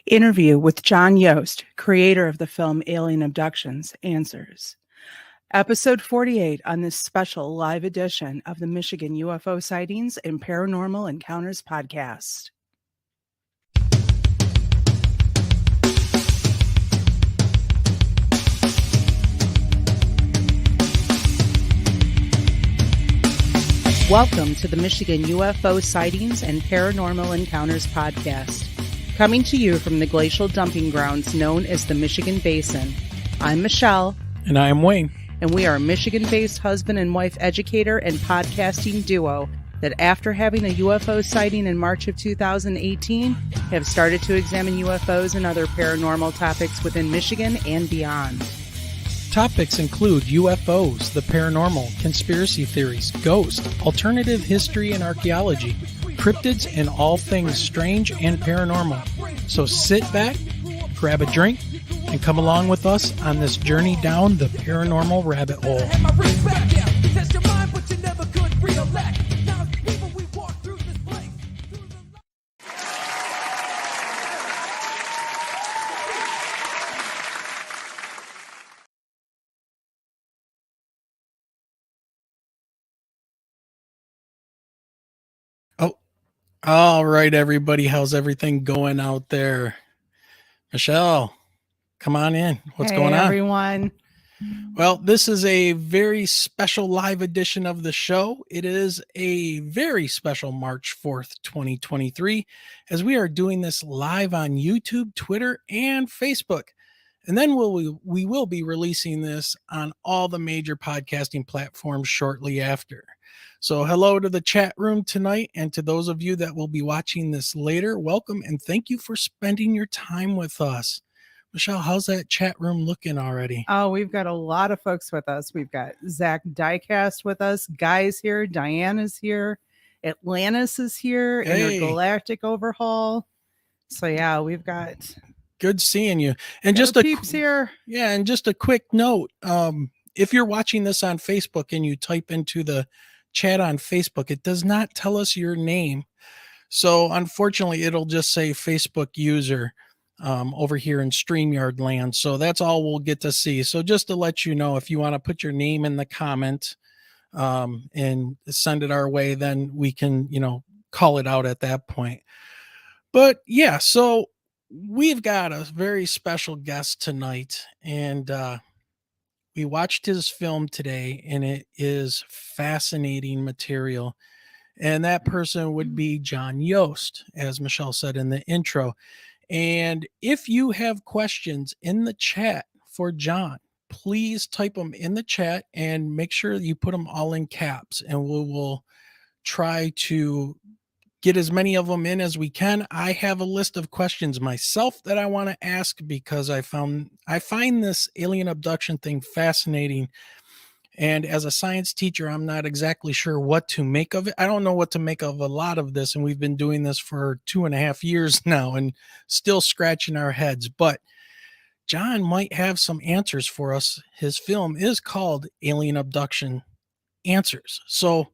Interview with John Yost, creator of the film Alien Abductions, answers. Episode 48 on this special live edition of the Michigan UFO Sightings and Paranormal Encounters podcast. Welcome to the Michigan UFO Sightings and Paranormal Encounters podcast. Coming to you from the glacial dumping grounds known as the Michigan Basin. I'm Michelle. And I am Wayne. And we are a Michigan-based husband and wife educator and podcasting duo that after having a UFO sighting in March of 2018, have started to examine UFOs and other paranormal topics within Michigan and beyond. Topics include UFOs, the paranormal, conspiracy theories, ghosts, alternative history and archaeology, cryptids, and all things strange and paranormal. So sit back, grab a drink, and come along with us on this journey down the paranormal rabbit hole. All right, everybody. How's everything going out there? Michelle, come on in. What's going on? Everyone. Well, this is a very special live edition of the show. It is a very special March 4th, 2023, as we are doing this live on YouTube, Twitter, and Facebook. And then we will be releasing this on all the major podcasting platforms shortly after. So hello to the chat room tonight, and to those of you that will be watching this later, welcome and thank you for spending your time with us. Michelle, how's that chat room looking already? Oh, we've got a lot of folks with us. We've got Zach Diecast with us. Guy's here. Diana's here. Atlantis is here. Hey. Intergalactic Overhaul. So yeah, we've got good seeing you. And just peeps here. Yeah, and just a quick note. If you're watching this on Facebook and you type into the chat on Facebook, it does not tell us your name. So unfortunately, it'll just say Facebook user over here in StreamYard land. So that's all we'll get to see. So just to let you know, if you want to put your name in the comment and send it our way, then we can, call it out at that point. But yeah, so we've got a very special guest tonight, and we watched his film today, and it is fascinating material. And that person would be John Yost, as Michelle said in the intro. And if you have questions in the chat for John, please type them in the chat and make sure you put them all in caps, and we will try to get as many of them in as we can. I have a list of questions myself that I want to ask because I find this alien abduction thing fascinating. And as a science teacher, I'm not exactly sure what to make of it. I don't know what to make of a lot of this. And we've been doing this for 2.5 years now and still scratching our heads. But John might have some answers for us. His film is called Alien Abduction Answers. So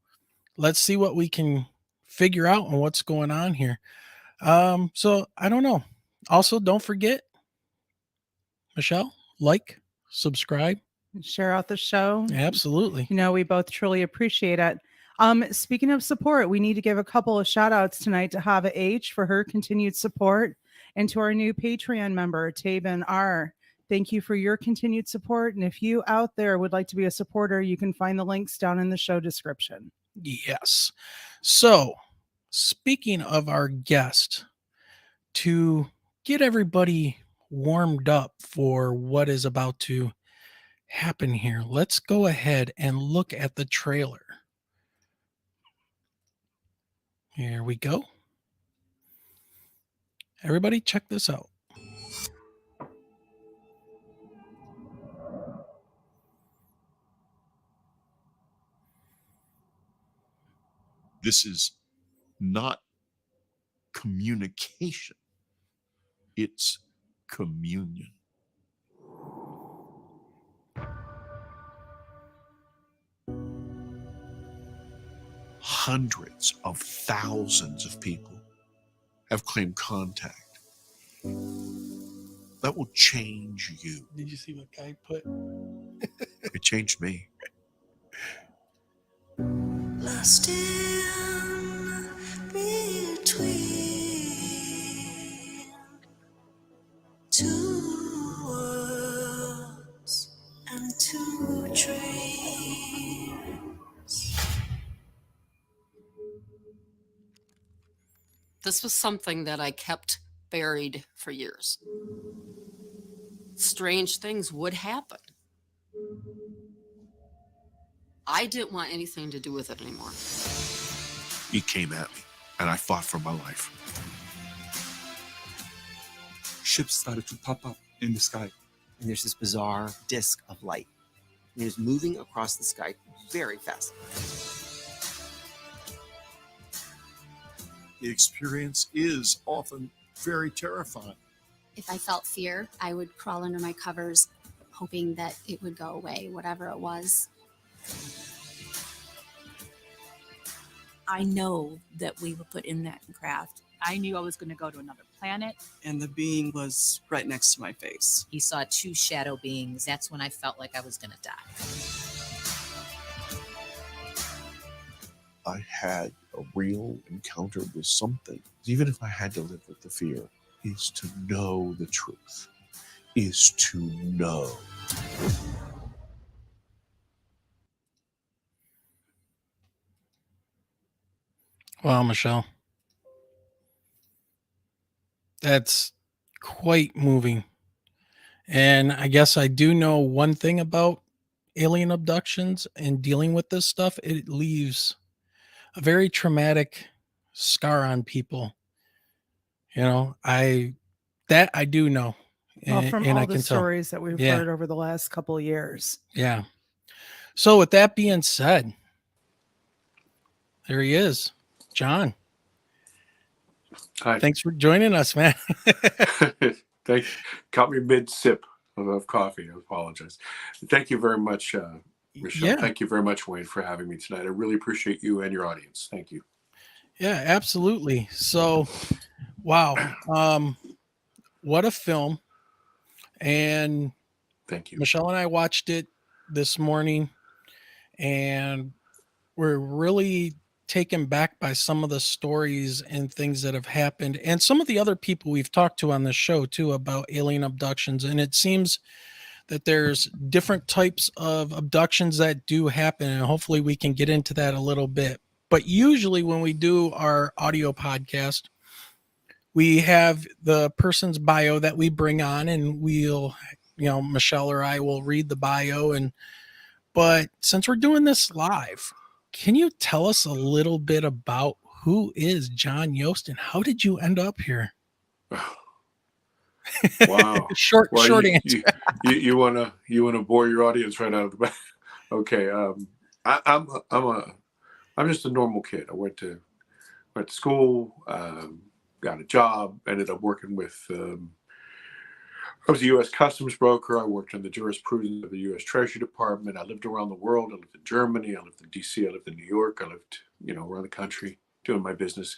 let's see what we can figure out and what's going on here. So I don't know. Also, don't forget, Michelle, like, subscribe, share out the show. Absolutely. We both truly appreciate it. Speaking of support, we need to give a couple of shout outs tonight to Havah H for her continued support, and to our new Patreon member, Taebin R. Thank you for your continued support. And if you out there would like to be a supporter, you can find the links down in the show description. Yes. So, speaking of our guest, to get everybody warmed up for what is about to happen here, let's go ahead and look at the trailer. Here we go. Everybody check this out. This is not communication. It's communion. Hundreds of thousands of people have claimed contact. That will change you. Did you see what Guy put? It changed me. Lost in between two worlds and two dreams. This was something that I kept buried for years. Strange things would happen. I didn't want anything to do with it anymore. He came at me, and I fought for my life. Ships started to pop up in the sky. And there's this bizarre disk of light. And it was moving across the sky very fast. The experience is often very terrifying. If I felt fear, I would crawl under my covers, hoping that it would go away, whatever it was. I know that we were put in that craft. I knew I was going to go to another planet. And the being was right next to my face. He saw two shadow beings. That's when I felt like I was going to die. I had a real encounter with something. Even if I had to live with the fear, is to know the truth, is to know. Wow, Michelle. That's quite moving. And I guess I do know one thing about alien abductions and dealing with this stuff. It leaves a very traumatic scar on people. You know, I do know. Well, from And all I the can tell. stories that we've Yeah. heard over the last couple of years. Yeah. So with that being said, there he is, John. Hi. Thanks for joining us, man. Thank you. Caught me mid sip of coffee. I apologize. Thank you very much, Michelle. Yeah. Thank you very much, Wayne, for having me tonight. I really appreciate you and your audience. Thank you. Yeah, absolutely. So, wow. What a film. And thank you. Michelle and I watched it this morning, and we're really taken back by some of the stories and things that have happened, and some of the other people we've talked to on the show too about alien abductions. And it seems that there's different types of abductions that do happen, and hopefully we can get into that a little bit. But usually when we do our audio podcast, we have the person's bio that we bring on, and we'll, Michelle or I will read the bio. But since we're doing this live, can you tell us a little bit about who is John Yost and how did you end up here? Wow. short answer. You wanna bore your audience right out of the back? Okay. I'm just a normal kid. I went to school, got a job, ended up working with. I was a U.S. Customs broker. I worked on the jurisprudence of the U.S. Treasury Department. I lived around the world. I lived in Germany. I lived in D.C. I lived in New York. I lived, around the country doing my business.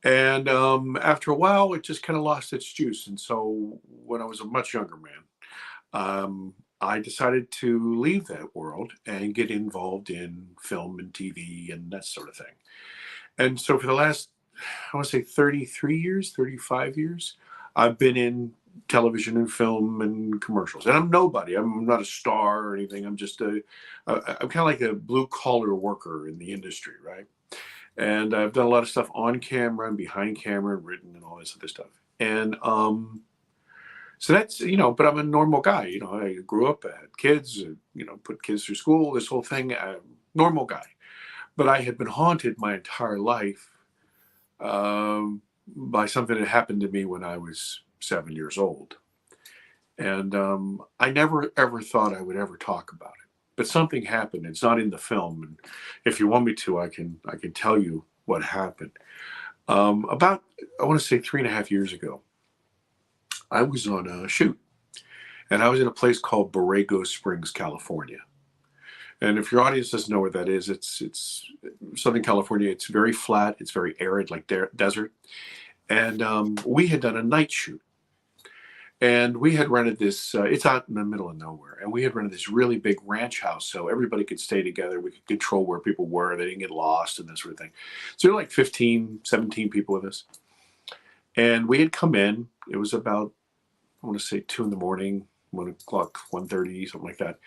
And after a while, it just kind of lost its juice. And so when I was a much younger man, I decided to leave that world and get involved in film and TV and that sort of thing. And so for the last, I want to say 33 years, 35 years, I've been in television and film and commercials. And I'm nobody. I'm not a star or anything. I'm just I'm kind of like a blue collar worker in the industry, right? And I've done a lot of stuff on camera and behind camera and written and all this other stuff. And so that's, but I'm a normal guy. I grew up, I had kids, put kids through school, this whole thing, normal guy. But I had been haunted my entire life by something that happened to me when I was 7 years old. And I never, ever thought I would ever talk about it. But something happened. It's not in the film. And if you want me to, I can tell you what happened. About, I want to say 3.5 years ago, I was on a shoot. And I was in a place called Borrego Springs, California. And if your audience doesn't know where that is, it's Southern California. It's very flat. It's very arid, like desert. And we had done a night shoot. And we had rented this, it's out in the middle of nowhere. And we had rented this really big ranch house so everybody could stay together. We could control where people were. They didn't get lost and that sort of thing. So there were like 15, 17 people with us. And we had come in. It was about, I want to say 2 a.m, 1 o'clock, 1:30, something like that.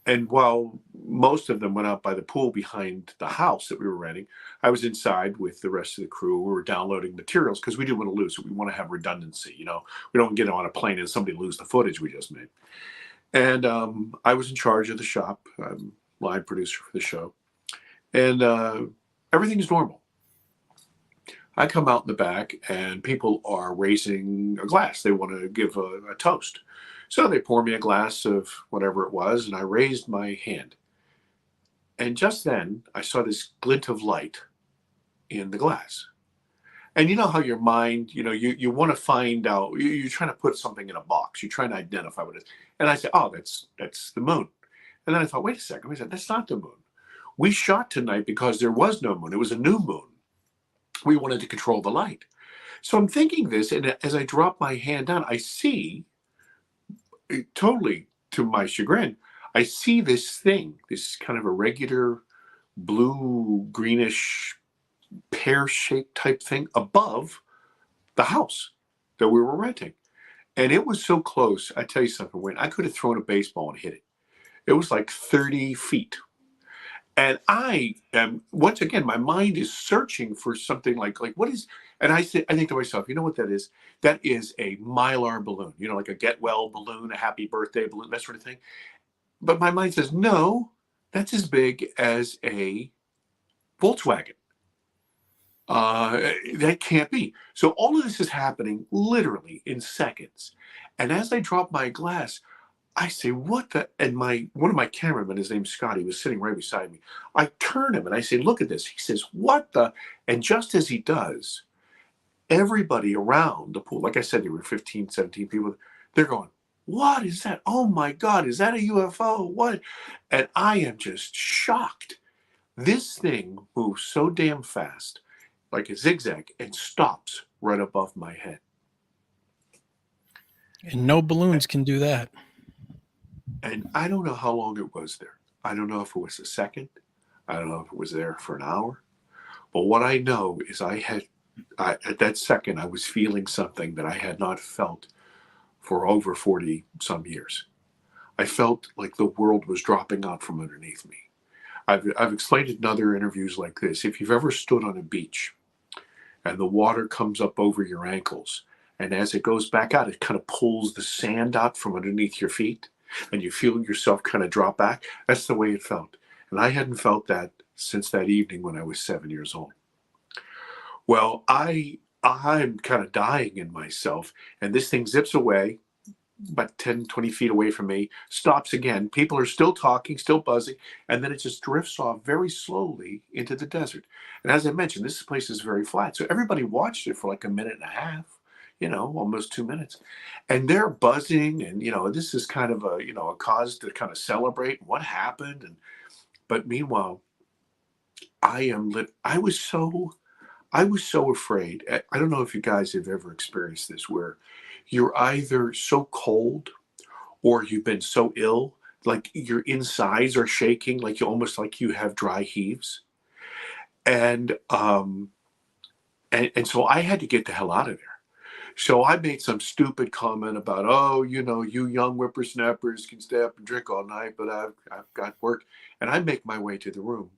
And while most of them went out by the pool behind the house that we were renting, I was inside with the rest of the crew. We were downloading materials because we didn't want to lose it. We want to have redundancy. We don't get on a plane and somebody lose the footage we just made. And I was in charge of the shop. I'm line producer for the show. And everything is normal. I come out in the back and people are raising a glass. They want to give a toast. So they pour me a glass of whatever it was, and I raised my hand. And just then, I saw this glint of light in the glass. And you know how your mind, you want to find out, you're trying to put something in a box. You're trying to identify what it is. And I said, oh, that's the moon. And then I thought, wait a second. I said, that's not the moon. We shot tonight because there was no moon. It was a new moon. We wanted to control the light. So I'm thinking this, and as I drop my hand down, I see, totally to my chagrin, I see this thing, this kind of irregular blue, greenish, pear-shaped type thing above the house that we were renting. And it was so close. I tell you something, Wayne, I could have thrown a baseball and hit it. It was like 30 feet. And I am, once again, my mind is searching for something like what is, and I think to myself, you know what that is? That is a Mylar balloon, you know, like a get well balloon, a happy birthday balloon, that sort of thing. But my mind says, no, that's as big as a Volkswagen. That can't be. So all of this is happening literally in seconds. And as I drop my glass, I say, what the, and one of my cameramen, his name's Scotty, was sitting right beside me. I turn him and I say, look at this. He says, what the, and just as he does, everybody around the pool, like I said, there were 15, 17 people, they're going, what is that? Oh my God, is that a UFO? What? And I am just shocked. This thing moves so damn fast, like a zigzag, and stops right above my head. And no balloons can do that. And I don't know how long it was there. I don't know if it was a second. I don't know if it was there for an hour. But what I know is at that second, I was feeling something that I had not felt for over 40 some years. I felt like the world was dropping out from underneath me. I've explained it in other interviews like this. If you've ever stood on a beach and the water comes up over your ankles, and as it goes back out, it kind of pulls the sand out from underneath your feet, and you feel yourself kind of drop back. That's the way it felt. And I hadn't felt that since that evening when I was 7 years old. Well, I'm kind of dying in myself, and this thing zips away about 10, 20 feet away from me, stops again. People are still talking, still buzzing, and then it just drifts off very slowly into the desert. And as I mentioned, this place is very flat. So everybody watched it for like a minute and a half, you know, almost 2 minutes. And they're buzzing, and, you know, this is kind of a, you know, a cause to kind of celebrate what happened. But meanwhile, I was so afraid. I don't know if you guys have ever experienced this, where you're either so cold or you've been so ill, like your insides are shaking, like you almost like you have dry heaves. And so I had to get the hell out of there. So I made some stupid comment about, oh, you know, you young whippersnappers can stay up and drink all night, but I've got work. And I make my way to the room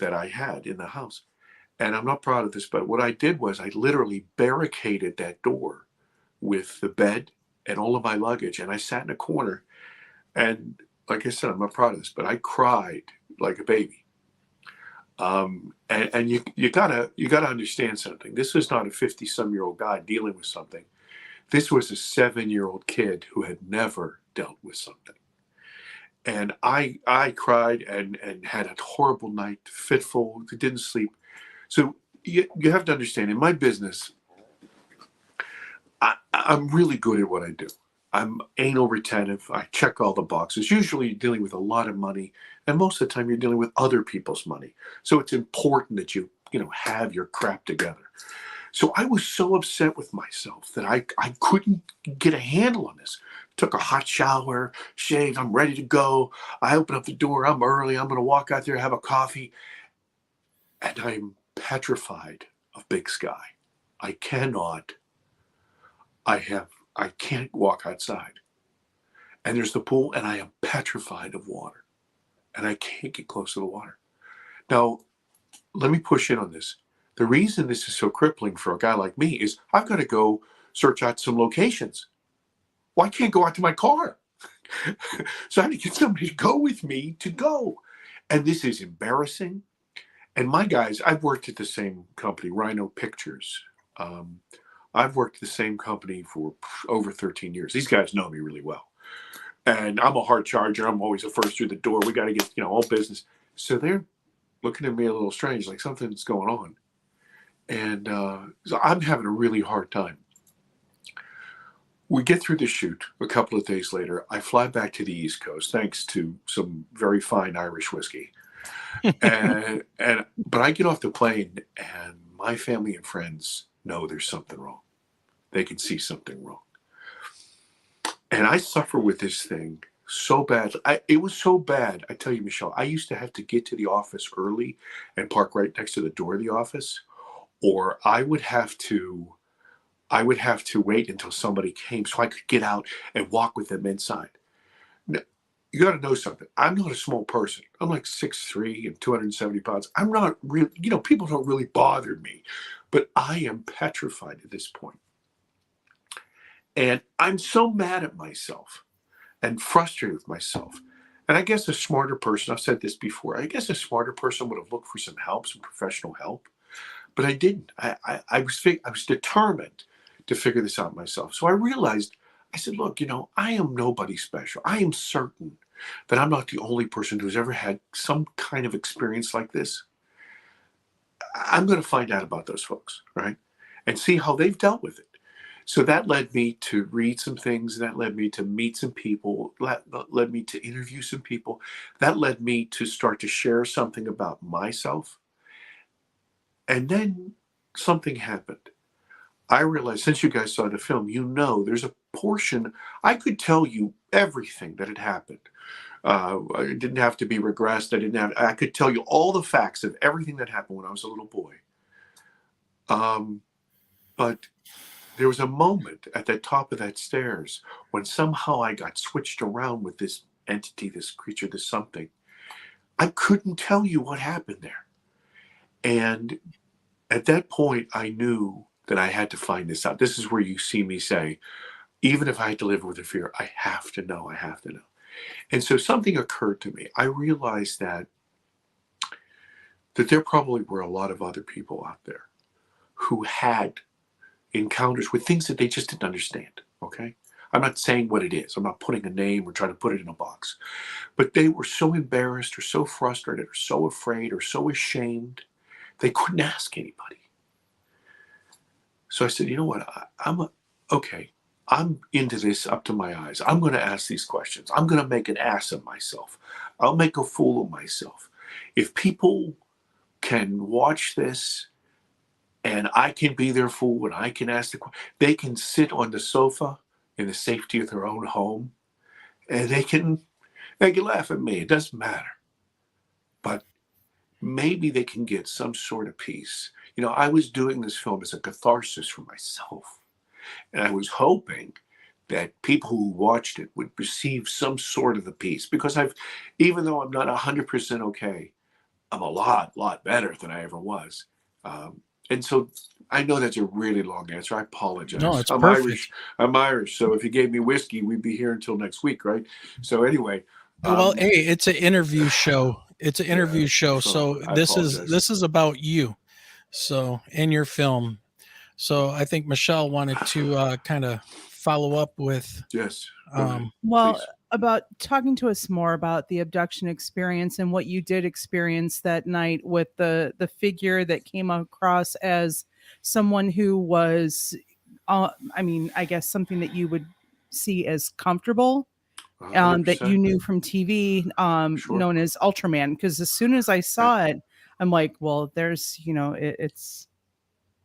that I had in the house. And I'm not proud of this, but what I did was I literally barricaded that door with the bed and all of my luggage. And I sat in a corner. And like I said, I'm not proud of this, but I cried like a baby. And you gotta understand something. This was not a 50-some-year-old guy dealing with something. This was a 7-year-old kid who had never dealt with something. And I cried and had a horrible night, fitful, didn't sleep. So you have to understand, in my business, I'm really good at what I do. I'm anal retentive. I check all the boxes. Usually you're dealing with a lot of money, and most of the time you're dealing with other people's money. So it's important that you have your crap together. So I was so upset with myself that I couldn't get a handle on this. Took a hot shower, shaved, I'm ready to go. I open up the door, I'm early, I'm going to walk out there, have a coffee. And I'm petrified of Big Sky. I can't walk outside. And there's the pool, and I am petrified of water. And I can't get close to the water. Now, let me push in on this. The reason this is so crippling for a guy like me is I've got to go search out some locations. Well, I can't go out to my car. So I have to get somebody to go with me to go. And this is embarrassing. And my guys, I've worked at the same company, Rhino Pictures. I've worked at the same company for over 13 years. These guys know me really well. And I'm a hard charger. I'm always the first through the door. We got to get, all business. So they're looking at me a little strange, like something's going on. And so I'm having a really hard time. We get through the shoot. A couple of days later, I fly back to the East Coast, thanks to some very fine Irish whiskey. But I get off the plane, and my family and friends know there's something wrong. They can see something wrong. And I suffer with this thing so bad. It was so bad. I tell you, Michelle, I used to have to get to the office early and park right next to the door of the office, or I would have to wait until somebody came so I could get out and walk with them inside. you got to know something. I'm not a small person. I'm like 6'3" and 270 pounds. I'm not really, people don't really bother me, but I am petrified at this point. And I'm so mad at myself and frustrated with myself. And I guess a smarter person, I've said this before, I guess a smarter person would have looked for some help, some professional help, but I didn't. I was determined to figure this out myself. So I realized, I said, look, I am nobody special. I am certain that I'm not the only person who's ever had some kind of experience like this. I'm going to find out about those folks, right? And see how they've dealt with it. So that led me to read some things. That led me to meet some people. That led me to interview some people. That led me to start to share something about myself. And then something happened. I realized, since you guys saw the film, there's a portion, I could tell you everything that had happened. It didn't have to be regressed. I could tell you all the facts of everything that happened when I was a little boy. But there was a moment at the top of that stairs when somehow I got switched around with this entity, this creature, this something. I couldn't tell you what happened there. And at that point, I knew that I had to find this out. This is where you see me say, even if I had to live with the fear, I have to know, I have to know. And so something occurred to me. I realized that there probably were a lot of other people out there who had encounters with things that they just didn't understand, okay? I'm not saying what it is. I'm not putting a name or trying to put it in a box. But they were so embarrassed or so frustrated or so afraid or so ashamed, they couldn't ask anybody. So I said, you know what? I'm into this up to my eyes. I'm going to ask these questions. I'm going to make an ass of myself. I'll make a fool of myself. If people can watch this and I can be their fool and I can ask the question, they can sit on the sofa in the safety of their own home and they can laugh at me. It doesn't matter. But maybe they can get some sort of peace. I was doing this film as a catharsis for myself. And I was hoping that people who watched it would receive some sort of a peace, because even though I'm not 100% okay, I'm a lot better than I ever was. And so I know that's a really long answer. I apologize. No, it's I'm perfect. I'm Irish. So if you gave me whiskey, we'd be here until next week, right? So anyway. Well, hey, it's an interview show. It's an interview show. So this is about you. So in your film. So I think Michelle wanted to kind of follow up with. Yes. Well, about talking to us more about the abduction experience and what you did experience that night with the figure that came across as someone who was, I guess something that you would see as comfortable. That you knew from TV, known as Ultraman. Because as soon as I saw it, I'm like, well, there's, it's,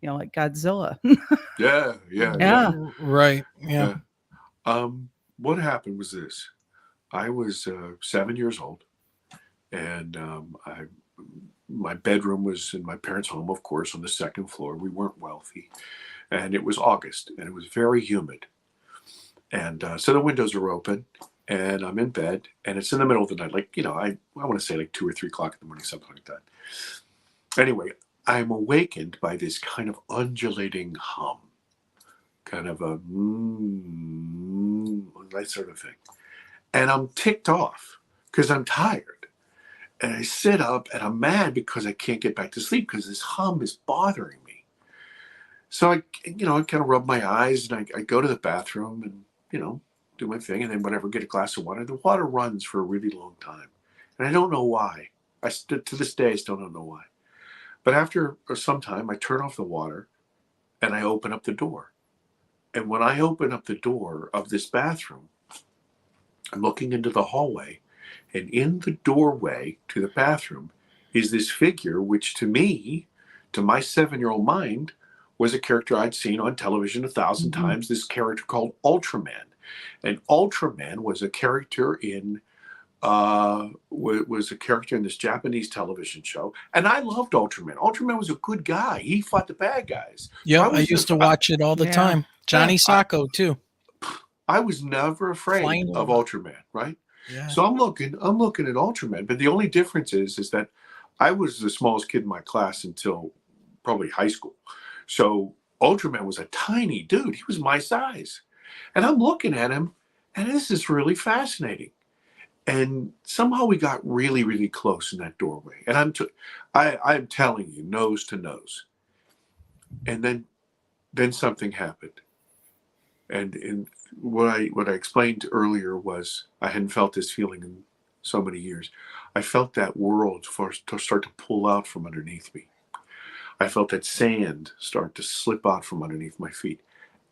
like Godzilla. Yeah. Right. Yeah. What happened was this. I was 7 years old, and my bedroom was in my parents' home, of course, on the second floor. We weren't wealthy, and it was August, and it was very humid. And so the windows are open, and I'm in bed, and it's in the middle of the night, like, I want to say like 2 or 3 o'clock in the morning, something like that. Anyway, I'm awakened by this kind of undulating hum, kind of a that sort of thing. And I'm ticked off because I'm tired. And I sit up and I'm mad because I can't get back to sleep because this hum is bothering me. So I kind of rub my eyes and I go to the bathroom and, do my thing, and then whatever, get a glass of water. The water runs for a really long time. And I don't know why. To this day, I still don't know why. But after some time, I turn off the water and I open up the door. And when I open up the door of this bathroom, I'm looking into the hallway, and in the doorway to the bathroom is this figure, which to me, to my 7-year-old mind, was a character I'd seen on television 1,000 times, this character called Ultraman. And Ultraman was a character in this Japanese television show, and I loved Ultraman. Ultraman was a good guy. He fought the bad guys. Yeah, I used to watch it all the time. Johnny Sacco too. I was never afraid of Ultraman, right? Yeah. So I'm looking at Ultraman, but the only difference is that I was the smallest kid in my class until probably high school. So Ultraman was a tiny dude. He was my size. And I'm looking at him, and this is really fascinating. And somehow we got really, really close in that doorway. And I'm telling you, nose to nose. And then something happened. And what I explained earlier was I hadn't felt this feeling in so many years. I felt that world start to pull out from underneath me. I felt that sand start to slip out from underneath my feet.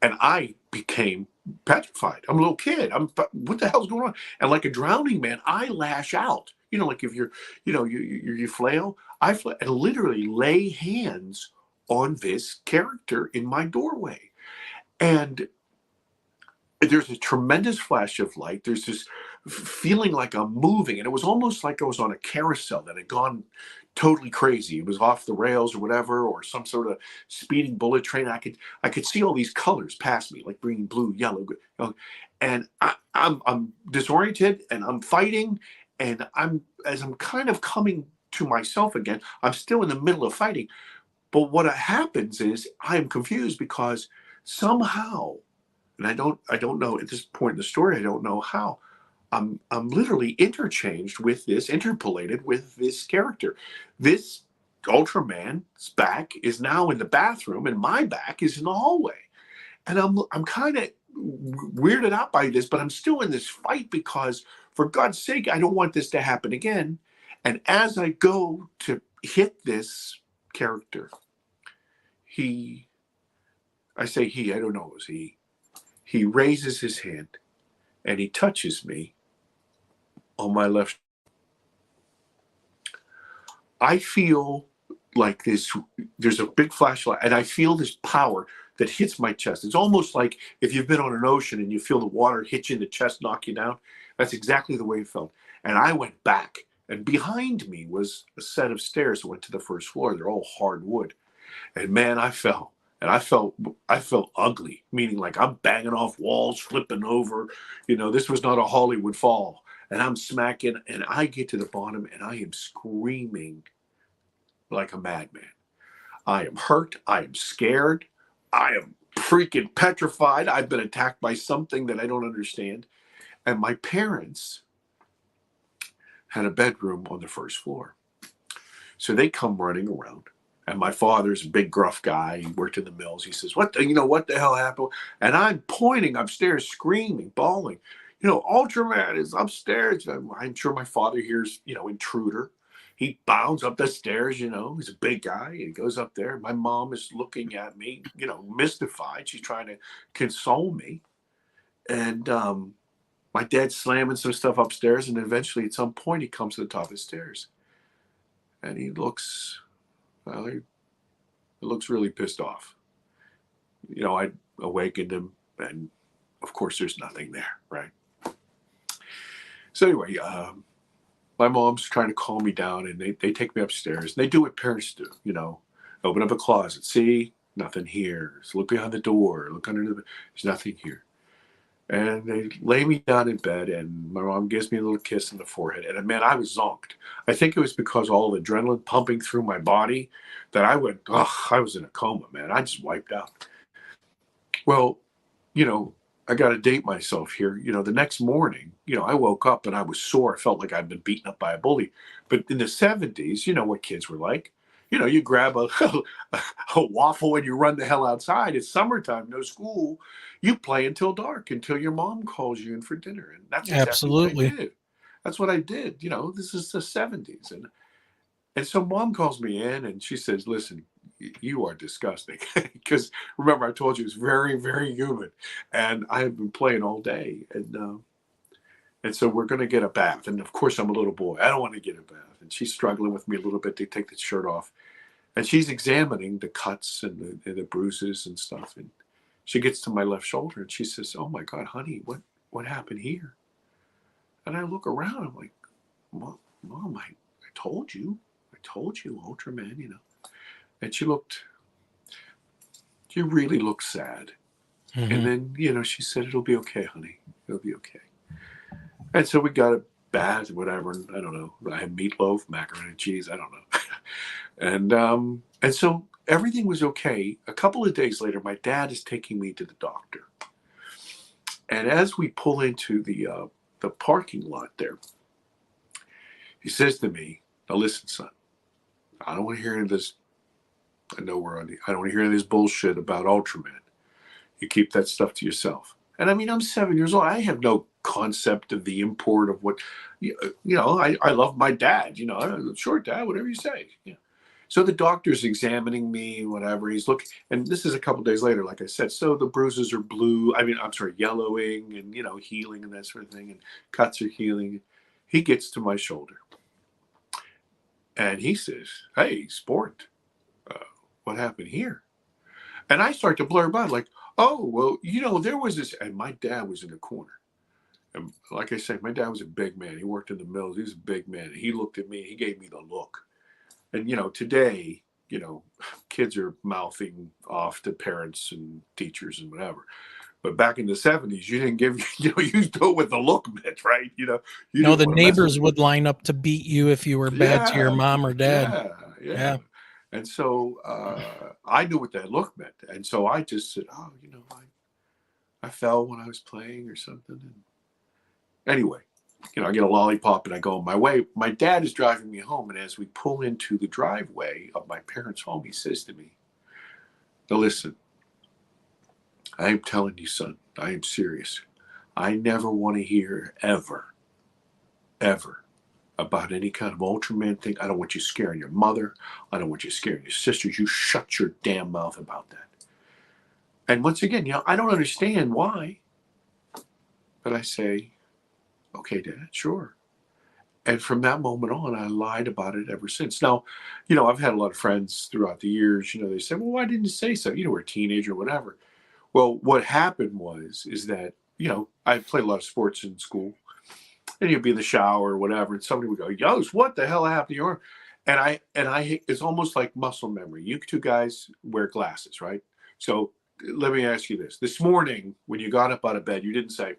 And I became petrified. I'm a little kid. What the hell's going on? And like a drowning man, I lash out. You know, like if you're, you flail. I and literally lay hands on this character in my doorway. And there's a tremendous flash of light. There's this feeling like I'm moving. And it was almost like I was on a carousel that had gone totally crazy. It was off the rails or whatever, or some sort of speeding bullet train. I could see all these colors past me, like green, blue, yellow, and I'm disoriented, and I'm fighting, and as I'm kind of coming to myself again, I'm still in the middle of fighting. But what happens is I am confused because somehow, and I don't know at this point in the story, I don't know how, I'm literally interpolated with this character. This Ultraman's back is now in the bathroom, and my back is in the hallway. And I'm kind of weirded out by this, but I'm still in this fight because, for God's sake, I don't want this to happen again. And as I go to hit this character, I don't know, it was he raises his hand and he touches me on my left. I feel like there's a big flashlight, and I feel this power that hits my chest. It's almost like if you've been on an ocean and you feel the water hit you in the chest, knock you down. That's exactly the way it felt. And I went back, and behind me was a set of stairs that went to the first floor. They're all hardwood. And man, I fell. And I felt ugly, meaning like I'm banging off walls, flipping over. This was not a Hollywood fall. And I'm smacking, and I get to the bottom, and I am screaming like a madman. I am hurt. I am scared. I am freaking petrified. I've been attacked by something that I don't understand. And my parents had a bedroom on the first floor. So they come running around. And my father's a big, gruff guy. He worked in the mills. He says, what the hell happened? And I'm pointing upstairs, screaming, bawling. Ultraman is upstairs. I'm sure my father hears, intruder. He bounds up the stairs, he's a big guy. He goes up there. My mom is looking at me, mystified. She's trying to console me. And my dad's slamming some stuff upstairs. And eventually, at some point, he comes to the top of the stairs. And he looks, he looks really pissed off. I awakened him. And, of course, there's nothing there, right? So anyway, my mom's trying to calm me down, and they take me upstairs. And they do what parents do, open up a closet. See, nothing here. So look behind the door. Look under there's nothing here. And they lay me down in bed, and my mom gives me a little kiss on the forehead. And man, I was zonked. I think it was because all the adrenaline pumping through my body that I was in a coma, man. I just wiped out. Well, I got to date myself here. The next morning, I woke up and I was sore. I felt like I'd been beaten up by a bully. But in the 70s, you know what kids were like. You grab a waffle and you run the hell outside. It's summertime, no school. You play until dark, until your mom calls you in for dinner. And that's exactly what I did. That's what I did. This is the 70s. And so mom calls me in and she says, listen, you are disgusting. Because remember, I told you it's very, very humid. And I have been playing all day. And so we're going to get a bath. And of course, I'm a little boy. I don't want to get a bath. And she's struggling with me a little bit to take the shirt off. And she's examining the cuts and the bruises and stuff. And she gets to my left shoulder and she says, oh my God, honey, what happened here? And I look around. I'm like, Mom, I told you, Ultraman, And she really looked sad. Mm-hmm. And then, she said, it'll be okay, honey. It'll be okay. And so we got a bath, whatever. And I don't know. I had meatloaf, macaroni and cheese. I don't know. And so everything was okay. A couple of days later, my dad is taking me to the doctor. And as we pull into the parking lot there, he says to me, "Now listen, son, I don't want to hear any of this. I know I don't want to hear any of this bullshit about Ultraman. You keep that stuff to yourself." And I mean, I'm 7 years old. I have no concept of the import of what, I love my dad, sure, Dad, whatever you say. Yeah. So the doctor's examining me, whatever. He's looking, and this is a couple days later, like I said. So the bruises are yellowing and, healing and that sort of thing. And cuts are healing. He gets to my shoulder. And he says, "Hey, sport, what happened here?" And I start to blur by like, "Oh, well, there was this," and my dad was in the corner. And like I said, my dad was a big man. He worked in the mills. He was a big man. He looked at me. He gave me the look. And, today, kids are mouthing off to parents and teachers and whatever. But back in the 70s, you didn't give, you do it with the look meant, right? The neighbors would line up to beat you if you were bad to your mom or dad. Yeah. And so I knew what that look meant. And so I just said, "Oh, I fell when I was playing or something." And anyway, I get a lollipop and I go on my way. My dad is driving me home. And as we pull into the driveway of my parents' home, he says to me, "Now listen, I am telling you, son, I am serious. I never want to hear ever about any kind of Ultraman thing. I don't want you scaring your mother. I don't want you scaring your sisters. You shut your damn mouth about that." And once again, I don't understand why. But I say, "Okay, Dad, sure." And from that moment on, I lied about it ever since. Now, I've had a lot of friends throughout the years, they say, "Well, why didn't you say so? We're a teenager or whatever." Well, what happened is that, I played a lot of sports in school. And you'd be in the shower or whatever, and somebody would go, "Yost, what the hell happened to your arm?" And I, it's almost like muscle memory. You two guys wear glasses, right? So let me ask you this. This morning, when you got up out of bed, you didn't say,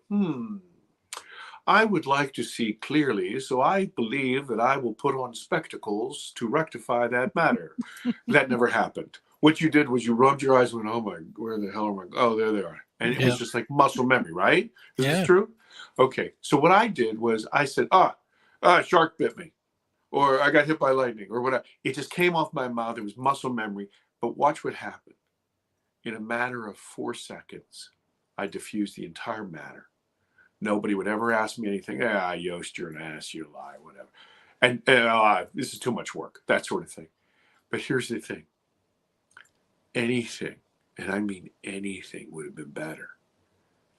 "I would like to see clearly, so I believe that I will put on spectacles to rectify that matter." That never happened. What you did was you rubbed your eyes and went, "Oh my, where the hell am I? Oh, there they are." And it was just like muscle memory, right? Is this true? Okay. So what I did was I said, shark bit me, or I got hit by lightning, or whatever. It just came off my mouth. It was muscle memory. But watch what happened. In a matter of 4 seconds, I diffused the entire matter. Nobody would ever ask me anything. Yost, you're an ass, you lie, whatever. And this is too much work, that sort of thing. But here's the thing. Anything, and I mean anything, would have been better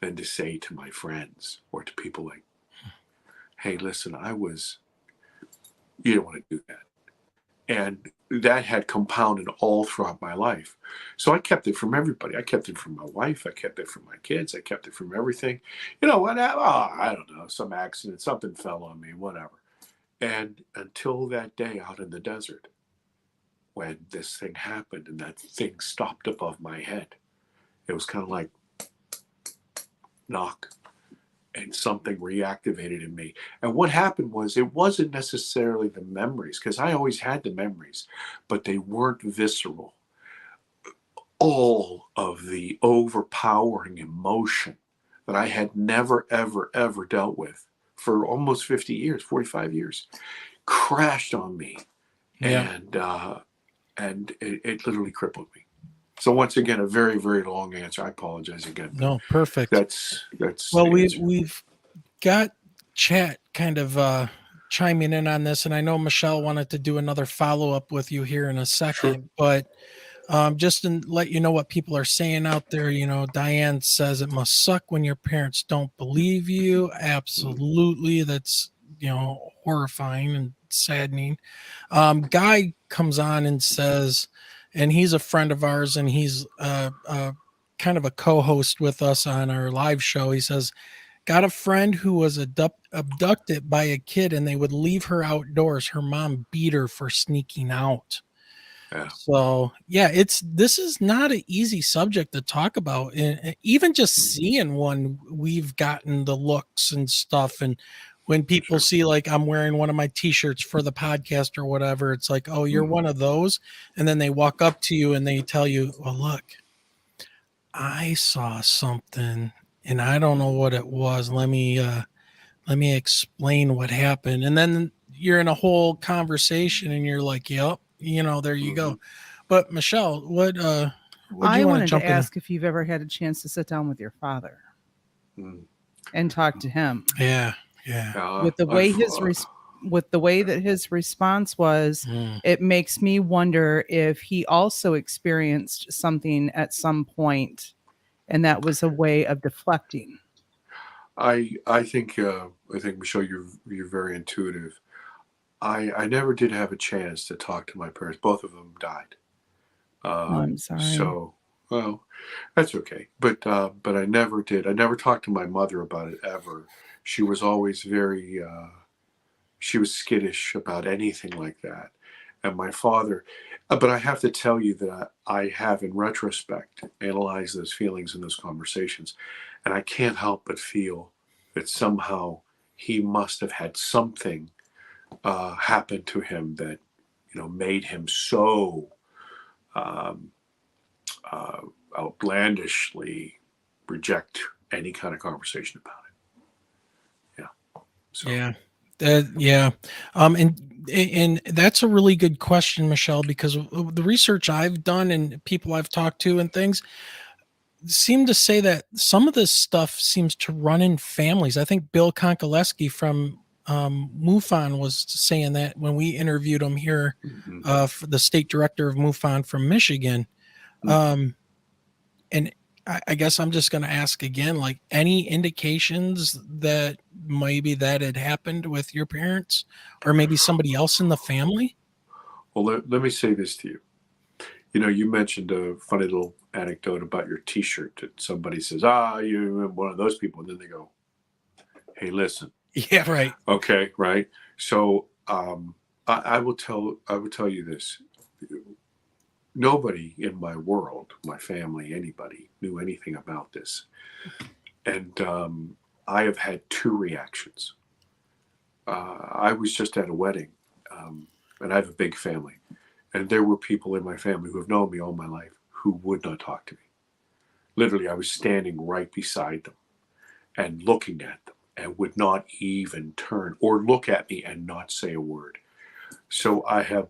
than to say to my friends or to people like, "Hey, listen, you don't want to do that." And that had compounded all throughout my life. So I kept it from everybody. I kept it from my wife. I kept it from my kids. I kept it from everything. I don't know, some accident, something fell on me, whatever. And until that day out in the desert, when this thing happened and that thing stopped above my head, it was kind of like knock, and something reactivated in me. And what happened was, it wasn't necessarily the memories, because I always had the memories, but they weren't visceral. All of the overpowering emotion that I had never, ever, ever dealt with for almost 50 years, 45 years, crashed on me. And it literally crippled me. So once again, a very, very long answer. I apologize again. No, perfect. That's well, we've got chat kind of chiming in on this, and I know Michelle wanted to do another follow-up with you here in a second, but just to let you know what people are saying out there, Diane says it must suck when your parents don't believe you. Absolutely. That's, horrifying and saddening. Guy comes on and says, and he's a friend of ours, and he's kind of a co-host with us on our live show. He says, got a friend who was abducted by a kid, and they would leave her outdoors. Her mom beat her for sneaking out. Yeah. So this is not an easy subject to talk about. And even just seeing one, we've gotten the looks and stuff, and when people see like I'm wearing one of my t-shirts for the podcast or whatever, it's like, oh, you're one of those. And then they walk up to you and they tell you, well, look, I saw something and I don't know what it was. Let me explain what happened. And then you're in a whole conversation and you're like, yep, there you go. But Michelle, what do you want to wanted jump to in? ask if you've ever had a chance to sit down with your father and talk to him. Yeah. With the way with the way that his response was, it makes me wonder if he also experienced something at some point, and that was a way of deflecting. I think Michelle, you're very intuitive. I never did have a chance to talk to my parents. Both of them died. I'm sorry. So, well, that's okay. But I never did. I never talked to my mother about it ever. She was always very. She was skittish about anything like that. And my father. But I have to tell you that I have, in retrospect, analyzed those feelings in those conversations, and I can't help but feel that somehow he must have had something happen to him that made him so outlandishly reject any kind of conversation about it. Yeah. So. Yeah. And that's a really good question, Michelle, because the research I've done and people I've talked to and things seem to say that some of this stuff seems to run in families. I think Bill Konkoleski from MUFON was saying that when we interviewed him here, for the state director of MUFON from Michigan. And I guess I'm just going to ask again, like, any indications that maybe that had happened with your parents or maybe somebody else in the family? Well, let me say this to you. You mentioned a funny little anecdote about your t-shirt that somebody says, you're one of those people. And then they go, hey, listen. Yeah, right. Okay, right. So I will tell you this. Nobody in my world, my family, anybody knew anything about this. And I have had two reactions. I was just at a wedding, and I have a big family. And there were people in my family who have known me all my life who would not talk to me. Literally, I was standing right beside them and looking at them and would not even turn or look at me and not say a word. So I've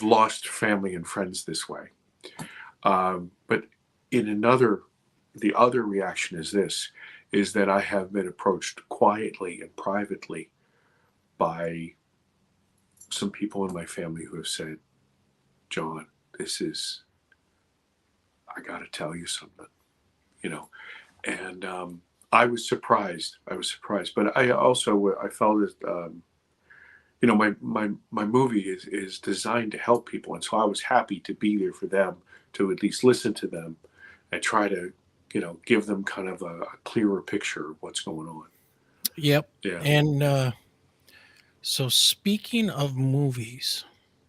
lost family and friends this way. But the other reaction is that I have been approached quietly and privately by some people in my family who have said, John, I got to tell you something, and I was surprised, but I felt that, my movie is designed to help people. And so I was happy to be there for them, to at least listen to them and try to, give them kind of a clearer picture of what's going on. Yep. Yeah. And so speaking of movies.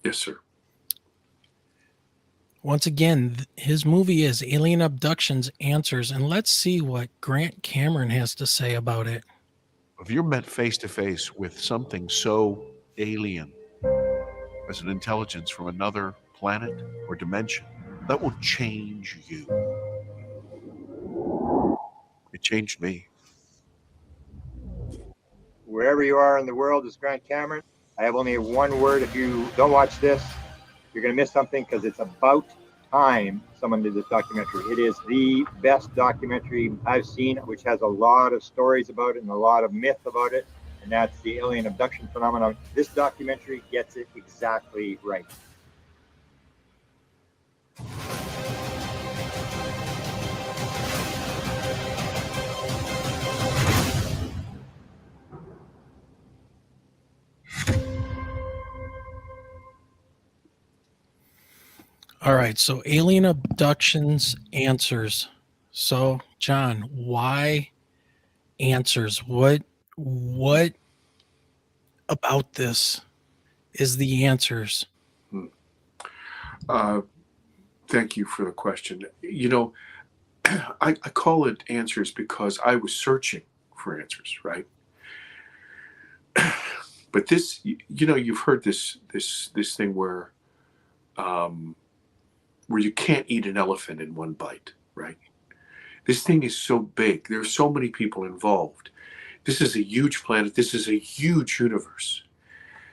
Yes, sir. Once again, his movie is Alien Abductions Answers. And let's see what Grant Cameron has to say about it. If you're met face to face with something so alien as an intelligence from another planet or dimension, that will change you. It changed me. Wherever you are in the world, is Grant Cameron. I have only one word. If you don't watch this, you're going to miss something, because it's about time someone did this documentary. It is the best documentary I've seen, which has a lot of stories about it and a lot of myth about it, and that's the alien abduction phenomenon. This documentary gets it exactly right. All right, so Alien Abductions Answers. So, John, why Answers? What about this is the answers? Thank you for the question. I call it answers because I was searching for answers, right? but this, you've heard this thing where you can't eat an elephant in one bite, right? This thing is so big. There are so many people involved. This is a huge planet. This is a huge universe.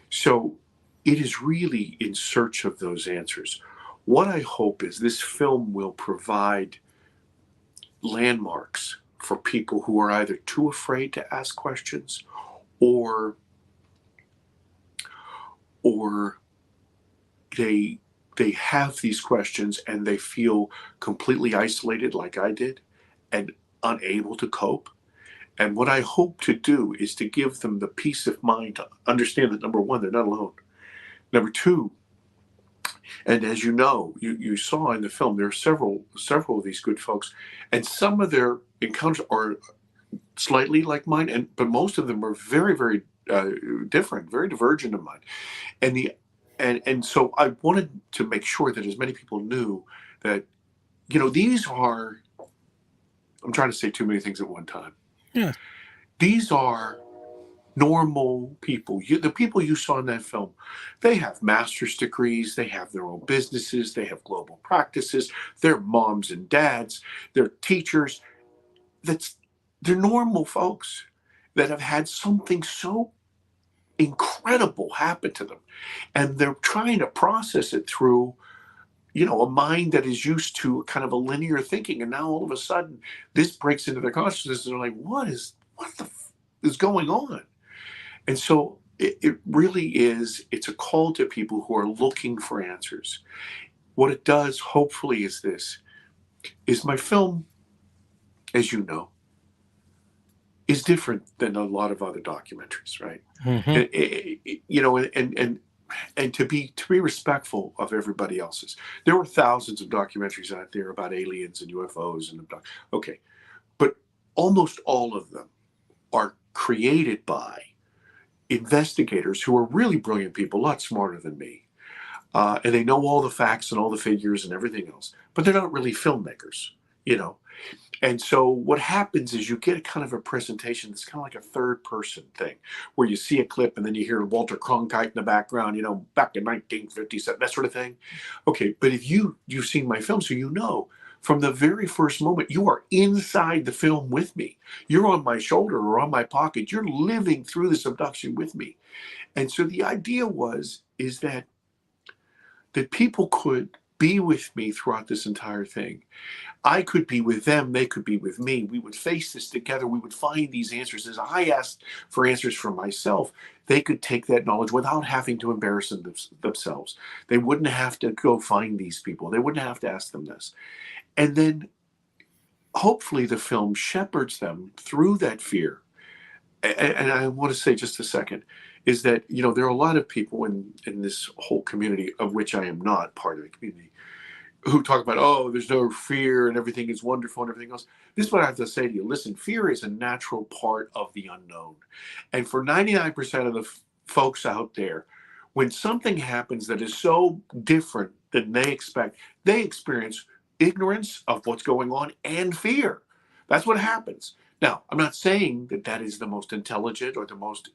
So it is really in search of those answers. What I hope is this film will provide landmarks for people who are either too afraid to ask questions or they have these questions and they feel completely isolated like I did and unable to cope. And what I hope to do is to give them the peace of mind to understand that, number one, they're not alone. Number two, and as you know, you saw in the film, there are several of these good folks, and some of their encounters are slightly like mine, but most of them are very, very different, very divergent of mine. And so I wanted to make sure that as many people knew that, these are, I'm trying to say too many things at one time. Yeah. These are normal people. The people you saw in that film, they have master's degrees, they have their own businesses, they have global practices, they're moms and dads, they're teachers. They're normal folks that have had something so incredible happen to them. And they're trying to process it through, a mind that is used to kind of a linear thinking. And now all of a sudden this breaks into their consciousness and they're like, what the is going on? And so it really is, it's a call to people who are looking for answers. What it does, hopefully, is my film, as you know, is different than a lot of other documentaries, right? Mm-hmm. And to be respectful of everybody else's. There were thousands of documentaries out there about aliens and UFOs and okay, but almost all of them are created by investigators who are really brilliant people, a lot smarter than me, and they know all the facts and all the figures and everything else, but they're not really filmmakers, And so what happens is you get a kind of a presentation that's kind of like a third person thing where you see a clip and then you hear Walter Cronkite in the background, back in 1957, that sort of thing. Okay, but if you've seen my film, so from the very first moment, you are inside the film with me. You're on my shoulder or on my pocket. You're living through this abduction with me. And so the idea is that people could be with me throughout this entire thing. I could be with them, they could be with me. We would face this together. We would find these answers. As I asked for answers for myself, they could take that knowledge without having to embarrass themselves. They wouldn't have to go find these people. They wouldn't have to ask them this. And then hopefully the film shepherds them through that fear. And I want to say just a second, is that, there are a lot of people in this whole community, of which I am not part of the community, who talk about, oh, there's no fear and everything is wonderful and everything else. This is what I have to say to you. Listen, fear is a natural part of the unknown. And for 99% of the folks out there, when something happens that is so different than they expect, they experience ignorance of what's going on and fear. That's what happens. Now, I'm not saying that is the most intelligent or the most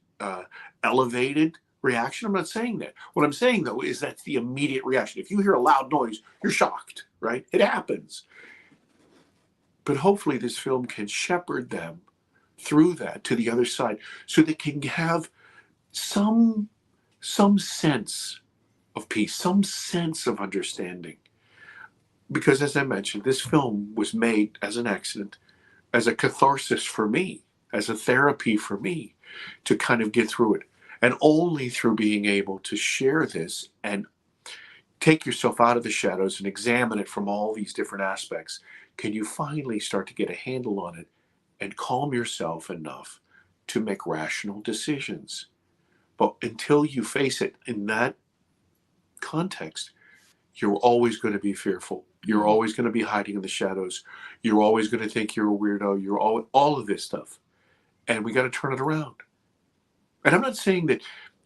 elevated reaction. I'm not saying that. What I'm saying, though, is that's the immediate reaction. If you hear a loud noise, you're shocked, right? It happens. But hopefully this film can shepherd them through that to the other side so they can have some sense of peace, some sense of understanding. Because as I mentioned, this film was made as an accident, as a catharsis for me, as a therapy for me to kind of get through it. And only through being able to share this and take yourself out of the shadows and examine it from all these different aspects can you finally start to get a handle on it and calm yourself enough to make rational decisions. But until you face it in that context, you're always going to be fearful. You're always going to be hiding in the shadows. You're always going to think you're a weirdo. You're all of this stuff. And we got to turn it around. And I'm not saying that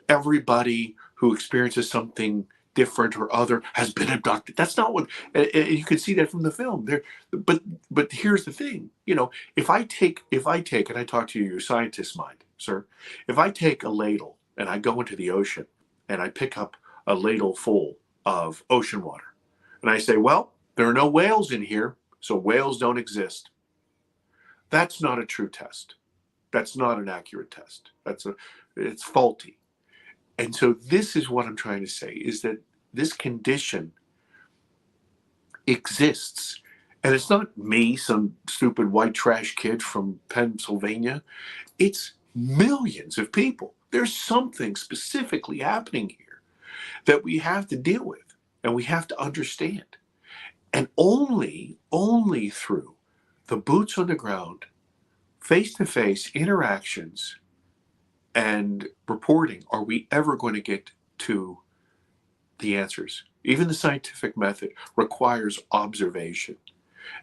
everybody who experiences something different or other has been abducted. That's not what, you can see that from the film there. But here's the thing, if I take, and I talk to you, your scientist mind. sir. If I take a ladle and I go into the ocean and I pick up a ladle full of ocean water and I say, well, there are no whales in here, so whales don't exist. That's not a true test. That's not an accurate test. It's faulty. And so this is what I'm trying to say, is that this condition exists. And it's not me, some stupid white trash kid from Pennsylvania. It's millions of people. There's something specifically happening here that we have to deal with and we have to understand. And only through the boots on the ground, face-to-face interactions and reporting are we ever going to get to the answers. Even the scientific method requires observation.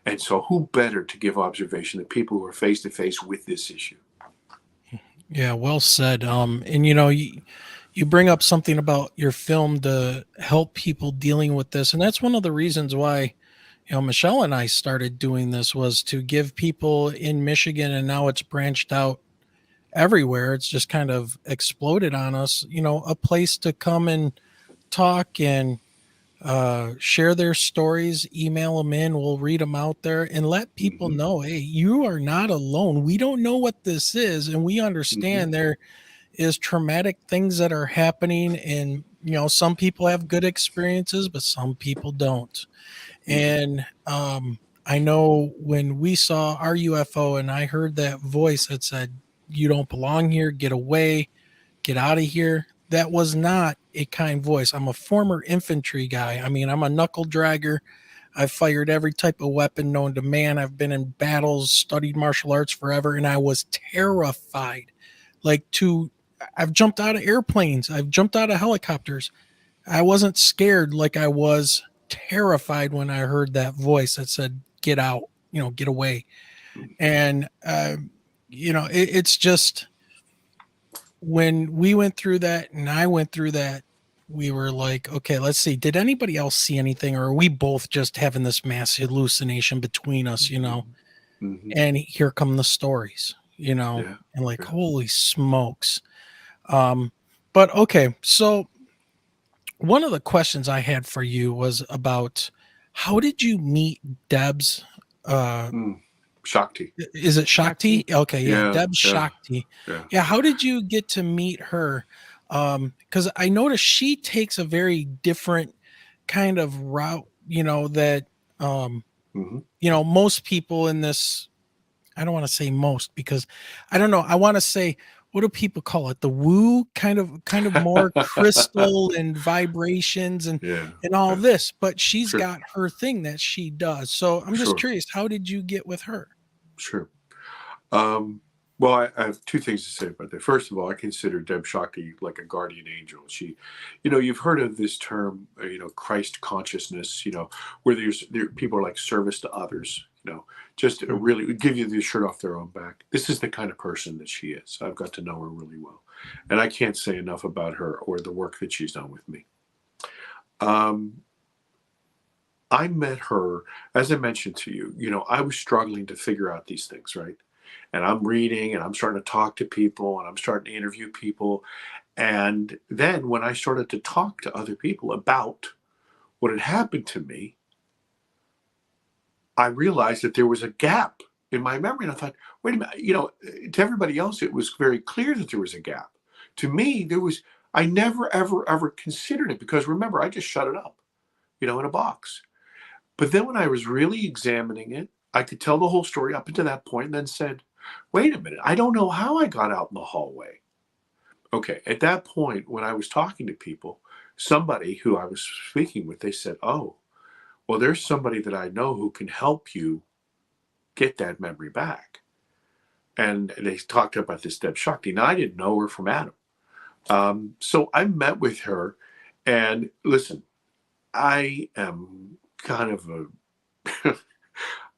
And so who better to give observation than people who are face-to-face with this issue? Yeah, well said. And you bring up something about your film to help people dealing with this. And that's one of the reasons why, Michelle and I started doing this, was to give people in Michigan, and now it's branched out everywhere. It's just kind of exploded on us, a place to come and talk and share their stories, email them in. We'll read them out there and let people know, hey, you are not alone. We don't know what this is. And we understand there is traumatic things that are happening. And, some people have good experiences, but some people don't. And I know when we saw our UFO and I heard that voice that said, you don't belong here, get away, get out of here. That was not a kind voice. I'm a former infantry guy. I mean, I'm a knuckle dragger. I've fired every type of weapon known to man. I've been in battles, studied martial arts forever, and I was terrified. I've jumped out of airplanes. I've jumped out of helicopters. I wasn't scared like I was terrified when I heard that voice that said, get out, get away. And, it's just, when we went through that and I went through that, we were like, okay, let's see. Did anybody else see anything? Or are we both just having this mass hallucination between us, And here come the stories, and holy smokes. But okay. So one of the questions I had for you was about, how did you meet Deb's, Shakti. Is it Shakti? Okay, yeah, Deb yeah, Shakti. Yeah, how did you get to meet her? Because I noticed she takes a very different kind of route, that most people in this, I don't want to say most, because I don't know. I want to say, what do people call it? The woo kind of more crystal and vibrations and all this, but she's got her thing that she does. So I'm just curious, how did you get with her? Sure. Well, I have two things to say about that. First of all, I consider Deb Shakti like a guardian angel. She, you've heard of this term, Christ consciousness, where there people are like service to others, just really give you the shirt off their own back. This is the kind of person that she is. I've got to know her really well. And I can't say enough about her or the work that she's done with me. I met her, as I mentioned to you, I was struggling to figure out these things, right? And I'm reading and I'm starting to talk to people and I'm starting to interview people. And then when I started to talk to other people about what had happened to me, I realized that there was a gap in my memory. And I thought, wait a minute, to everybody else, it was very clear that there was a gap. To me, I never, ever, ever considered it, because remember, I just shut it up, in a box. But then when I was really examining it, I could tell the whole story up until that point and then said, wait a minute, I don't know how I got out in the hallway. Okay, at that point, when I was talking to people, somebody who I was speaking with, they said, oh, well, there's somebody that I know who can help you get that memory back. And they talked about this Deb Shakti. Now, I didn't know her from Adam. So I met with her, and listen, I am kind of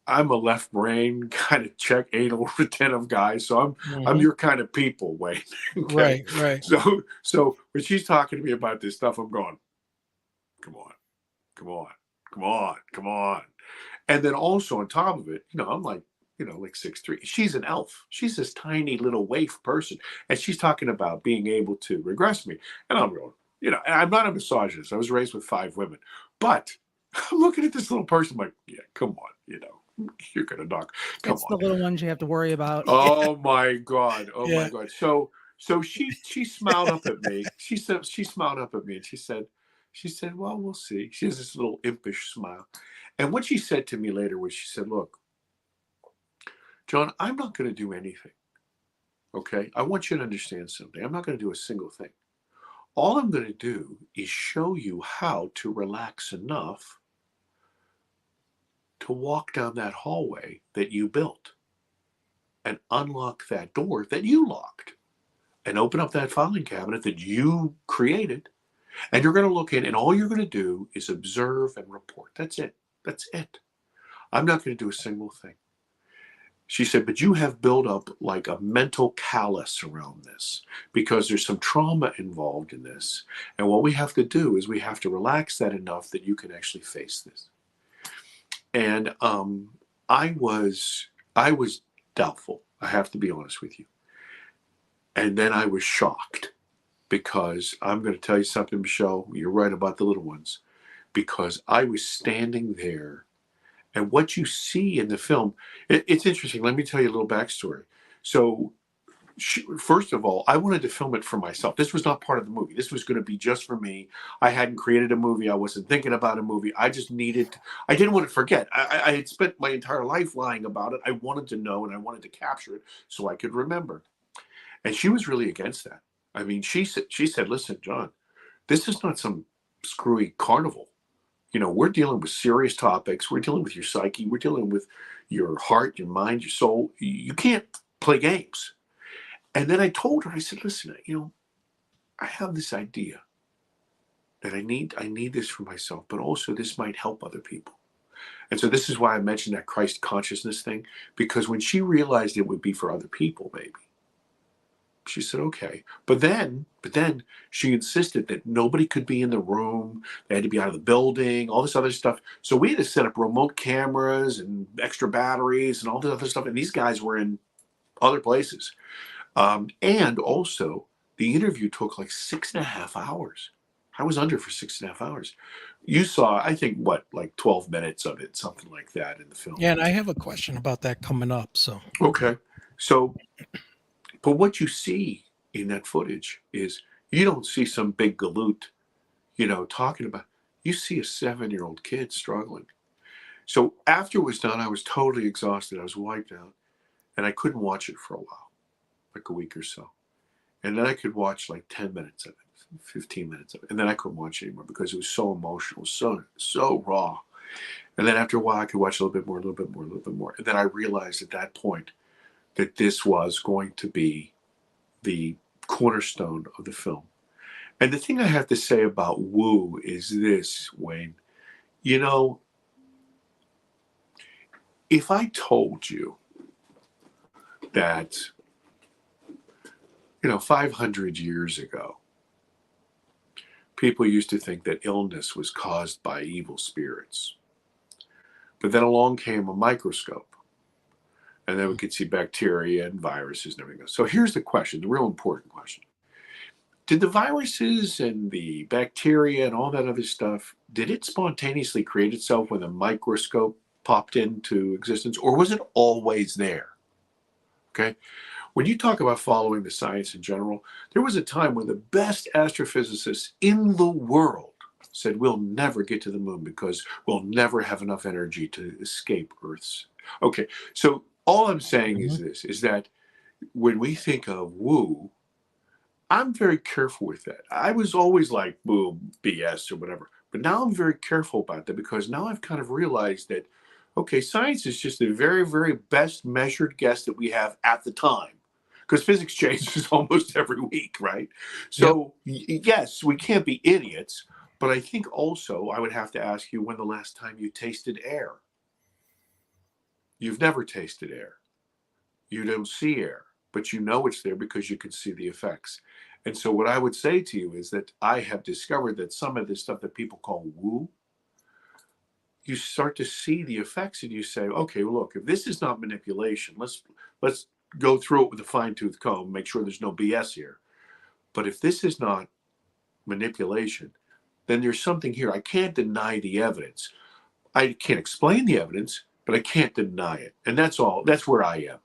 I'm a left brain kind of check anal retentive guy. So I'm your kind of people, Wayne. Okay? Right. So when she's talking to me about this stuff, I'm going, come on. And then also on top of it, I'm like, like 6'3". She's an elf. She's this tiny little waif person. And she's talking about being able to regress me. And I'm going, and I'm not a misogynist. I was raised with 5 women. But I'm looking at this little person like, yeah, come on, you're going to knock. Come It's on. the little ones you have to worry about. Oh my God. Oh Yeah. my God. So she smiled up at me. She smiled up at me and she said, well, we'll see. She has this little impish smile. And what she said to me later was she said, look, John, I'm not going to do anything. Okay. I want you to understand something. I'm not going to do a single thing. All I'm going to do is show you how to relax enough to walk down that hallway that you built and unlock that door that you locked and open up that filing cabinet that you created. And you're going to look in and all you're going to do is observe and report. That's it. That's it. I'm not going to do a single thing. She said, but you have built up like a mental callus around this because there's some trauma involved in this. And what we have to do is we have to relax that enough that you can actually face this. And I was doubtful. I have to be honest with you. And then I was shocked because I'm going to tell you something, Michelle. You're right about the little ones, because I was standing there. And what you see in the film, it's interesting. Let me tell you a little backstory. So first of all, I wanted to film it for myself. This was not part of the movie. This was going to be just for me. I hadn't created a movie. I wasn't thinking about a movie. I didn't want to forget. I had spent my entire life lying about it. I wanted to know and I wanted to capture it so I could remember. And she was really against that. I mean, she said, listen, John, this is not some screwy carnival. We're dealing with serious topics. We're dealing with your psyche. We're dealing with your heart, your mind, your soul. You can't play games. And then I told her, I said, listen, I have this idea that I need this for myself, but also this might help other people. And so this is why I mentioned that Christ consciousness thing, because when she realized it would be for other people, maybe, she said, okay. But then she insisted that nobody could be in the room. They had to be out of the building, all this other stuff. So we had to set up remote cameras and extra batteries and all this other stuff. And these guys were in other places. And also, the interview took like 6.5 hours. I was under for 6.5 hours. You saw, I think, like 12 minutes of it, something like that in the film. Yeah, and I have a question about that coming up. So okay. So, but what you see in that footage is you don't see some big galoot, talking about. You see a 7-year-old kid struggling. So after it was done, I was totally exhausted. I was wiped out, and I couldn't watch it for a while, like a week or so. And then I could watch like 10 minutes of it, 15 minutes of it, and then I couldn't watch it anymore because it was so emotional, so raw. And then after a while, I could watch a little bit more, a little bit more, a little bit more. And then I realized at that point that this was going to be the cornerstone of the film. And the thing I have to say about Woo is this, Wayne. If I told you that, 500 years ago, people used to think that illness was caused by evil spirits. But then along came a microscope. And then we could see bacteria and viruses and everything else. So here's the question, the real important question. Did the viruses and the bacteria and all that other stuff, did it spontaneously create itself when a microscope popped into existence? Or was it always there? Okay. When you talk about following the science in general, there was a time when the best astrophysicists in the world said, we'll never get to the moon because we'll never have enough energy to escape Earth's. Okay. So all I'm saying is this, is that when we think of Woo, I'm very careful with that. I was always like, woo, BS or whatever. But now I'm very careful about that because now I've kind of realized that, okay, science is just the very, very best measured guess that we have at the time. Because physics changes almost every week, right? So, yes, we can't be idiots. But I think also I would have to ask you when the last time you tasted air. You've never tasted air. You don't see air, but you know it's there because you can see the effects. And so what I would say to you is that I have discovered that some of this stuff that people call woo, you start to see the effects, and you say, okay, well, look, if this is not manipulation, let's go through it with a fine-tooth comb, make sure there's no BS here. But if this is not manipulation, then there's something here. I can't deny the evidence. I can't explain the evidence, but I can't deny it. And that's all. That's where I am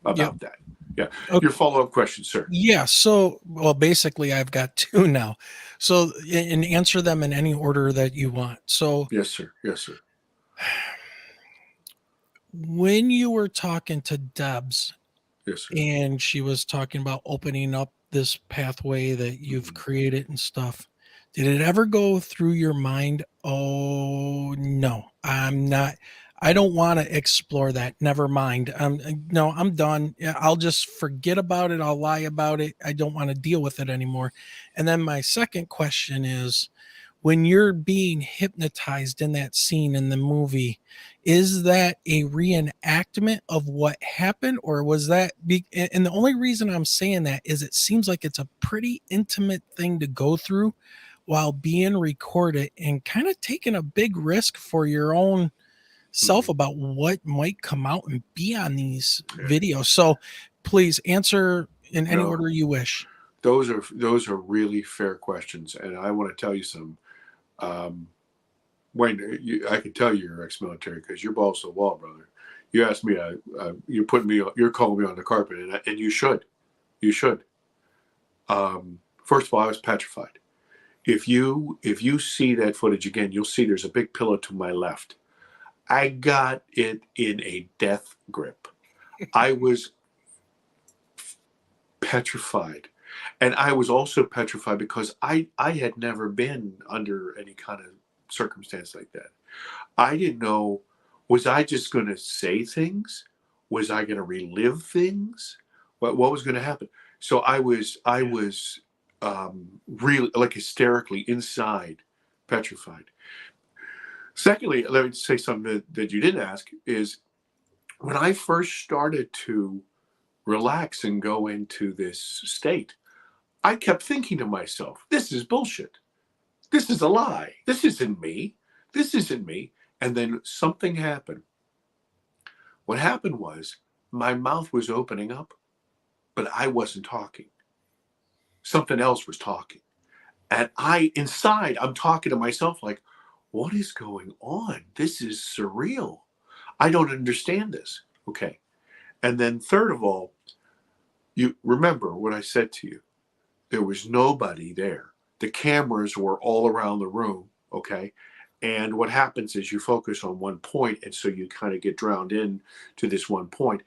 about that. Yeah. Okay. Your follow-up question, sir. Yeah. So, well, basically, I've got two now. So, and answer them in any order that you want. So, yes, sir. Yes, sir. When you were talking to Debs, yes, sir, and she was talking about opening up this pathway that you've created and stuff, did it ever go through your mind? Oh, no, I don't want to explore that. Never mind. No, I'm done. I'll just forget about it. I'll lie about it. I don't want to deal with it anymore. And then my second question is, when you're being hypnotized in that scene in the movie, is that a reenactment of what happened, or was that and the only reason I'm saying that is it seems like it's a pretty intimate thing to go through while being recorded and kind of taking a big risk for your own self about what might come out and be on these videos. So please answer in any order you wish. Those are really fair questions, and I want to tell you some. Wayne, I can tell you're ex-military because you're balls to the wall, brother. You asked me, you're calling me on the carpet, and you should. First of all, I was petrified. If you see that footage again, you'll see there's a big pillow to my left. I got it in a death grip. I was petrified. And I was also petrified because I had never been under any kind of circumstance like that. I didn't know, was I just going to say things? Was I going to relive things? What was going to happen? So I was really like hysterically inside, petrified. Secondly, let me say something that you didn't ask is when I first started to relax and go into this state, I kept thinking to myself, this is bullshit. This is a lie. This isn't me. This isn't me. And then something happened. What happened was my mouth was opening up, but I wasn't talking. Something else was talking. And I'm talking to myself like, what is going on? This is surreal. I don't understand this. Okay. And then third of all, you remember what I said to you. There was nobody there. The cameras were all around the room, okay? And what happens is you focus on one point, and so you kind of get drowned in to this one point.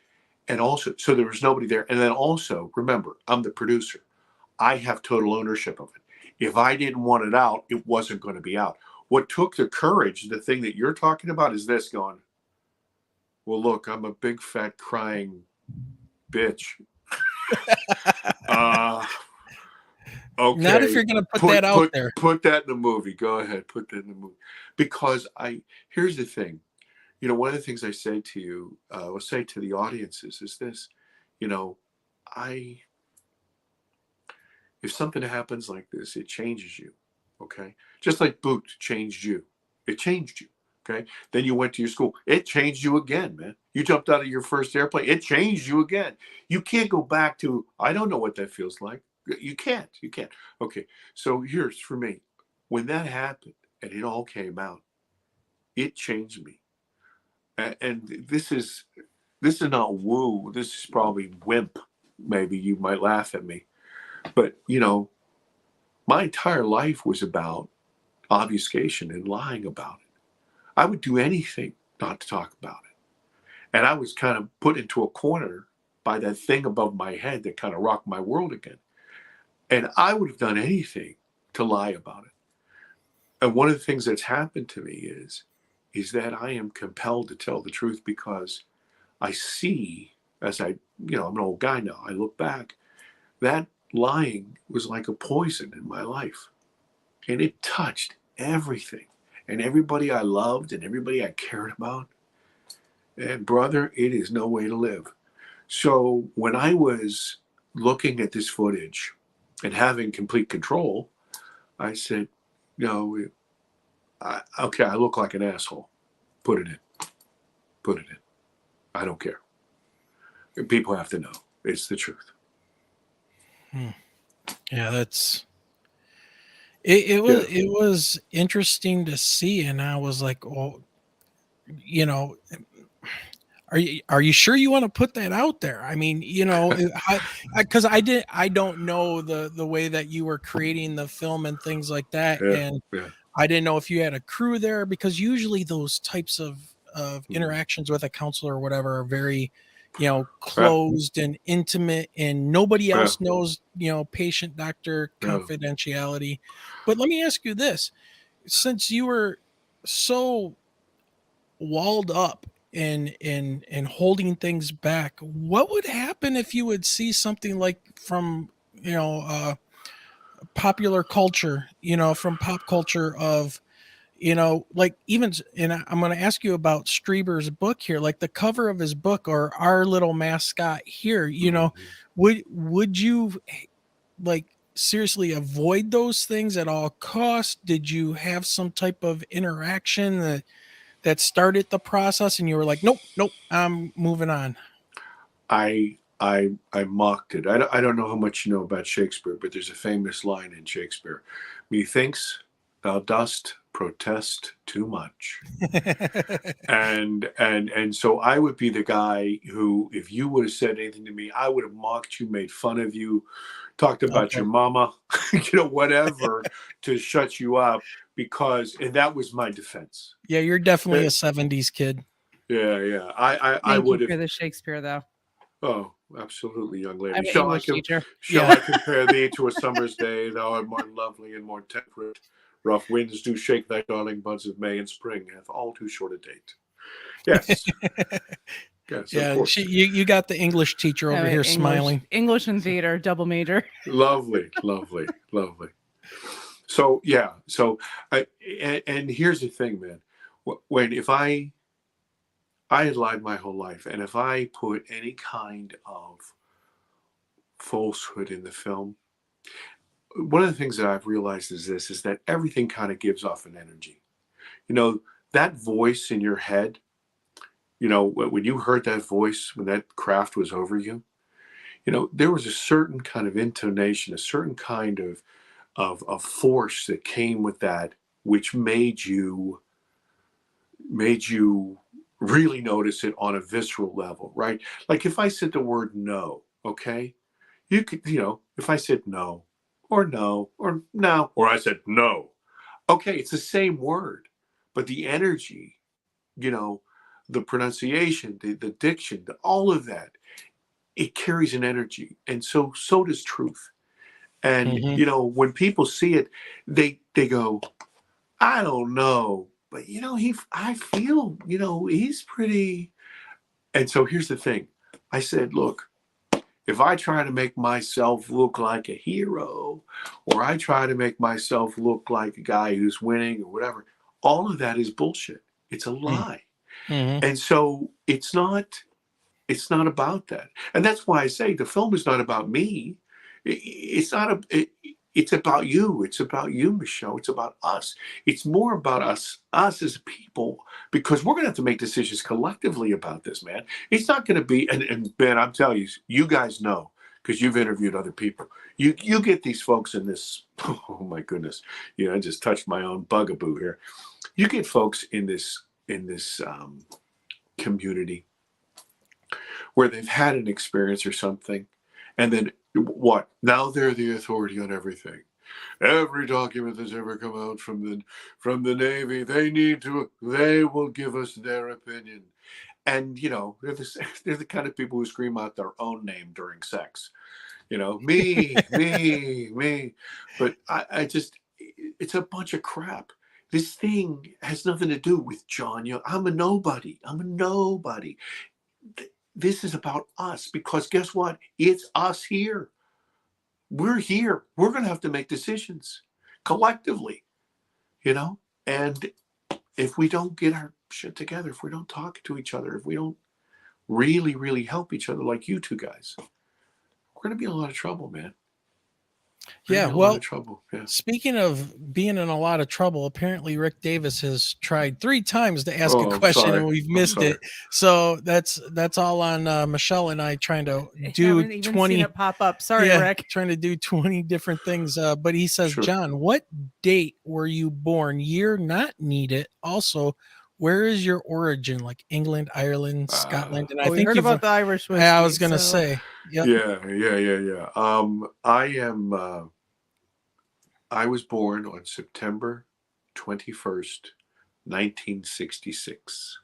And also, so there was nobody there. And then also, remember, I'm the producer. I have total ownership of it. If I didn't want it out, it wasn't going to be out. What took the courage, the thing that you're talking about, is this going, well, look, I'm a big, fat, crying bitch. Okay. Not if you're going to put that out there. Put that in the movie. Go ahead. Put that in the movie. Because here's the thing. One of the things I say to you, will say to the audiences is this, if something happens like this, it changes you. Okay. Just like Boot changed you. It changed you. Okay. Then you went to your school. It changed you again, man. You jumped out of your first airplane. It changed you again. You can't go back to, I don't know what that feels like. You can't. Okay. So here's for me. When that happened and it all came out, it changed me. And this is not woo. This is probably wimp. Maybe you might laugh at me. But, my entire life was about obfuscation and lying about it. I would do anything not to talk about it. And I was kind of put into a corner by that thing above my head that kind of rocked my world again. And I would have done anything to lie about it. And one of the things that's happened to me is that I am compelled to tell the truth because I see, as I'm an old guy now, I look back, that lying was like a poison in my life. And it touched everything. And everybody I loved and everybody I cared about. And brother, it is no way to live. So when I was looking at this footage and having complete control, I said, okay, I look like an asshole. Put it in. Put it in. I don't care. People have to know. It's the truth. Yeah, that's it was interesting to see, and I was like, well, you know, are you sure you want to put that out there? I mean, you know, because I don't know the way that you were creating the film and things like that, and I didn't know if you had a crew there, because usually those types of interactions with a counselor or whatever are very, you know, closed and intimate, and nobody else knows, you know, patient doctor confidentiality. But let me ask you this: since you were so walled up and holding things back, what would happen if you would see something like from, you know, popular culture, you know, from pop culture of, you know, like even, and I'm going to ask you about Strieber's book here, like the cover of his book or our little mascot here, you know, would you like seriously avoid those things at all costs? Did you have some type of interaction that started the process and you were like, nope, I'm moving on? I mocked it. I don't know how much you know about Shakespeare, but there's a famous line in Shakespeare: methinks thou dost protest too much. and so I would be the guy who, if you would have said anything to me, I would have mocked you, made fun of you, talked about your mama, you know, whatever, to shut you up, because, and that was my defense. Yeah, you're definitely a 70s kid. Yeah. I would have. For the Shakespeare, though. Oh, absolutely, young lady. I'm an Shall English teacher. I compare thee to a summer's day? Thou art more lovely and more temperate. Rough winds do shake thy darling buds of May, and spring hath all too short a date. Yes. Yes, yeah, of course. you got the English teacher over here smiling. English and theater, double major. Lovely. So, yeah. So, and here's the thing, man. If I had lied my whole life, and if I put any kind of falsehood in the film, one of the things that I've realized is that everything kind of gives off an energy. You know, that voice in your head, you know, when you heard that voice, when that craft was over you, you know, there was a certain kind of intonation, a certain kind of force that came with that, which made you really notice it on a visceral level, right? Like if I said the word no, okay, you could, you know, if I said no, or I said no, okay, it's the same word, but the energy, you know, the pronunciation, the diction, all of that, it carries an energy, and so does truth. And you know, when people see it, they go, I don't know, but you know, I feel, you know, he's pretty. And so here's the thing. I said, look, if I try to make myself look like a hero, or I try to make myself look like a guy who's winning or whatever, all of that is bullshit. It's a lie. And so it's not about that. And that's why I say the film is not about me. It's about you. It's about you, Michelle. It's about us. It's more about us as people, because we're going to have to make decisions collectively about this, man. It's not going to be, and Ben, I'm telling you, you guys know, because you've interviewed other people. You get these folks in this, oh my goodness, you know, I just touched my own bugaboo here. You get folks in this community where they've had an experience or something, and then what? Now they're the authority on everything. Every document that's ever come out from the Navy, they will give us their opinion. And you know, they're the kind of people who scream out their own name during sex. You know, me. But I just, it's a bunch of crap. This thing has nothing to do with John Yost. I'm a nobody. This is about us, because guess what? It's us here. We're here. We're going to have to make decisions collectively, you know? And if we don't get our shit together, if we don't talk to each other, if we don't really, really help each other like you two guys, we're going to be in a lot of trouble, man. Yeah, in a lot well, of trouble. Yeah. speaking of being in a lot of trouble, apparently Rick Davis has tried 3 times to ask a Oh, I'm question sorry. and we've I'm missed sorry. it. So that's all on Michelle and I trying to do Haven't even 20. seen it pop up. Sorry, Yeah, Rick. trying to do 20 different things. But he says, Sure. John, what date were you born? Year not needed. Also, where is your origin? Like England, Ireland, Scotland, and I Well, we think heard you've. about the Irish whiskey. I was gonna so- say, yep. Yeah. I am. I was born on September 21st, 1966.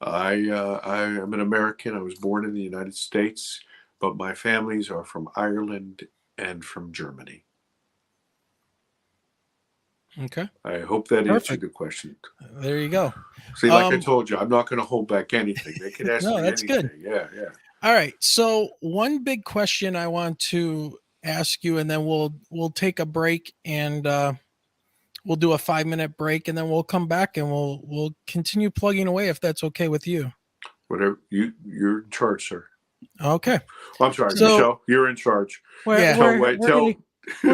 I am an American. I was born in the United States, but my families are from Ireland and from Germany. Okay. I hope that answered Perfect. the question. There you go. See, like I told you, I'm not going to hold back anything. They can ask No, me that's anything. good. Yeah. All right. So one big question I want to ask you, and then we'll take a break and we'll do a 5-minute break, and then we'll come back and we'll continue plugging away if that's okay with you. Whatever you're in charge, sir. Okay. Well, I'm sorry, So- Michelle. You're in charge. We're tell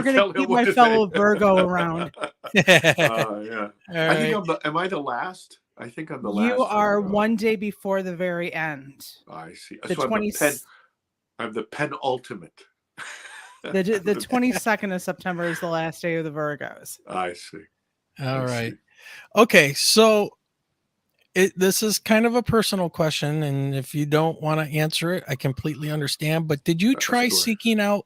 gonna tell him keep what my to fellow say. Virgo around. Yeah. All I think right. am I the last? I think I'm the last. You are Virgo. one day before the very end. I see. The So I'm 20 I'm the penultimate. the 22nd of September is the last day of the Virgos. I see. All right. Okay. So this is kind of a personal question, and if you don't want to answer it, I completely understand. But did you try Sure. seeking out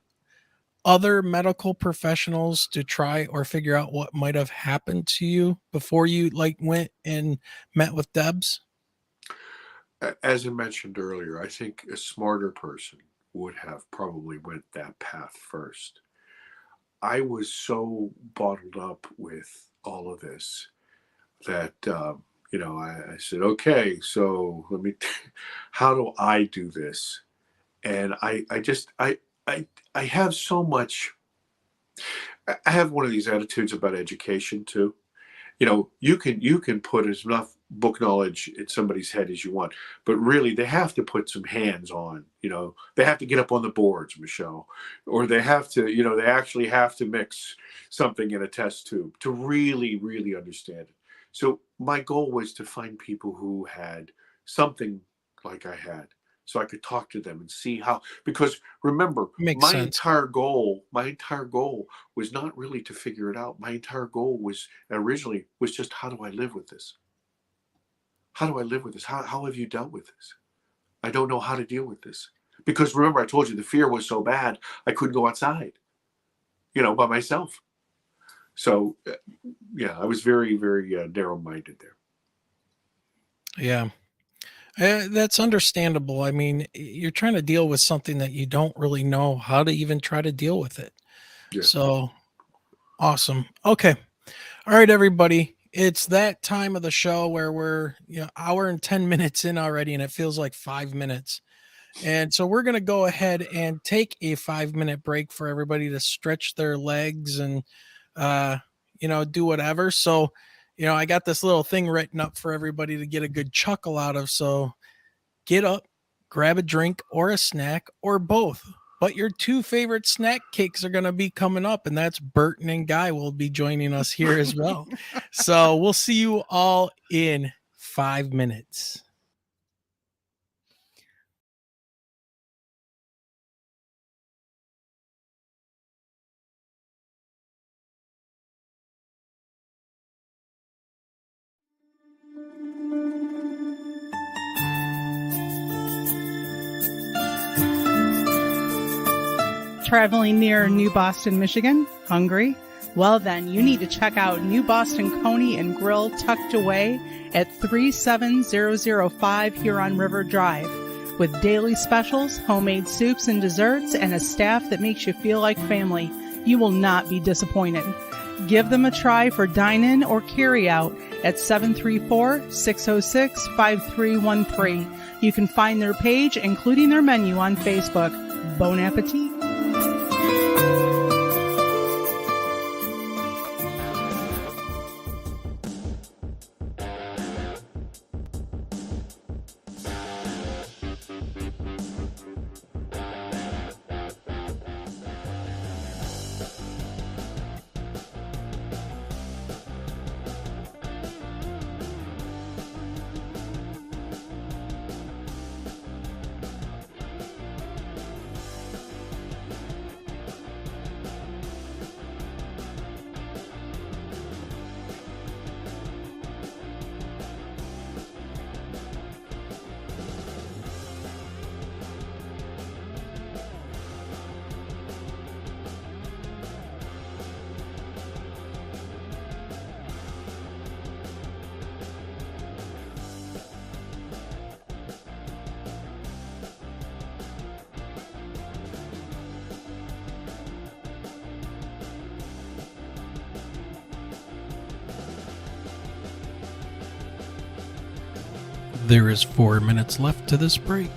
other medical professionals to try or figure out what might have happened to you before you went and met with Debs? As I mentioned earlier, I think a smarter person would have probably went that path first. I was so bottled up with all of this that I said, okay, so let me how do I do this? And I have so much. I have one of these attitudes about education too. You can put as enough book knowledge in somebody's head as you want, but really they have to put some hands on. They have to get up on the boards, Michelle, or they have to. They actually have to mix something in a test tube to really, really understand it. So my goal was to find people who had something like I had, so I could talk to them and see how. Because remember, Makes my sense. entire goal was not really to figure it out. My entire goal was originally just, how do I live with this? How do I live with this? How have you dealt with this? I don't know how to deal with this. Because remember, I told you the fear was so bad, I couldn't go outside, by myself. So, I was very, very narrow-minded there. Yeah. That's understandable. I mean, you're trying to deal with something that you don't really know how to even try to deal with it. Yeah. So awesome. Okay. All right, everybody. It's that time of the show where we're hour and 10 minutes in already, and it feels like 5 minutes. And so we're going to go ahead and take a 5-minute break for everybody to stretch their legs and, do whatever. So, I got this little thing written up for everybody to get a good chuckle out of. So get up, grab a drink or a snack or both. But your 2 favorite snack cakes are going to be coming up, and that's Burton and Guy will be joining us here as well. So we'll see you all in 5 minutes. Traveling near New Boston, Michigan? Hungry? Well then, you need to check out New Boston Coney and Grill tucked away at 37005 Huron River Drive. With daily specials, homemade soups and desserts, and a staff that makes you feel like family, you will not be disappointed. Give them a try for dine-in or carry-out at 734-606-5313. You can find their page, including their menu, on Facebook. Bon appetit! There is 4 minutes left to this break.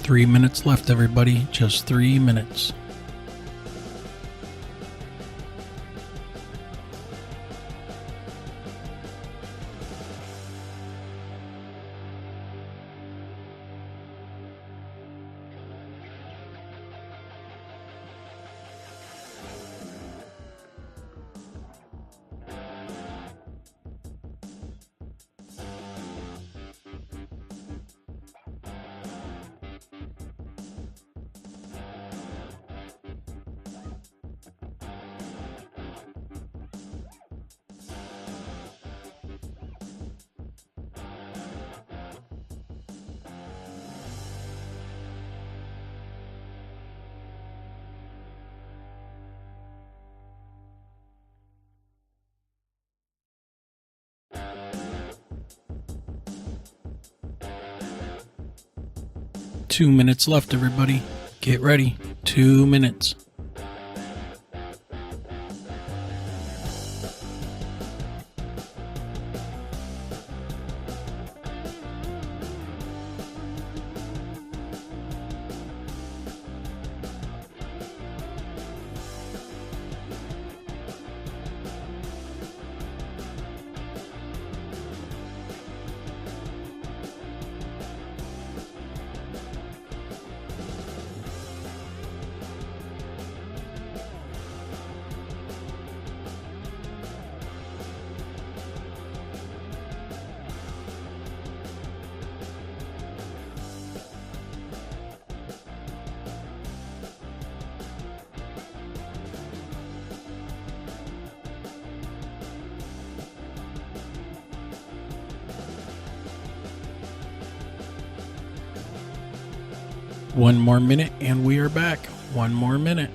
Three minutes left, everybody. Just 3 minutes. Two minutes left, everybody. Get ready. 2 minutes. One more minute and we are back. One more minute.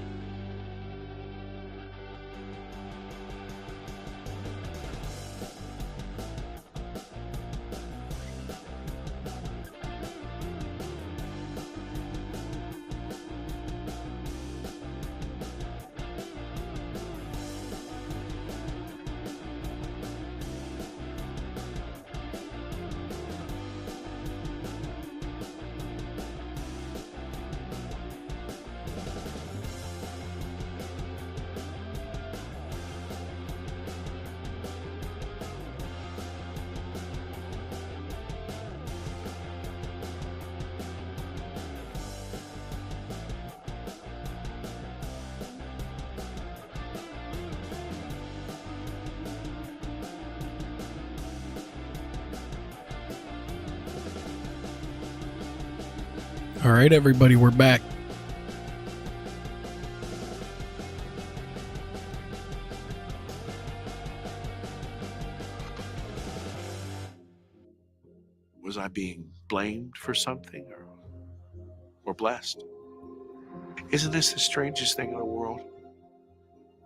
All right, everybody, we're back. Was I being blamed for something or blessed? Isn't this the strangest thing in the world?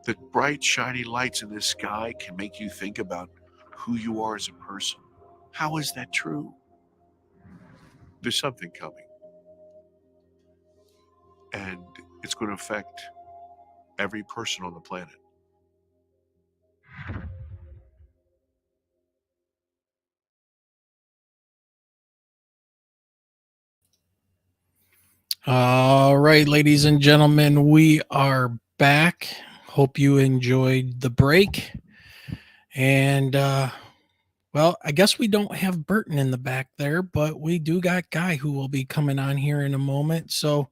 The bright, shiny lights in this sky can make you think about who you are as a person. How is that true? There's something coming. And it's going to affect every person on the planet. All right, ladies and gentlemen, we are back. Hope you enjoyed the break. And Well, I guess we don't have Burton in the back there, but we do got Guy who will be coming on here in a moment. So,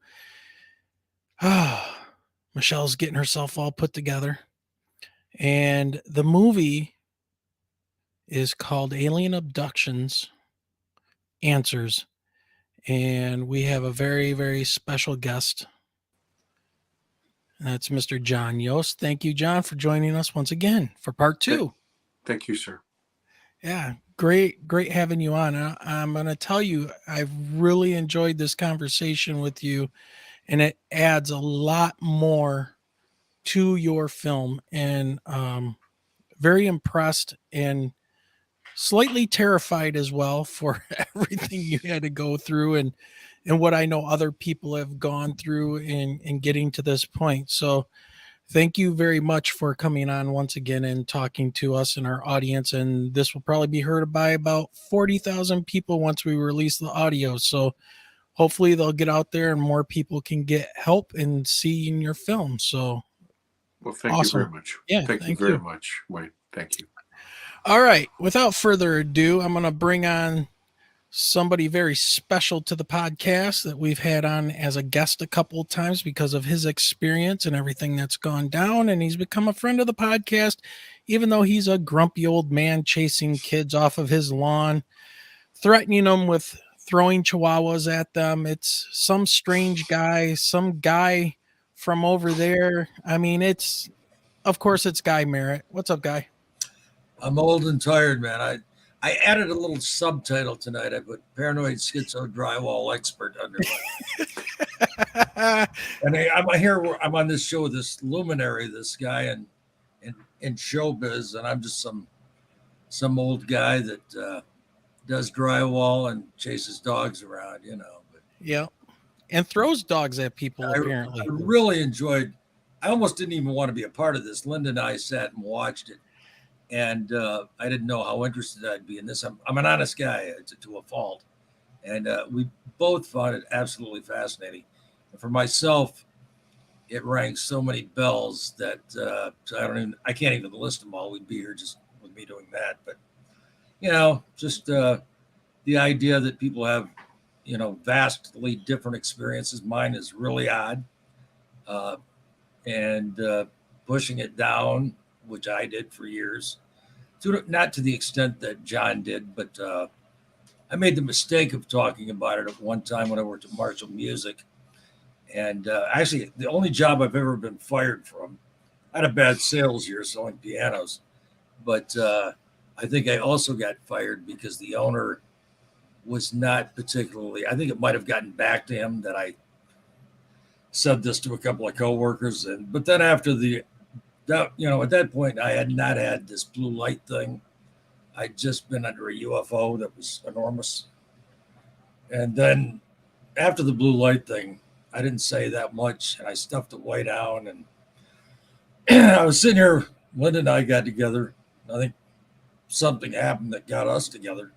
Michelle's getting herself all put together. And the movie is called Alien Abductions Answers. And we have a very, very special guest. That's Mr. John Yost. Thank you, John, for joining us once again for part 2. Thank you, sir. Yeah, great having you on. I'm going to tell you, I've really enjoyed this conversation with you, and it adds a lot more to your film, and very impressed and slightly terrified as well for everything you had to go through and what I know other people have gone through in getting to this point. So thank you very much for coming on once again and talking to us and our audience. And this will probably be heard by about 40,000 people once we release the audio. So hopefully they'll get out there and more people can get help and see in your film. So, well, thank awesome. you very much. Yeah, thank you very much, Wayne. Thank you. All right. Without further ado, I'm going to bring on somebody very special to the podcast that we've had on as a guest a couple of times because of his experience and everything that's gone down. And he's become a friend of the podcast, even though he's a grumpy old man chasing kids off of his lawn, threatening them with throwing chihuahuas at them. It's some strange guy, some guy from over there. I mean, of course it's Guy Merritt. What's up, Guy? I'm old and tired, man. I added a little subtitle tonight. I put paranoid schizo drywall expert under it. And I'm on this show with this luminary, this guy in showbiz, and I'm just some old guy that does drywall and chases dogs around, But yeah, and throws dogs at people. Apparently, I really enjoyed. I almost didn't even want to be a part of this. Linda and I sat and watched it. And I didn't know how interested I'd be in this. I'm an honest guy to a fault. And we both found it absolutely fascinating. And for myself, it rang so many bells that I can't even list them all. We'd be here just with me doing that. But, just the idea that people have, vastly different experiences. Mine is really odd. And pushing it down, which I did for years, not to the extent that John did, but I made the mistake of talking about it at one time when I worked at Marshall Music. And actually, the only job I've ever been fired from, I had a bad sales year selling pianos, but I think I also got fired because the owner was not particularly, I think it might have gotten back to him that I said this to a couple of coworkers. But then after at that point, I had not had this blue light thing. I'd just been under a UFO that was enormous. And then after the blue light thing, I didn't say that much, and I stuffed it way down. And I was sitting here, Linda and I got together. I think something happened that got us together.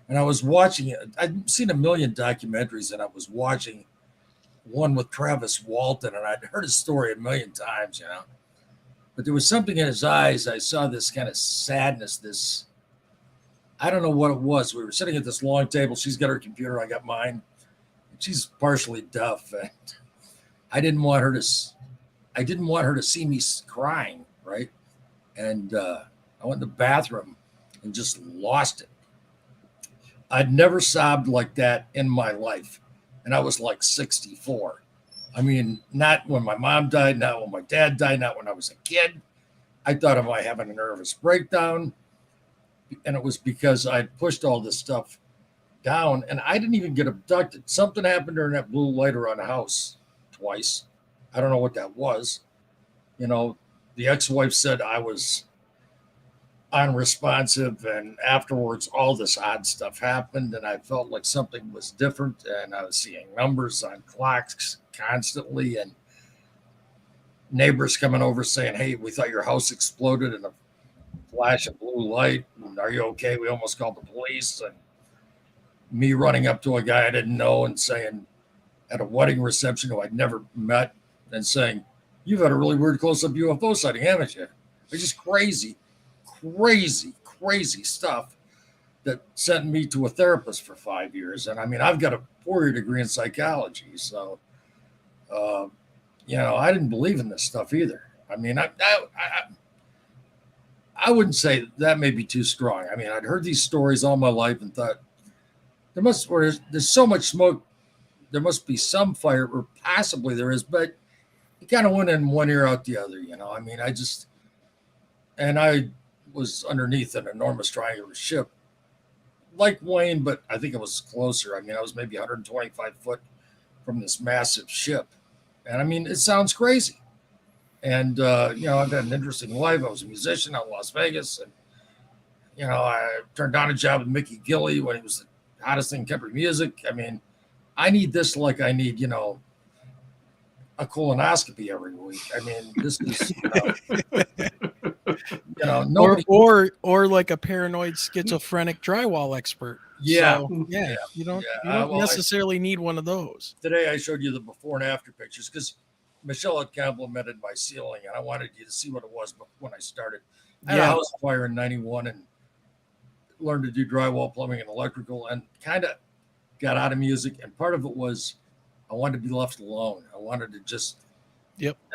And I was watching it. I'd seen a million documentaries, and I was watching one with Travis Walton, and I'd heard his story a million times, But there was something in his eyes. I saw this kind of sadness, I don't know what it was. We were sitting at this long table. She's got her computer. I got mine. She's partially deaf. And I didn't want her to see me crying, right? And I went in the bathroom and just lost it. I'd never sobbed like that in my life. And I was like 64. I mean, not when my mom died, not when my dad died, not when I was a kid. I thought, am I having a nervous breakdown? And it was because I'd pushed all this stuff down, and I didn't even get abducted. Something happened during that blue light around the house twice. I don't know what that was. The ex-wife said I was unresponsive, and afterwards all this odd stuff happened, and I felt like something was different, and I was seeing numbers on clocks constantly, and neighbors coming over saying, hey, we thought your house exploded in a flash of blue light, and are you okay? We almost called the police. And me running up to a guy I didn't know and saying at a wedding reception who I'd never met and saying, you've had a really weird close-up UFO sighting, haven't you? It's just crazy stuff. that sent me to a therapist for 5 years. And I mean, I've got a 4-year degree in psychology. So, I didn't believe in this stuff either. I mean, I wouldn't say that may be too strong. I mean, I'd heard these stories all my life and thought there's so much smoke, there must be some fire, or possibly there is, but it kind of went in one ear out the other. I mean, I was underneath an enormous triangular ship like Wayne, but I think it was closer. I mean, I was maybe 125 foot from this massive ship. And I mean, it sounds crazy. And, I've had an interesting life. I was a musician out in Las Vegas. And, I turned down a job with Mickey Gilley when he was the hottest thing in country music. I mean, I need this like I need, a colonoscopy every week. I mean, this is, nobody, or like a paranoid schizophrenic drywall expert. Yeah. So, you don't necessarily need one of those. Today I showed you the before and after pictures because Michelle had complimented my ceiling, and I wanted you to see what it was when I started. I had a house fire in 91 and learned to do drywall, plumbing, and electrical, and kind of got out of music. And part of it was I wanted to be left alone. I wanted to just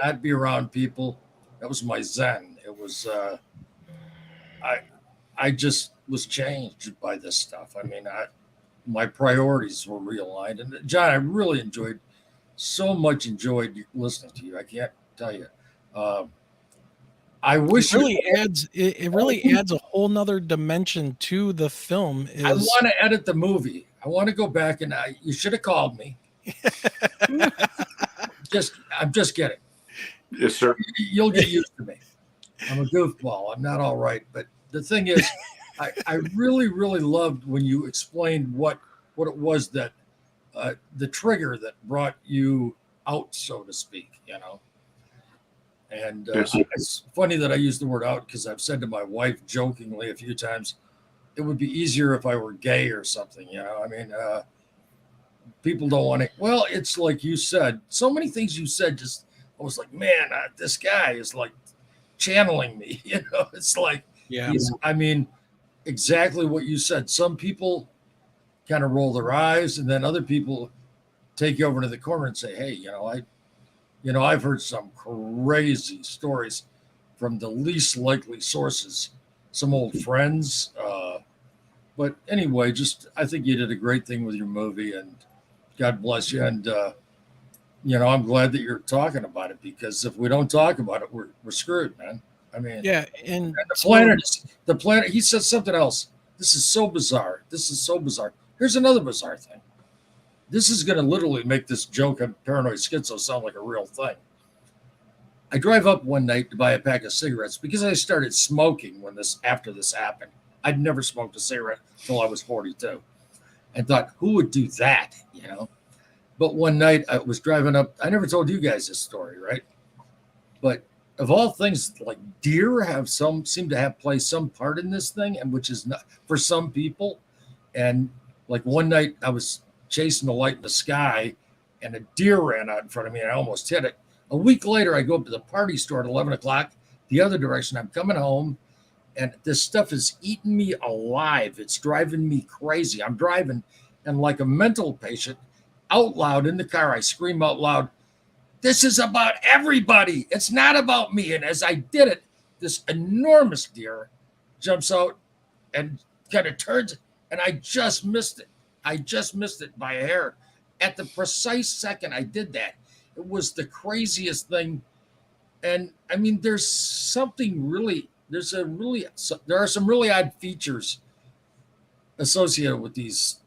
not be around people. That was my zen. It was I just was changed by this stuff. I mean, my priorities were realigned. And John, I really enjoyed listening to you. I can't tell you. I wish it really adds a whole nother dimension to the film. I want to edit the movie. I want to go back and you should have called me. I'm just kidding. Yes, sir. You'll get used to me. I'm a goofball. I'm not all right. But the thing is, I really, really loved when you explained what it was that the trigger that brought you out, so to speak, And it's funny that I use the word out because I've said to my wife jokingly a few times, it would be easier if I were gay or something, I mean, people don't want to. Well, it's like you said, so many things you said, I was like, man, this guy is like channeling me, it's like, I mean, exactly what you said. Some people kind of roll their eyes, and then other people take you over to the corner and say, hey, I've heard some crazy stories from the least likely sources, some old friends. But anyway, I think you did a great thing with your movie, and God bless you. And, I'm glad that you're talking about it, because if we don't talk about it, we're screwed, man. I mean, and the planet, he said something else. This is so bizarre. Here's another bizarre thing. This is going to literally make this joke of paranoid schizo sound like a real thing. I drive up one night to buy a pack of cigarettes because I started smoking after this happened. I'd never smoked a cigarette until I was 42, and thought, who would do that? But one night I was driving up. I never told you guys this story, right? But of all things, like deer seem to play some part in this thing, and which is not for some people. And like one night I was chasing the light in the sky, and a deer ran out in front of me, and I almost hit it. A week later, I go up to the party store at 11 o'clock, the other direction. I'm coming home, and this stuff is eating me alive. It's driving me crazy. I'm driving, and like a mental patient, out loud in the car, I scream out loud, this is about everybody. It's not about me. And as I did it, this enormous deer jumps out and kind of turns, and I just missed it. I just missed it by a hair. At the precise second I did that, it was the craziest thing. And I mean, there are some really odd features associated with these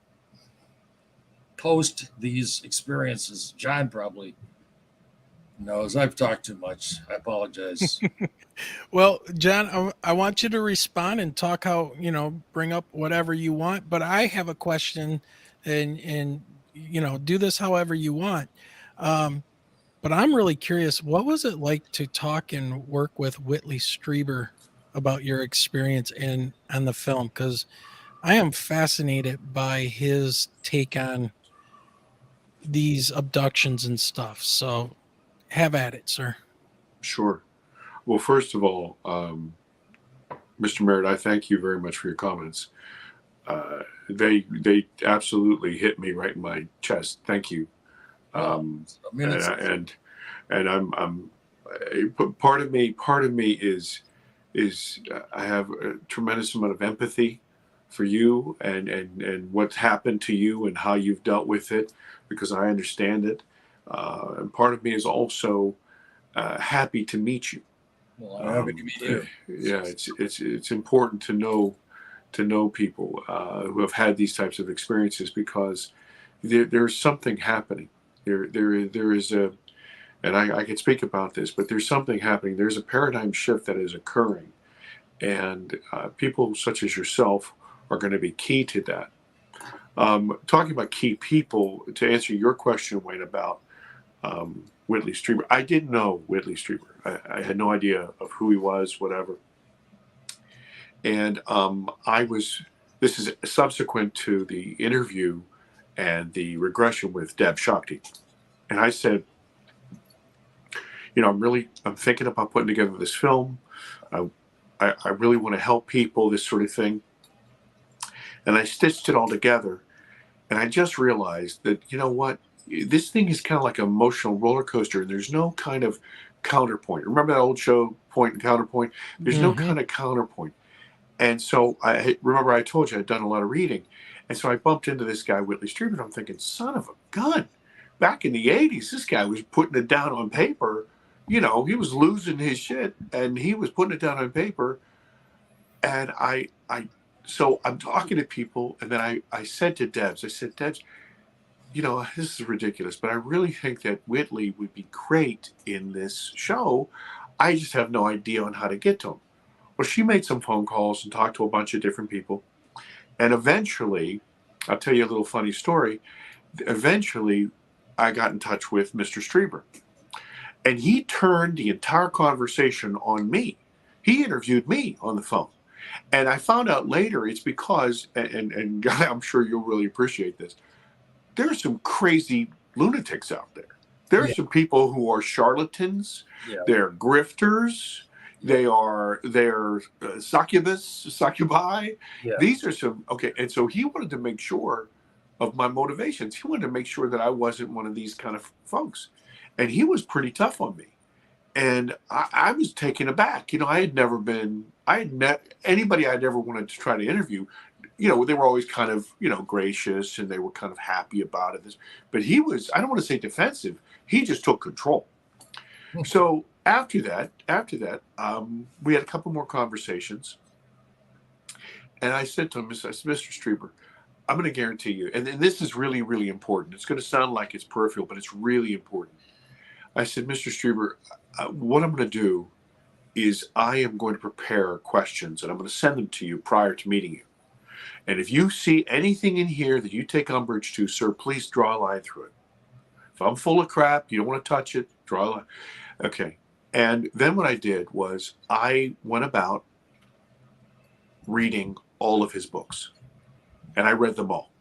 experiences. John probably knows. I've talked too much. I apologize. Well, John, I want you to respond and talk bring up whatever you want, but I have a question, and do this however you want. But I'm really curious, what was it like to talk and work with Whitley Strieber about your experience on the film? Because I am fascinated by his take on these abductions and stuff. So have at it, sir. Sure. Well, first of all, Mr. Merritt, I thank you very much for your comments. They absolutely hit me right in my chest. Thank you. I mean, And I'm part of me is I have a tremendous amount of empathy for you and what's happened to you and how you've dealt with it, because I understand it. And part of me is also happy to meet you. Well, I'm happy to meet you. Yeah, it's important to know people who have had these types of experiences, because there's something happening. There is a, and I can speak about this, but there's something happening. There's a paradigm shift that is occurring, and people such as yourself are going to be key to that. Talking about key people, to answer your question, Wayne, about Whitley Strieber. I didn't know Whitley Strieber. I had no idea of who he was, whatever. And this is subsequent to the interview and the regression with Deb Shakti. And I said, I'm thinking about putting together this film. I really want to help people, this sort of thing. And I stitched it all together. And I just realized that, you know what? This thing is kind of like an emotional roller coaster, and there's no kind of counterpoint. Remember that old show, Point and Counterpoint? There's no kind of counterpoint. And so I remember I told you I'd done a lot of reading. And so I bumped into this guy, Whitley Strieber, and I'm thinking, son of a gun. Back in the 80s, this guy was putting it down on paper. He was losing his shit, and he was putting it down on paper. And so I'm talking to people, and then I said to Debs, Debs, this is ridiculous, but I really think that Whitley would be great in this show. I just have no idea on how to get to him. Well, she made some phone calls and talked to a bunch of different people. And eventually, I'll tell you a little funny story. Eventually, I got in touch with Mr. Strieber. And he turned the entire conversation on me. He interviewed me on the phone. And I found out later it's because, and Guy, I'm sure you'll really appreciate this, there's some crazy lunatics out there. There are some people who are charlatans. Yeah. They're grifters. They're succubi. Yeah. These are some, okay. And so he wanted to make sure of my motivations. He wanted to make sure that I wasn't one of these kind of folks. And he was pretty tough on me. And I was taken aback. Anybody I'd ever wanted to try to interview, they were always kind of, gracious, and they were kind of happy about it. But he was, I don't want to say defensive. He just took control. So after that, we had a couple more conversations. And I said to him, Mr. Strieber, I'm going to guarantee you, and this is really, really important. It's going to sound like it's peripheral, but it's really important. I said, Mr. Strieber, what I'm going to do is I am going to prepare questions, and I'm going to send them to you prior to meeting you. And if you see anything in here that you take umbrage to, sir, please draw a line through it. If I'm full of crap, you don't want to touch it, draw a line. Okay. And then what I did was I went about reading all of his books, and I read them all.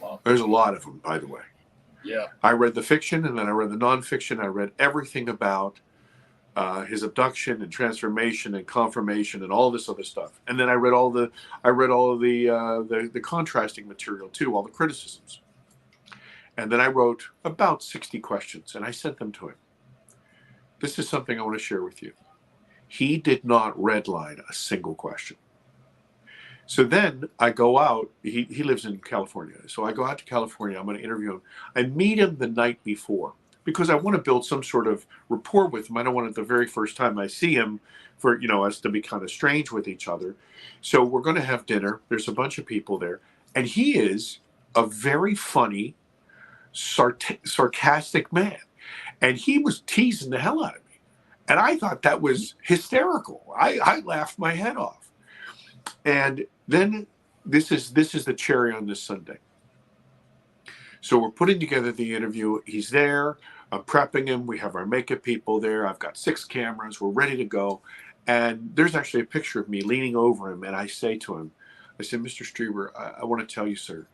Wow. There's a lot of them, by the way. Yeah. I read the fiction, and then I read the nonfiction. I read everything about his abduction and transformation and confirmation and all this other stuff. And then I read all the contrasting material too, all the criticisms. And then I wrote about 60 questions, and I sent them to him. This is something I want to share with you. He did not redline a single question. So then I go out. He lives in California. So I go out to California. I'm going to interview him. I meet him the night before because I want to build some sort of rapport with him. I don't want it the very first time I see him for, us to be kind of strange with each other. So we're going to have dinner. There's a bunch of people there. And he is a very funny, sarcastic man. And he was teasing the hell out of me. And I thought that was hysterical. I laughed my head off. And then this is the cherry on this sundae. So we're putting together the interview. He's there. I'm prepping him. We have our makeup people there. I've got 6 cameras. We're ready to go. And there's actually a picture of me leaning over him. And I say to him, Mr. Strieber, I want to tell you, sir,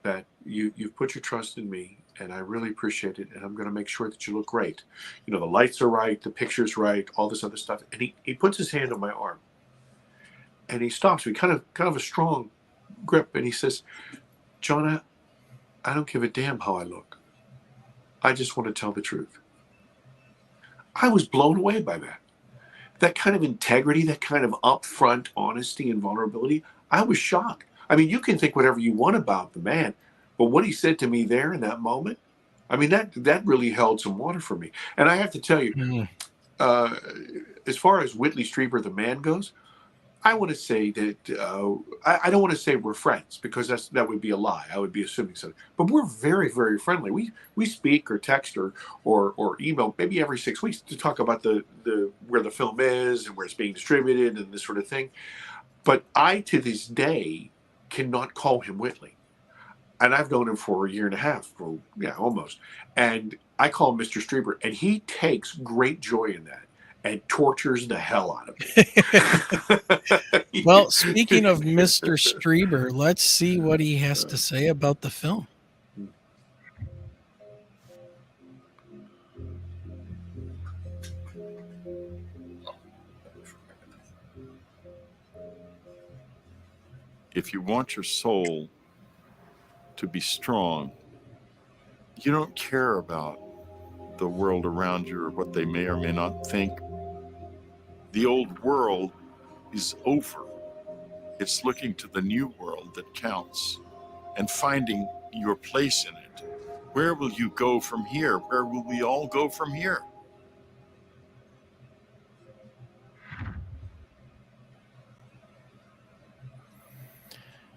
that you've put your trust in me. And I really appreciate it. And I'm going to make sure that you look great. The lights are right. The picture's right. All this other stuff. And he puts his hand on my arm. And he stops me, kind of a strong grip, and he says, John, I don't give a damn how I look. I just want to tell the truth. I was blown away by that. That kind of integrity, that kind of upfront honesty and vulnerability, I was shocked. I mean, you can think whatever you want about the man, but what he said to me there in that moment, I mean, that really held some water for me. And I have to tell you, as far as Whitley Strieber, the man, goes, I want to say that I don't want to say we're friends, because that would be a lie. I would be assuming something. But we're very, very friendly. We speak or text or email maybe every 6 weeks to talk about the where the film is and where it's being distributed and this sort of thing. But I, to this day, cannot call him Whitley. And I've known him for a year and a half, or almost. And I call him Mr. Strieber, and he takes great joy in that and tortures the hell out of me. Well, speaking of Mr. Strieber, let's see what he has to say about the film. If you want your soul to be strong, you don't care about the world around you or what they may or may not think. The old world is over. It's looking to the new world that counts and finding your place in it. Where will you go from here? Where will we all go from here?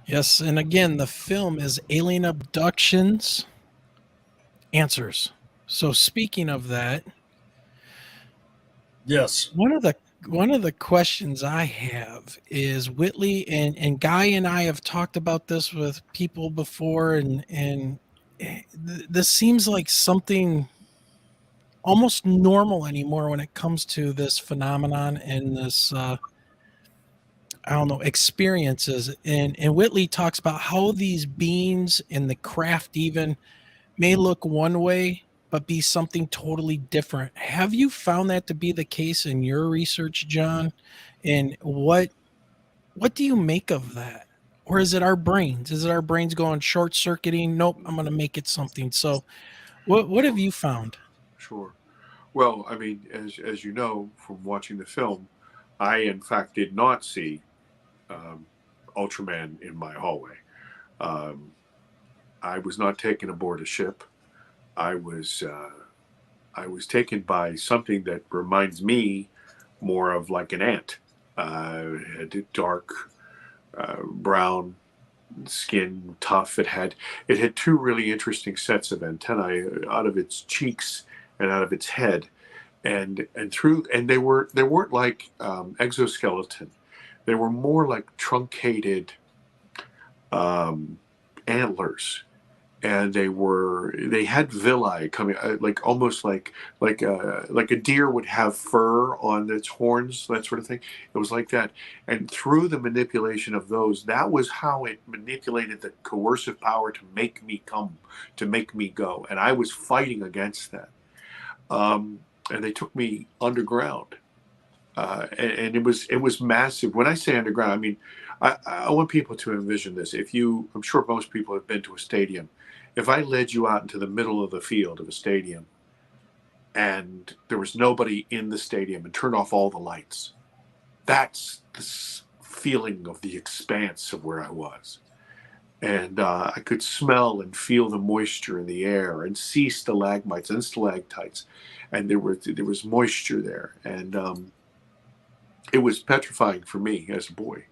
Yes, and again, the film is Alien Abductions Answers. So speaking of that, yes, one of the questions I have is, Whitley and Guy and I have talked about this with people before, and this seems like something almost normal anymore when it comes to this phenomenon and this experiences. And Whitley talks about how these beings and the craft even may look one way but be something totally different. Have you found that to be the case in your research, John? And what do you make of that? Or is it our brains? Is it our brains going short circuiting? Nope, I'm going to make it something. So what have you found? Sure. Well, I mean, as you know from watching the film, I in fact did not see Ultraman in my hallway. I was not taken aboard a ship. I was taken by something that reminds me more of like an ant. It had dark brown skin, tough. It had two really interesting sets of antennae out of its cheeks and out of its head, and they weren't like exoskeleton. They were more like truncated antlers, and they had villi coming, like almost like a deer would have fur on its horns, that sort of thing. It was like that, and through the manipulation of those, that was how it manipulated the coercive power to make me come, to make me go, and I was fighting against that. And they took me underground. And it was massive. When I say underground, I mean, I want people to envision this. I'm sure most people have been to a stadium. If I led you out into the middle of the field of a stadium and there was nobody in the stadium and turned off all the lights, that's the feeling of the expanse of where I was. And I could smell and feel the moisture in the air and see stalagmites and stalactites. And there was moisture there. And it was petrifying for me as a boy.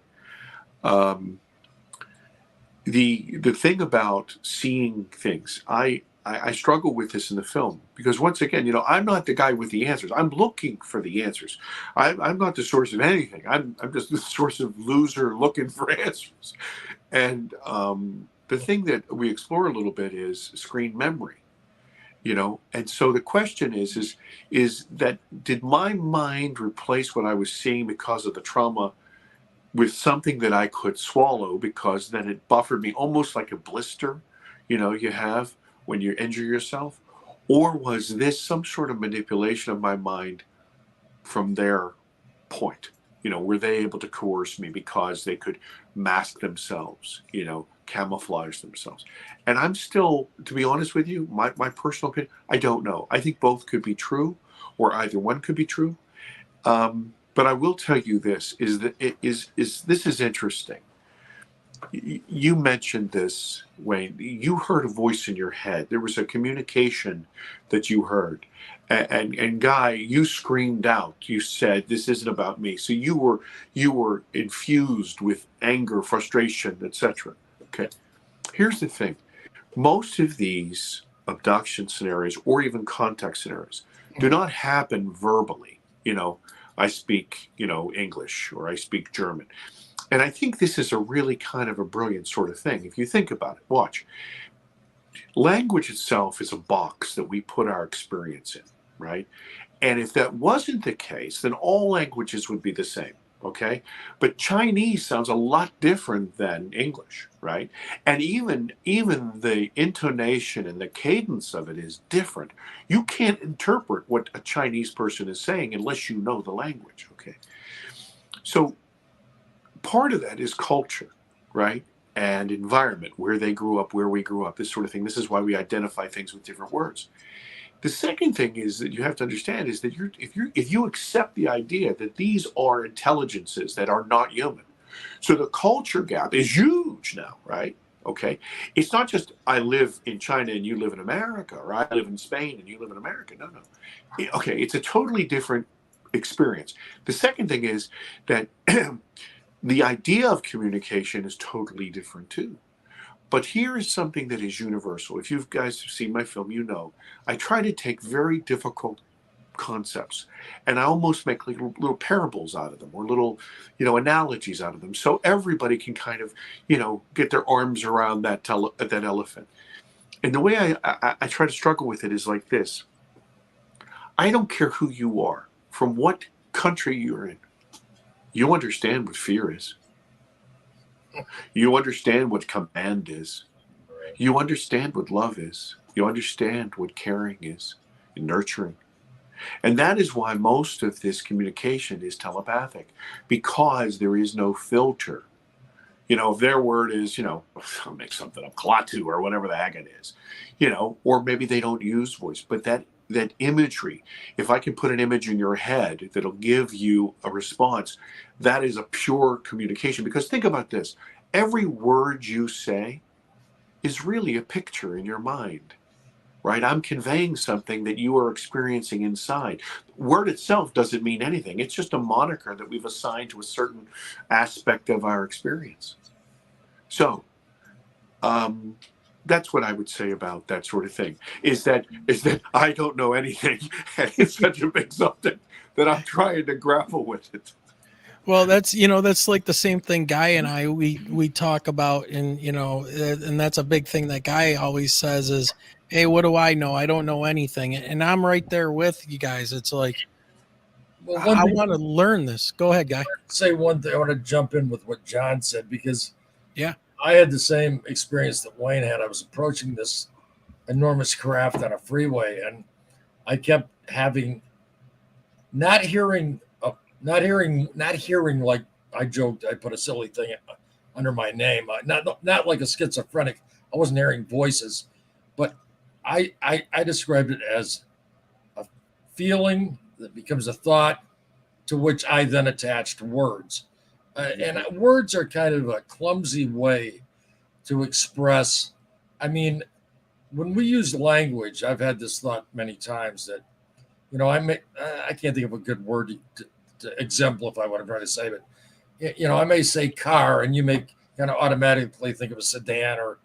The thing about seeing things, I struggle with this in the film, because once again, I'm not the guy with the answers. I'm looking for the answers. I'm not the source of anything. I'm just the source of loser looking for answers. And the thing that we explore a little bit is screen memory. And so the question is that, did my mind replace what I was seeing because of the trauma with something that I could swallow, because then it buffered me, almost like a blister, you have when you injure yourself? Or was this some sort of manipulation of my mind from their point? were they able to coerce me because they could mask themselves, camouflage themselves? And I'm still, to be honest with you, my personal opinion, I don't know. I think both could be true, or either one could be true. But I will tell you this, is that this is interesting. You mentioned this, Wayne. You heard a voice in your head. There was a communication that you heard. And Guy, you screamed out. You said, "This isn't about me." So you were infused with anger, frustration, etc. Okay. Here's the thing. Most of these abduction scenarios, or even contact scenarios, do not happen verbally. I speak, English, or I speak German. And I think this is a really kind of a brilliant sort of thing. If you think about it, watch. Language itself is a box that we put our experience in, right? And if that wasn't the case, then all languages would be the same, okay? But Chinese sounds a lot different than English, right? And even the intonation and the cadence of it is different. You can't interpret what a Chinese person is saying unless you know the language, okay? So part of that is culture, right? And environment, where they grew up, where we grew up, this sort of thing. This is why we identify things with different words. The second thing is that you have to understand is that if you accept the idea that these are intelligences that are not human, so the culture gap is huge now, right? Okay, it's not just I live in China and you live in America, or I live in Spain and you live in America. No. Okay, it's a totally different experience. The second thing is that the idea of communication is totally different too. But here is something that is universal. If you guys have seen my film, I try to take very difficult concepts and I almost make little parables out of them, or little, analogies out of them, so everybody can kind of, get their arms around that elephant. And the way I try to struggle with it is like this. I don't care who you are, from what country you're in. You understand what fear is. You understand what command is. You understand what love is. You understand what caring is, and nurturing. And that is why most of this communication is telepathic, because there is no filter. If their word is, I'll make something up, Klaatu, or whatever the heck it is, or maybe they don't use voice, but that imagery, if I can put an image in your head that'll give you a response, that is a pure communication. Because think about this, every word you say is really a picture in your mind, right? I'm conveying something that you are experiencing inside. Word itself doesn't mean anything. It's just a moniker that we've assigned to a certain aspect of our experience. So, that's what I would say about that sort of thing, is that I don't know anything. And it's such a big subject that I'm trying to grapple with it. Well, that's like the same thing Guy and I, we talk about, and, and that's a big thing that Guy always says is, hey, what do I know? I don't know anything. And I'm right there with you guys. It's like, I want to learn this. Go ahead, Guy. Say one thing. I want to jump in with what John said, because yeah, I had the same experience that Wayne had. I was approaching this enormous craft on a freeway, and I kept having not hearing like I joked. I put a silly thing under my name, not like a schizophrenic. I wasn't hearing voices, but I described it as a feeling that becomes a thought, to which I then attached words. And words are kind of a clumsy way to express. I mean, when we use language, I've had this thought many times that, I can't think of a good word to exemplify what I'm trying to say, but, I may say car, and you may kind of automatically think of a sedan, or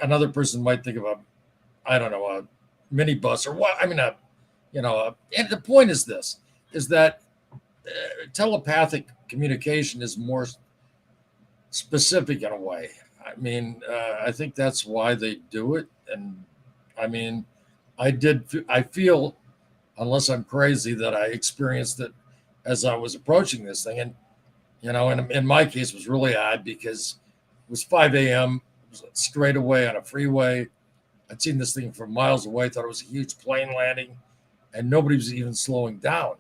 another person might think of a minibus, or what. I mean, and the point is that telepathic communication is more specific in a way. I mean, I think that's why they do it. And I mean, I feel, unless I'm crazy, that I experienced it as I was approaching this thing. And, in my case, it was really odd, because it was 5 a.m. It was straight away on a freeway. I'd seen this thing from miles away, thought it was a huge plane landing, and nobody was even slowing down.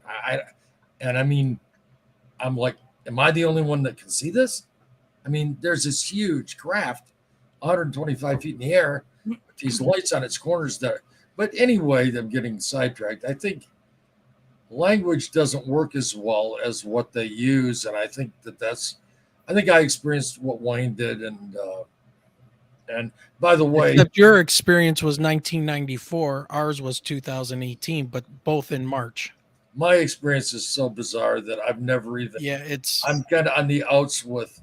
I'm like, am I the only one that can see this? I mean, there's this huge craft, 125 feet in the air, with these lights on its corners there. But anyway, I'm getting sidetracked. I think language doesn't work as well as what they use, and I think I think I experienced what Wayne did, and by the way, except your experience was 1994, ours was 2018, but both in March. My experience is so bizarre that I've never even. Yeah, I'm kind of on the outs with.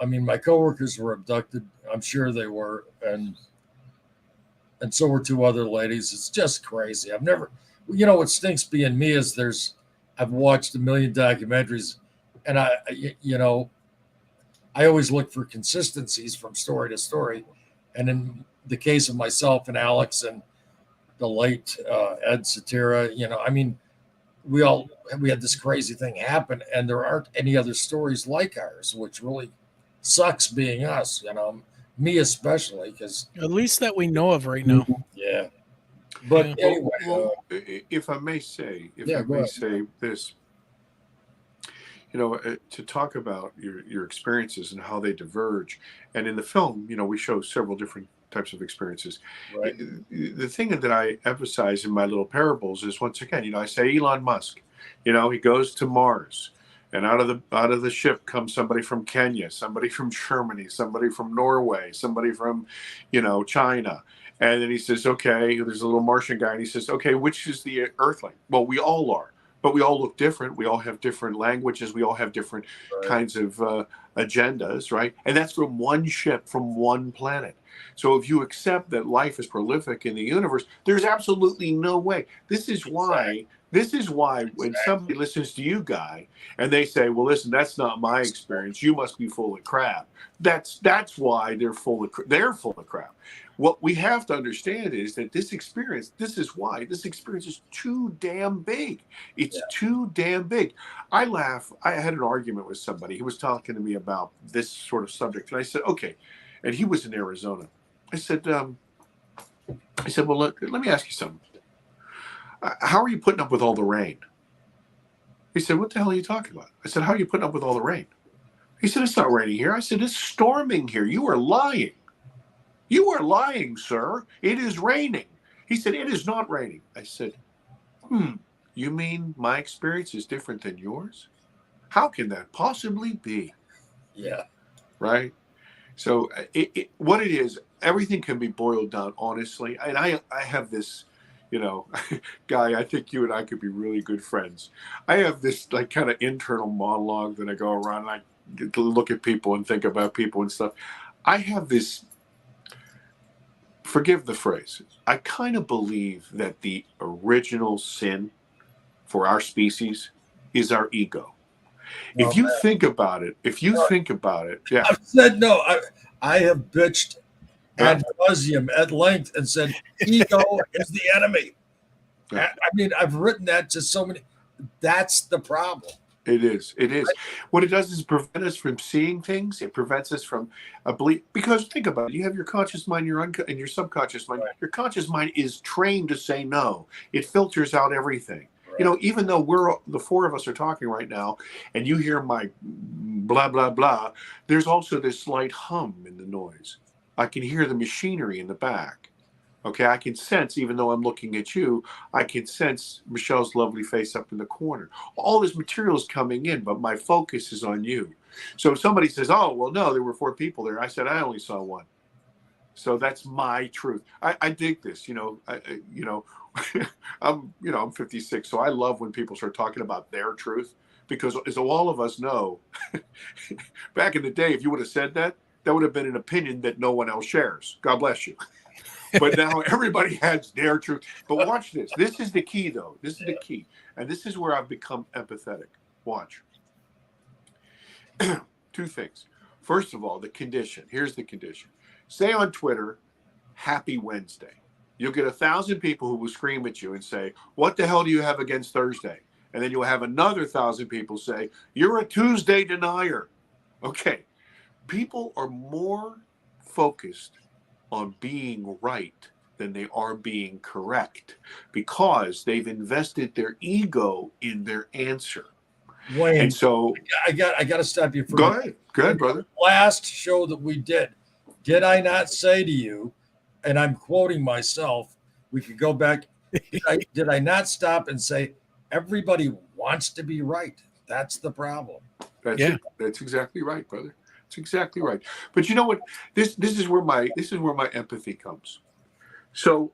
I mean, my coworkers were abducted. I'm sure they were, and so were two other ladies. It's just crazy. I've never. What stinks being me is I've watched a million documentaries, and I always look for consistencies from story to story. And in the case of myself and Alex and the late Ed Satira, I mean, we had this crazy thing happen, and there aren't any other stories like ours, which really sucks being us, me especially, because at least that we know of right now. Yeah. But anyway, if I may say, this, to talk about your experiences and how they diverge, and in the film, we show several different types of experiences. Right. The thing that I emphasize in my little parables is, once again, I say Elon Musk, he goes to Mars, and out of the ship comes somebody from Kenya, somebody from Germany, somebody from Norway, somebody from, China. And then he says, okay, there's a little Martian guy, and he says, okay, which is the Earthling? Well, we all are, but we all look different. We all have different languages. We all have different kinds of agendas, right? And that's from one ship, from one planet. So if you accept that life is prolific in the universe, there's absolutely no way. This is why when somebody listens to you, Guy, and they say, well, listen, that's not my experience. You must be full of crap. That's why they're full of crap. What we have to understand is that this experience is too damn big. It's too damn big. I laugh. I had an argument with somebody. He was talking to me about this sort of subject. And I said, okay. And he was in Arizona. I said, well, let me ask you something. How are you putting up with all the rain? He said, what the hell are you talking about? I said, how are you putting up with all the rain? He said, it's not raining here. I said, it's storming here. You are lying. You are lying, sir. It is raining. He said, it is not raining. I said, you mean my experience is different than yours? How can that possibly be? Yeah. Right? So what it is, everything can be boiled down honestly. And I have this, Guy, I think you and I could be really good friends. I have this like kind of internal monologue that I go around and I get to look at people and think about people and stuff. I have this, forgive the phrase, I kind of believe that the original sin for our species is our ego. If you think about it, yeah. I've said no. I have bitched ad nauseum at length and said ego is the enemy. I mean, I've written that to so many. That's the problem. It is. What it does is prevent us from seeing things. It prevents us from a belief. Because think about it. You have your conscious mind, and your subconscious mind. Right. Your conscious mind is trained to say no. It filters out everything. Right. Even though the four of us are talking right now, and you hear my blah, blah, blah, there's also this slight hum in the noise. I can hear the machinery in the back. Okay, I can sense, even though I'm looking at you, I can sense Michelle's lovely face up in the corner. All this material is coming in, but my focus is on you. So if somebody says, oh, well, no, there were 4 people there. I said, I only saw 1. So that's my truth. I dig this, I'm 56, so I love when people start talking about their truth, because as all of us know, back in the day, if you would have said that, that would have been an opinion that no one else shares. God bless you. But now everybody has their truth. But watch this. This is the key, though. This is the key. And this is where I've become empathetic. Watch. 2 things. First of all, the condition. Here's the condition. Say on Twitter, Happy Wednesday. You'll get 1,000 people who will scream at you and say, what the hell do you have against Thursday? And then you'll have another 1,000 people say, you're a Tuesday denier. Okay. People are more focused on being right than they are being correct, because they've invested their ego in their answer. Wayne, And so I got to stop you for a go minute. ahead, brother. Last show that we did I not say to you, and I'm quoting myself, we could go back. Did I not stop and say everybody wants to be right? That's the problem. That's it. That's exactly right, brother. That's exactly right. But you know what? This is where my empathy comes. So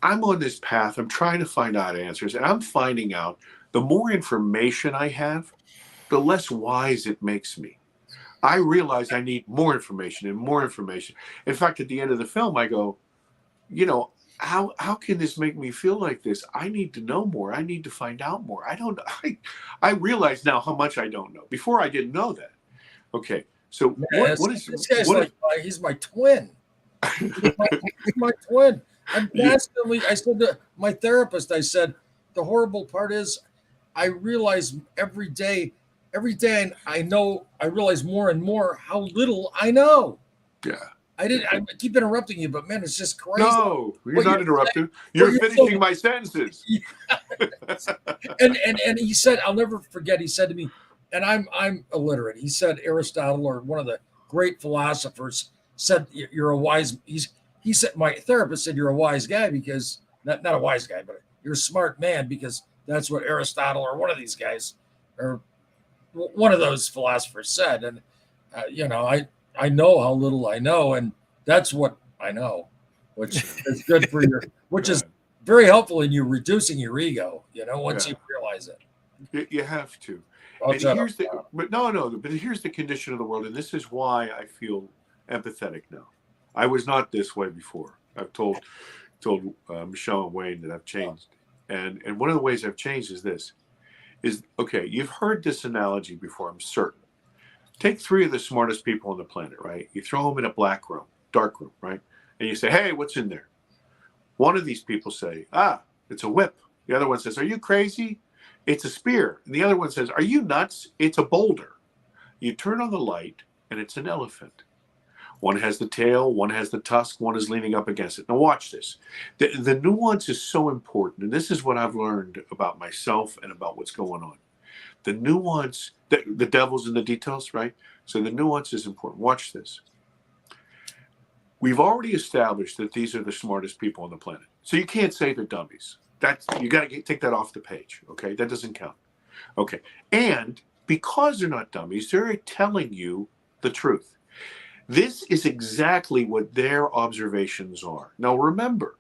I'm on this path. I'm trying to find out answers, and I'm finding out the more information I have, the less wise it makes me. I realize I need more information and more information. In fact, at the end of the film, I go, you know, how can this make me feel like this? I need to know more. I need to find out more. I realize now how much I don't know. Before I didn't know that. Okay, so Man, what is this guy's like he's my twin. He's my twin. I'm constantly. I said to my therapist, I said, the horrible part is, I realize every day I realize more and more how little I know. Yeah. I keep interrupting you, but man, it's just crazy. No, you're not interrupting. You're finishing my sentences. and he said, I'll never forget. He said to me, and I'm illiterate. He said Aristotle, or one of the great philosophers, said you're a wise. He said, my therapist said you're a wise guy because not a wise guy, but you're a smart man because that's what Aristotle or one of these guys or one of those philosophers said. And I know how little I know, and that's what I know, which is good for which is very helpful in you reducing your ego. Once you realize it, you have to. But here's the condition of the world, and this is why I feel empathetic now. I was not this way before. I've told Michelle and Wayne that I've changed, and one of the ways I've changed is this. Okay, you've heard this analogy before, I'm certain. Take 3 of the smartest people on the planet, right? You throw them in a dark room, right? And you say, hey, what's in there? One of these people say, it's a whip. The other one says, are you crazy? It's a spear. And the other one says, are you nuts? It's a boulder. You turn on the light and it's an elephant. One has the tail, one has the tusk, one is leaning up against it. Now watch this. The nuance is so important. And this is what I've learned about myself and about what's going on. The nuance, the devil's in the details, right? So the nuance is important. Watch this. We've already established that these are the smartest people on the planet. So you can't say they're dummies. You got to take that off the page, okay? That doesn't count. Okay. And because they're not dummies, they're telling you the truth. This is exactly what their observations are. Now remember,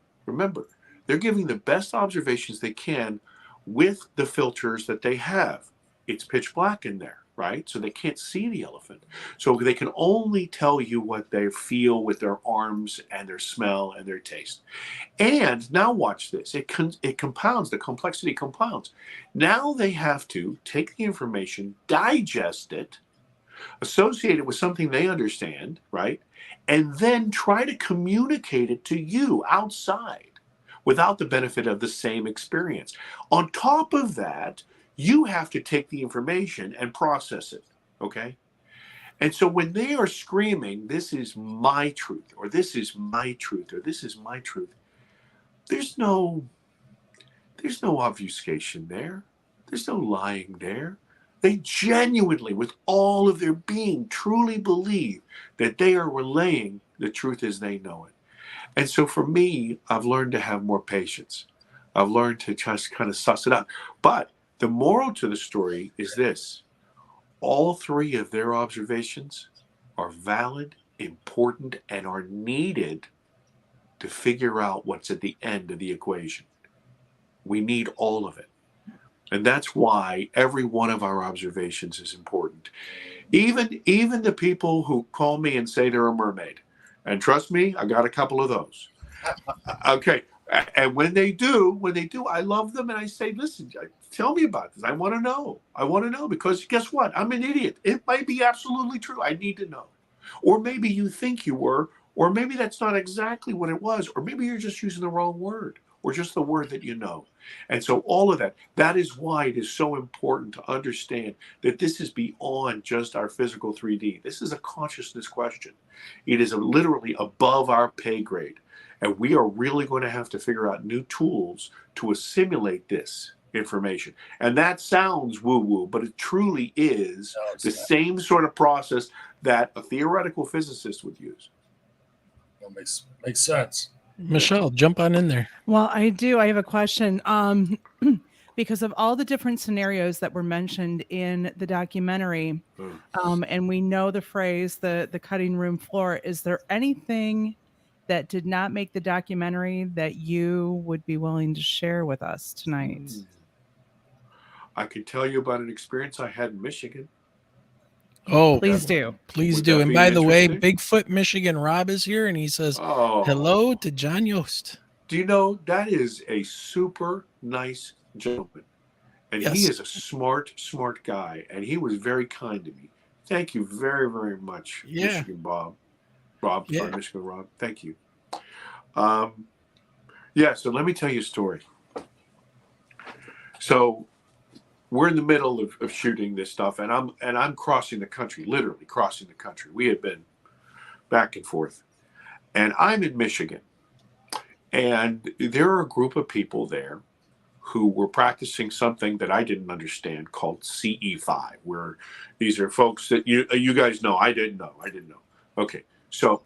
they're giving the best observations they can with the filters that they have. It's pitch black in there, right? So they can't see the elephant. So they can only tell you what they feel with their arms and their smell and their taste. And now watch this. It compounds. The complexity compounds. Now they have to take the information, digest it, associate it with something they understand, right? And then try to communicate it to you outside without the benefit of the same experience. On top of that, you have to take the information and process it, okay? And so when they are screaming, this is my truth, or this is my truth, or this is my truth, there's no obfuscation there. There's no lying there. They genuinely, with all of their being, truly believe that they are relaying the truth as they know it. And so for me, I've learned to have more patience. I've learned to just kind of suss it out. But the moral to the story is this. All 3 of their observations are valid, important, and are needed to figure out what's at the end of the equation. We need all of it. And that's why every one of our observations is important. Even the people who call me and say they're a mermaid. And trust me, I got a couple of those. Okay. And when they do, I love them and I say, listen, tell me about this. I want to know because guess what? I'm an idiot. It might be absolutely true. I need to know. Or maybe you think you were, or maybe that's not exactly what it was, or maybe you're just using the wrong word, or just the word that you know. And so all of that is why it is so important to understand that this is beyond just our physical 3D. This is a consciousness question. It is literally above our pay grade. And we are really going to have to figure out new tools to assimilate this information. And that sounds woo-woo, but it truly is No, it's the not. same sort of process that a theoretical physicist would use. That makes sense. Michelle, jump on in there. Well, I do. I have a question. Because of all the different scenarios that were mentioned in the documentary, and we know the phrase the cutting room floor, is there anything that did not make the documentary that you would be willing to share with us tonight? I could tell you about an experience I had in Michigan. Oh, Please do. Please Would do. that And be by the way, interesting? Bigfoot, Michigan Rob is here, and he says, Oh. hello to John Yost. Do you know that is a super nice gentleman? And he Yes. is a smart guy. And he was very kind to me. Thank you very, very much, Yeah. Michigan Bob. Rob, sorry, Yeah. Michigan Rob. Thank you. So let me tell you a story. So we're in the middle of shooting this stuff, and I'm crossing the country, literally crossing the country. We had been back and forth. And I'm in Michigan. And there are a group of people there who were practicing something that I didn't understand called CE5, where these are folks that you guys know. I didn't know. Okay, so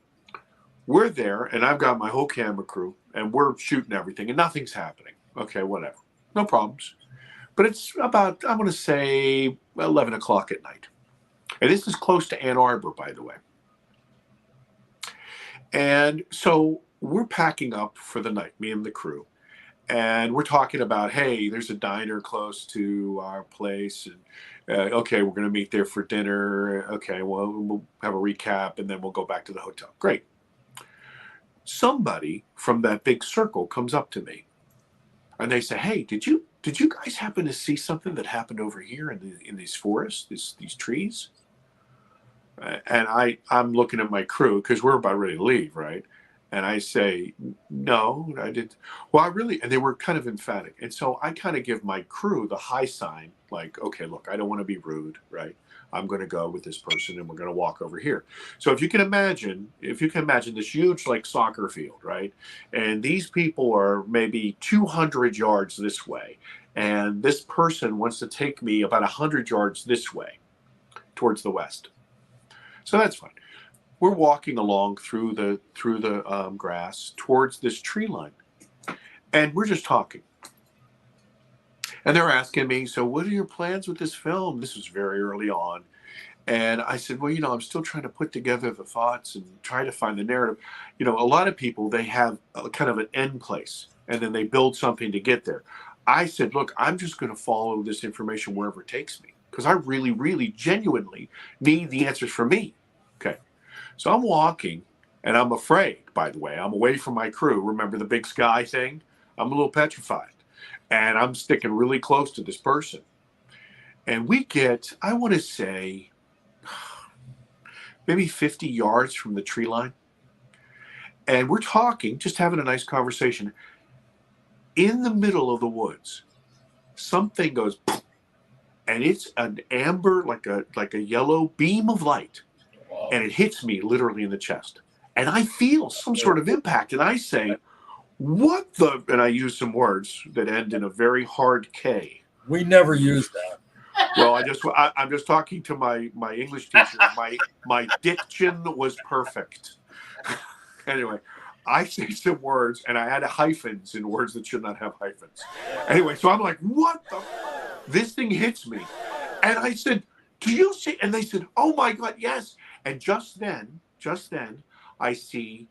we're there, and I've got my whole camera crew, and we're shooting everything, and nothing's happening. Okay, whatever. No problems. But it's about, I'm going to say, 11 o'clock at night. And this is close to Ann Arbor, by the way. And so we're packing up for the night, me and the crew. And we're talking about, hey, there's a diner close to our place. And okay, we're going to meet there for dinner. Okay, well, we'll have a recap, and then we'll go back to the hotel. Great. Somebody from that big circle comes up to me. And they say, hey, did you guys happen to see something that happened over here in these forests, these trees? And I'm looking at my crew because we're about ready to leave, right? And I say, no, I didn't. Well, and they were kind of emphatic. And so I kind of give my crew the high sign, like, okay, look, I don't want to be rude, right? I'm going to go with this person and we're going to walk over here. So if you can imagine this huge like soccer field, right? And these people are maybe 200 yards this way. And this person wants to take me about 100 yards this way towards the west. So that's fine. We're walking along through the grass towards this tree line, and we're just talking. And they're asking me, so what are your plans with this film? This was very early on. And I said, well, I'm still trying to put together the thoughts and try to find the narrative. A lot of people, they have a kind of an end place, and then they build something to get there. I said, look, I'm just going to follow this information wherever it takes me, because I really, really genuinely need the answers for me. Okay. So I'm walking, and I'm afraid, by the way. I'm away from my crew. Remember the big sky thing? I'm a little petrified. And I'm sticking really close to this person. And we get, I want to say, maybe 50 yards from the tree line. And we're talking, just having a nice conversation. In the middle of the woods, something goes, and it's an amber, like a yellow beam of light. And it hits me literally in the chest. And I feel some sort of impact. And I say, what the? And I use some words that end in a very hard K. We never use that. Well, I'm just talking to my English teacher. My diction was perfect. Anyway, I say some words, and I add hyphens in words that should not have hyphens. Anyway, so I'm like, what the? This thing hits me. And I said, do you see? And they said, oh my God, yes. And just then, I see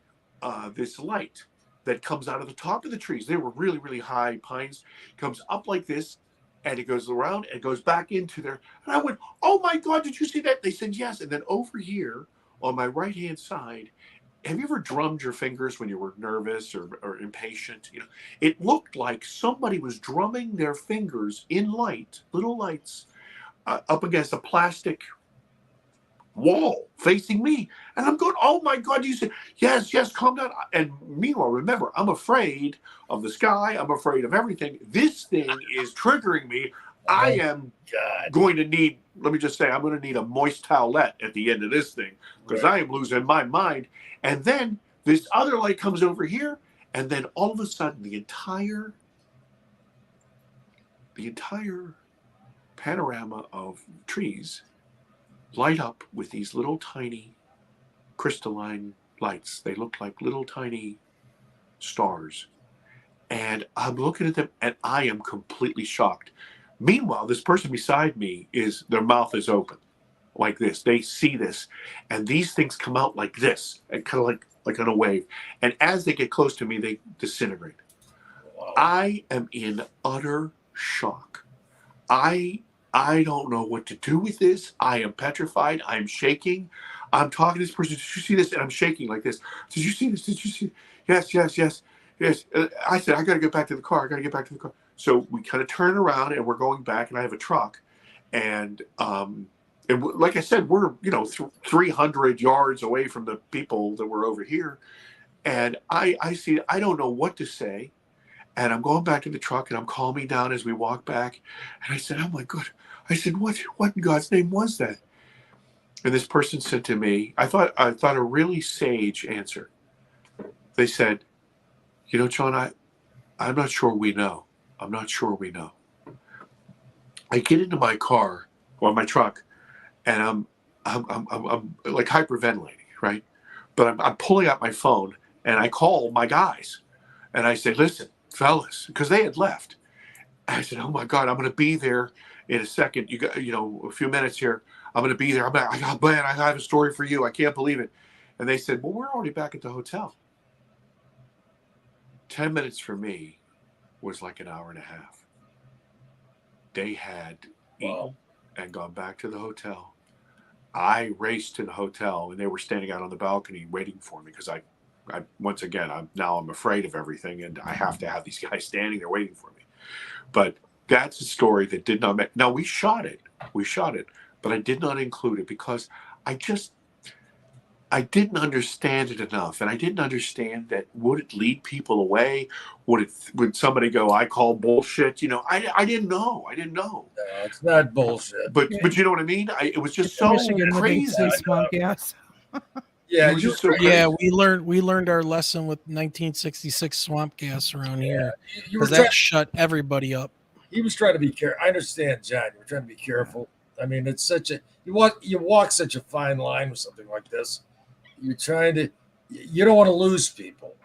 this light that comes out of the top of the trees. They were really, really high pines. Comes up like this, and it goes around and goes back into there. And I went, oh my God, did you see that? They said yes. And then over here on my right-hand side, have you ever drummed your fingers when you were nervous or impatient? It looked like somebody was drumming their fingers in light, little lights, up against a plastic wall facing me. And I'm going, oh my God, you said, yes, calm down. And meanwhile, remember, I'm afraid of the sky. I'm afraid of everything. This thing is triggering me. I am going to need, let me just say, I'm going to need a moist towelette at the end of this thing, because I am losing my mind. And then this other light comes over here. And then all of a sudden, the entire the entire panorama of trees light up with these little tiny crystalline lights. They look like little tiny stars. And I'm looking at them and I am completely shocked. Meanwhile, this person beside me their mouth is open like this. They see this and these things come out like this and kind of like on a wave. And as they get close to me, they disintegrate. Wow. I am in utter shock. I don't know what to do with this. I am petrified. I'm shaking. I'm talking to this person. Did you see this? And I'm shaking like this. Did you see this? Did you see? Yes. I said, I got to get back to the car. So we kind of turn around and we're going back, and I have a truck. And like I said, we're 300 yards away from the people that were over here. And I see, I don't know what to say. And I'm going back to the truck, and I'm calming down as we walk back. And I said, oh my God. I said, what in God's name was that? And this person said to me, I thought a really sage answer. They said, John, I'm not sure we know. I'm not sure we know. I get into my car or my truck, and I'm like hyperventilating, right? But I'm pulling out my phone, and I call my guys, and I say, listen, fellas, because they had left. I said, oh my God, I'm going to be there in a second. You got, a few minutes here. I'm going to be there. I have a story for you. I can't believe it. And they said, well, we're already back at the hotel. 10 minutes for me was like an hour and a half. They had eaten and gone back to the hotel. I raced to the hotel, and they were standing out on the balcony waiting for me because I once again, I'm afraid of everything, and I have to have these guys standing there waiting for me. But that's a story that did not make. Now we shot it, but I did not include it because I didn't understand it enough, and I didn't understand that. Would it lead people away? Would somebody go, I call bullshit? I didn't know. No, it's not bullshit. But you know what I mean? It was just so crazy. Swamp gas. Yeah, we learned our lesson with 1966 swamp gas around here. Because that shut everybody up. He was trying to be careful. I understand, John. You're trying to be careful. I mean, it's such a you walk such a fine line with something like this. You're trying to, you don't want to lose people,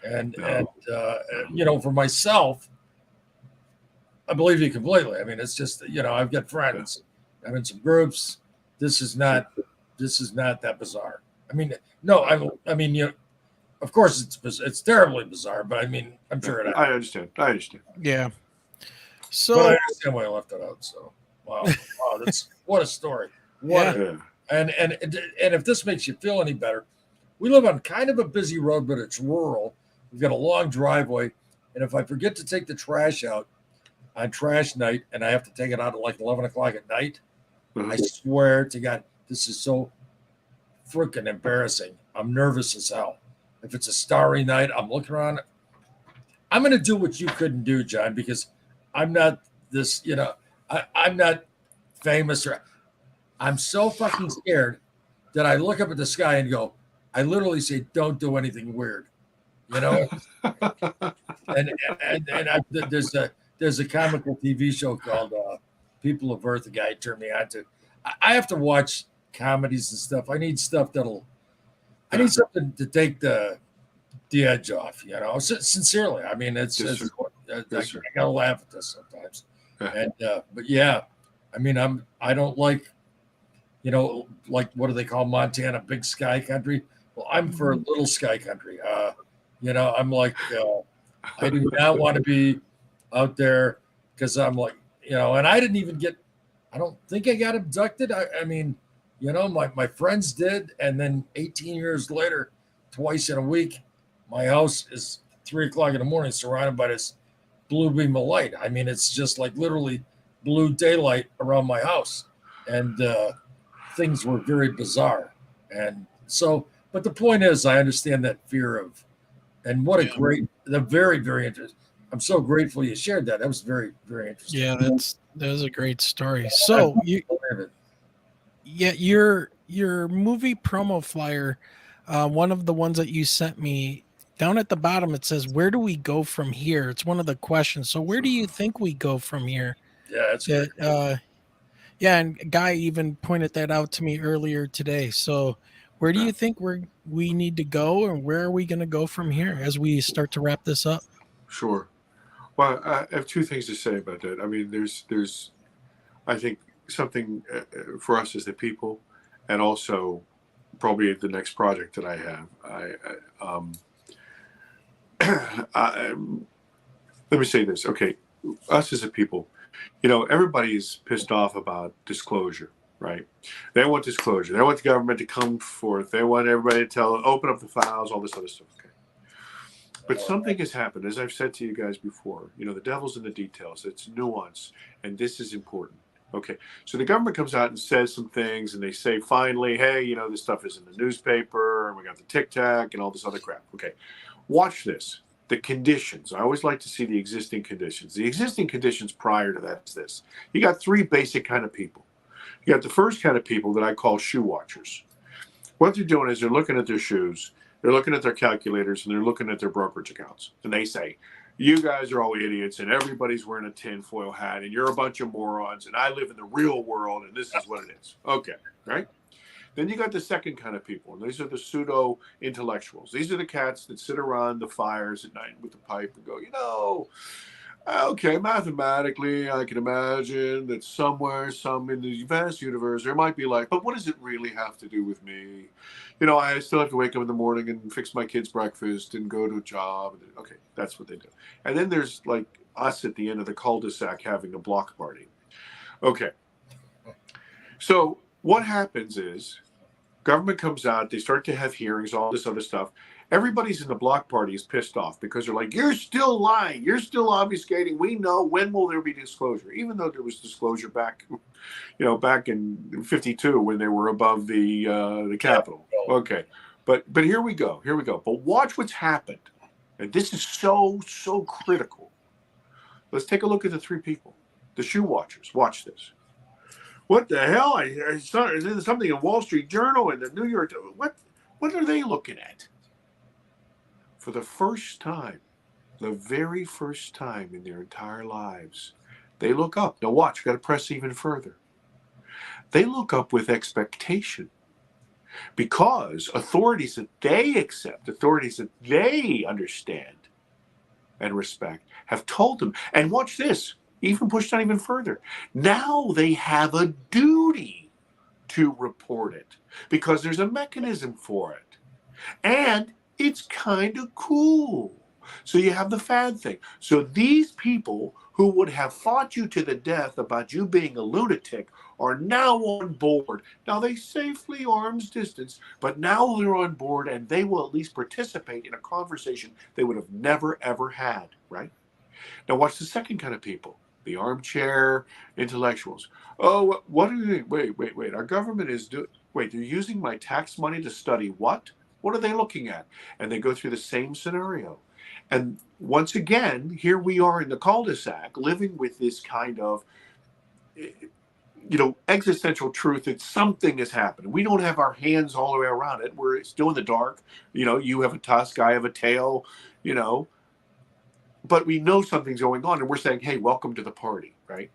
and for myself, I believe you completely. I mean, it's just I've got friends. I'm in some groups. This is not that bizarre. I mean, no, of course it's terribly bizarre, but I mean, I'm sure it. I understand. Yeah. So but I understand why I left it out. So wow, that's what a story. And if this makes you feel any better, we live on kind of a busy road, but it's rural. We've got a long driveway, and if I forget to take the trash out on trash night, and I have to take it out at like 11 o'clock at night, I swear to God, this is so freaking embarrassing. I'm nervous as hell. If it's a starry night, I'm looking around. I'm going to do what you couldn't do, John, because I'm not this, I'm not famous. I'm so fucking scared that I look up at the sky and go, I literally say, don't do anything weird, and there's a comical TV show called People of Earth. A guy turned me on to. I have to watch comedies and stuff. I need stuff I need something to take the edge off, sincerely. I mean, I gotta laugh at this sometimes. And, but yeah, I mean, I don't like, like, what do they call Montana? Big sky country. Well, I'm for little sky country. I'm like, I do not want to be out there because I'm like, and I don't think I got abducted. I mean, my friends did. And then 18 years later, twice in a week, my house is 3 o'clock in the morning surrounded by this blue beam of light. I mean, it's just like literally blue daylight around my house. And things were very bizarre. And so, but the point is, I understand that fear of, and what a very, very interesting. I'm so grateful you shared that. That was very, very interesting. Yeah, that was a great story. So your movie promo flyer, one of the ones that you sent me Down at the bottom, it says, where do we go from here? It's one of the questions. So where do you think we go from here? Yeah, that's good. Yeah, and Guy even pointed that out to me earlier today. So where do you think we need to go, and where are we going to go from here as we start to wrap this up? Sure. Well, I have two things to say about that. I mean, there's I think something for us as the people, and also probably the next project that I have. Let me say this. Okay, us as a people, everybody's pissed off about disclosure, right? They want disclosure. They want the government to come forth. They want everybody to open up the files, all this other stuff. Okay. But something has happened, as I've said to you guys before. The devil's in the details. It's nuance, and this is important. Okay, so the government comes out and says some things, and they say finally, hey, this stuff is in the newspaper, and we got the Tic Tac and all this other crap. Okay, watch this. The conditions. I always like to see the existing conditions. The existing conditions prior to that is this. You got three basic kind of people. You got the first kind of people that I call shoe watchers. What they're doing is they're looking at their shoes, they're looking at their calculators, and they're looking at their brokerage accounts. And they say, you guys are all idiots, and everybody's wearing a tinfoil hat, and you're a bunch of morons, and I live in the real world, and this is what it is. Okay, right? Then you got the second kind of people, and these are the pseudo-intellectuals. These are the cats that sit around the fires at night with the pipe and go, okay, mathematically, I can imagine that somewhere, some in the vast universe, there might be but what does it really have to do with me? I still have to wake up in the morning and fix my kids' breakfast and go to a job. Okay, that's what they do. And then there's us at the end of the cul-de-sac having a block party. Okay. So what happens is government comes out, they start to have hearings, all this other stuff. Everybody's in the block party is pissed off because they're like, you're still lying. You're still obfuscating. We know. When will there be disclosure? Even though there was disclosure back in 52 when they were above the Capitol. Okay. But here we go. But watch what's happened. And this is so critical. Let's take a look at the three people. The shoe watchers. Watch this. What the hell? I saw something in Wall Street Journal and the New York. What are they looking at? For the first time, the very first time in their entire lives, they look up. Now watch, you got to press even further. They look up with expectation because authorities that they accept, authorities that they understand and respect, have told them. And watch this. Even pushed on even further. Now they have a duty to report it because there's a mechanism for it. And it's kind of cool. So you have the fad thing. So these people who would have fought you to the death about you being a lunatic are now on board. Now they safely arm's distance, but now they're on board and they will at least participate in a conversation they would have never, ever had, right? Now watch the second kind of people. The armchair intellectuals. Oh, what are they? Wait. Our government is they're using my tax money to study what? What are they looking at? And they go through the same scenario. And once again, here we are in the cul-de-sac living with this kind of, existential truth that something has happened. We don't have our hands all the way around it. We're still in the dark. You have a tusk, I have a tail, but we know something's going on and we're saying, hey, welcome to the party, right?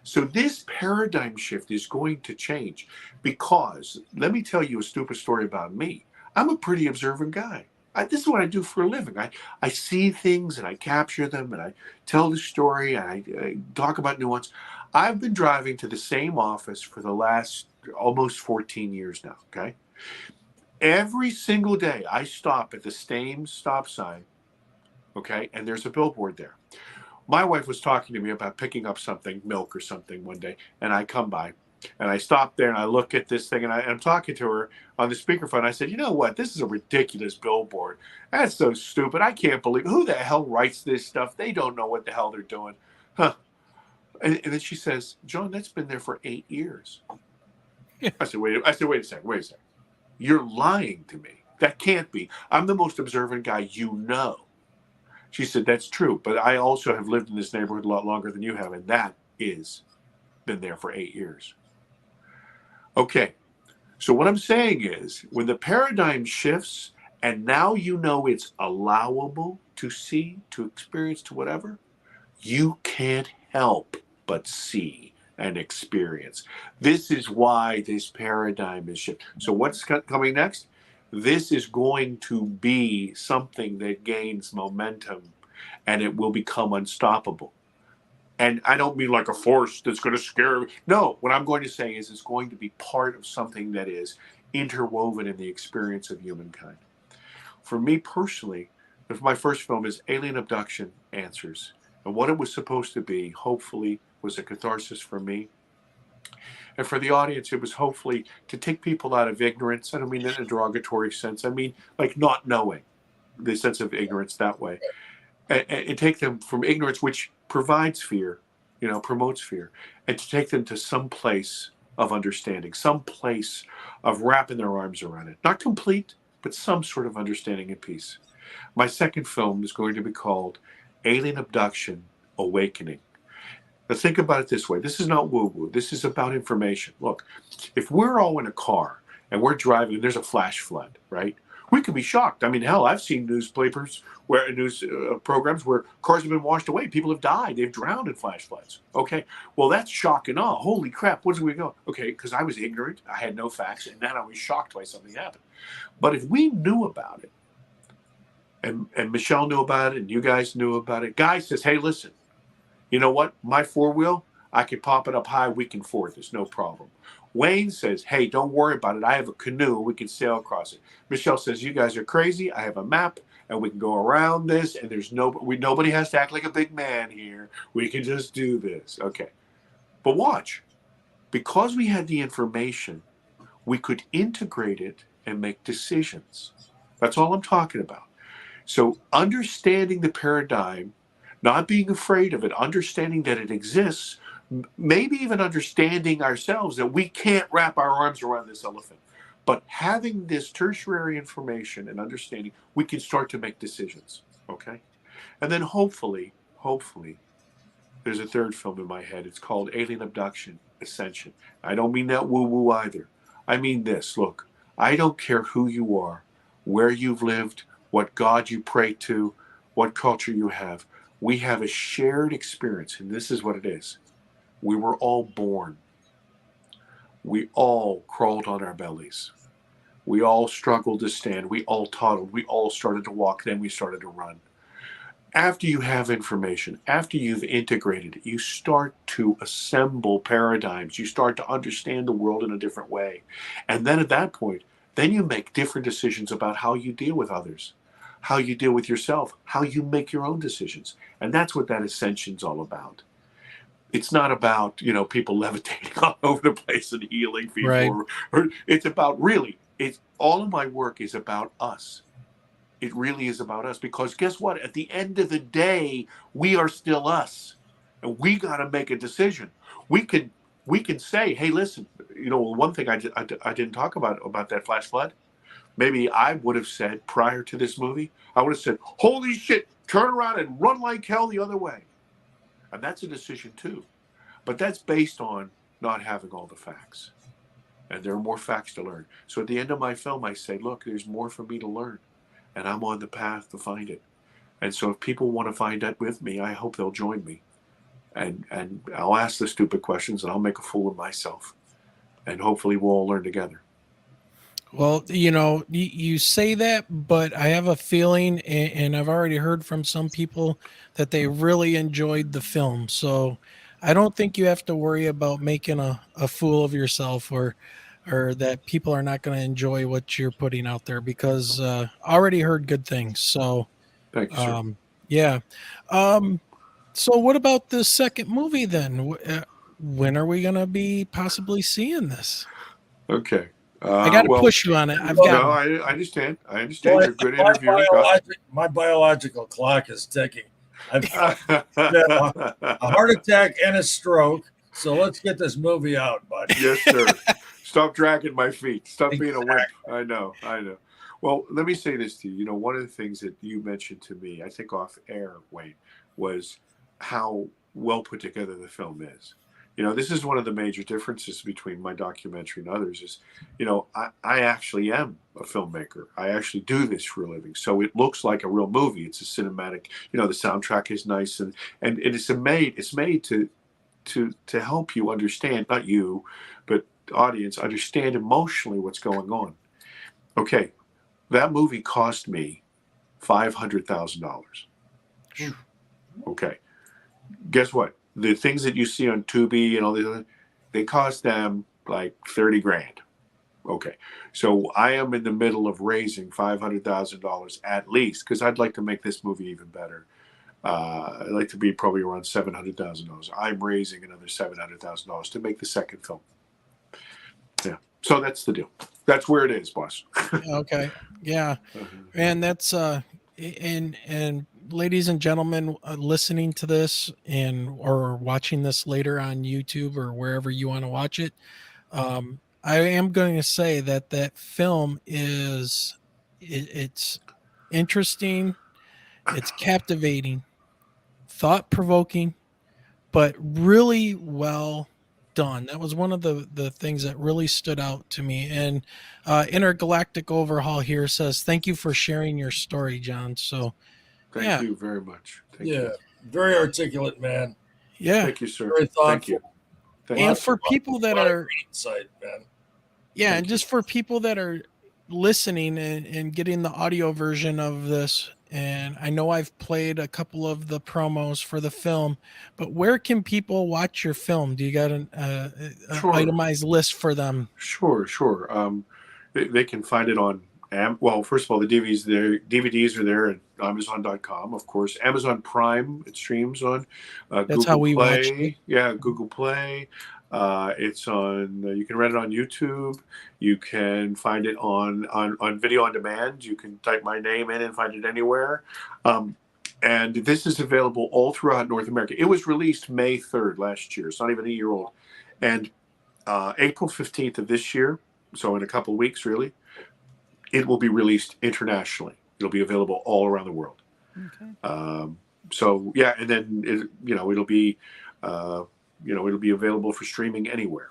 So this paradigm shift is going to change because, let me tell you a stupid story about me. I'm a pretty observant guy. This is what I do for a living. I see things and I capture them and I tell the story and I talk about nuance. I've been driving to the same office for the last almost 14 years now, okay? Every single day I stop at the same stop sign, okay, and there's a billboard there. My wife was talking to me about picking up something, milk or something one day, and I come by and I stop there and I look at this thing and I'm talking to her on the speakerphone. I said, you know what? This is a ridiculous billboard. That's so stupid. I can't believe who the hell writes this stuff. They don't know what the hell they're doing. Huh. And then she says, John, that's been there for 8 years. I said, wait a second. You're lying to me. That can't be. I'm the most observant guy you know. She said, that's true, but I also have lived in this neighborhood a lot longer than you have, and that is been there for 8 years. Okay, so what I'm saying is when the paradigm shifts and now you know it's allowable to see, to experience, to whatever, you can't help but see and experience. This is why this paradigm is shifting. So what's coming next? This is going to be something that gains momentum, and it will become unstoppable. And I don't mean like a force that's going to scare. No, what I'm going to say is it's going to be part of something that is interwoven in the experience of humankind. For me personally, my first film is Alien Abduction Answers. And what it was supposed to be, hopefully, was a catharsis for me. And for the audience, it was hopefully to take people out of ignorance. I don't mean in a derogatory sense. I mean, like not knowing, the sense of ignorance that way. And take them from ignorance, which provides fear, promotes fear, and to take them to some place of understanding, some place of wrapping their arms around it. Not complete, but some sort of understanding and peace. My second film is going to be called Alien Abduction Awakening. Now think about it this way. This is not woo-woo. This is about information. Look, if we're all in a car and we're driving and there's a flash flood, right? We could be shocked. I mean, hell, I've seen news programs where cars have been washed away. People have died. They've drowned in flash floods. Okay, well, that's shock and awe. Holy crap, where's we go? Okay, because I was ignorant. I had no facts, and then I was shocked by something happened. But if we knew about it, and Michelle knew about it, and you guys knew about it, Guy says, hey, listen, you know what? My four-wheel, I can pop it up high. We can ford this, no problem. Wayne says, hey, don't worry about it. I have a canoe. We can sail across it. Michelle says, you guys are crazy. I have a map, and we can go around this, and there's nobody has to act like a big man here. We can just do this. Okay. But watch. Because we had the information, we could integrate it and make decisions. That's all I'm talking about. So understanding the paradigm, not being afraid of it, understanding that it exists, maybe even understanding ourselves that we can't wrap our arms around this elephant. But having this tertiary information and understanding, we can start to make decisions, okay? And then hopefully, there's a third film in my head. It's called Alien Abduction Ascension. I don't mean that woo-woo either. I mean this. Look, I don't care who you are, where you've lived, what God you pray to, what culture you have. We have a shared experience, and this is what it is. We were all born. We all crawled on our bellies. We all struggled to stand. We all toddled. We all started to walk. Then we started to run. After you have information, after you've integrated it, you start to assemble paradigms. You start to understand the world in a different way. And then at that point, then you make different decisions about how you deal with others, how you deal with yourself, how you make your own decisions. And that's what that ascension's all about. It's not about, people levitating all over the place and healing people. Right. Or it's about really, all of my work is about us. It really is about us, because guess what? At the end of the day, we are still us, and we got to make a decision. We can say, hey, listen, one thing I didn't talk about that flash flood. Maybe I would have said prior to this movie, I would have said, holy shit, turn around and run like hell the other way. And that's a decision too. But that's based on not having all the facts. And there are more facts to learn. So at the end of my film, I say, look, there's more for me to learn. And I'm on the path to find it. And so if people want to find that with me, I hope they'll join me. And I'll ask the stupid questions, and I'll make a fool of myself. And hopefully we'll all learn together. Well, you say that, but I have a feeling, and I've already heard from some people that they really enjoyed the film. So I don't think you have to worry about making a fool of yourself or that people are not going to enjoy what you're putting out there, because I already heard good things. So thank you, sir. Yeah. So what about the second movie then? When are we going to be possibly seeing this? Okay. I got to push you on it. I understand. I understand. You're a good interviewer. My biological clock is ticking. I've had a heart attack and a stroke. So let's get this movie out, bud. Yes, sir. Stop dragging my feet. Stop being a wimp. I know. Well, let me say this to you. One of the things that you mentioned to me, I think off air, Wayne, was how well put together the film is. This is one of the major differences between my documentary and others is, I actually am a filmmaker. I actually do this for a living. So it looks like a real movie. It's a cinematic, the soundtrack is nice and it's made to help you understand, not you, but the audience understand emotionally what's going on. Okay. That movie cost me $500,000. Okay. Guess what? The things that you see on Tubi and all these other, they cost them like 30 grand. Okay. So I am in the middle of raising $500,000 at least, because I'd like to make this movie even better. I'd like to be probably around $700,000. I'm raising another $700,000 to make the second film. Yeah. So that's the deal. That's where it is, boss. Okay. Yeah. And that's, and ladies and gentlemen listening to this or watching this later on YouTube or wherever you want to watch it, I am going to say that film is it's interesting, it's captivating, thought-provoking, but really well done. That was one of the things that really stood out to me. And Intergalactic Overhaul here says, thank you for sharing your story, John. So Thank you very much. Thank you. Very articulate, man. Yeah. Thank you, sir. Very thoughtful. Thank you. And for people that are, insight, man. yeah, and just for people that are listening and getting the audio version of this, and I know I've played a couple of the promos for the film, but where can people watch your film? Do you got an itemized list for them? Sure. They can find it on well, first of all, the DVDs are there at Amazon.com, of course. Amazon Prime, it streams on. That's Google how we Play. watch it. Yeah, Google Play. It's on. You can rent it on YouTube. You can find it on video on demand. You can type my name in and find it anywhere. And this is available all throughout North America. It was released May 3rd last year. It's not even a year old. And April 15th of this year, so in a couple of weeks, really, it will be released internationally. It'll be available all around the world. Okay. So yeah, and then it'll be available for streaming anywhere.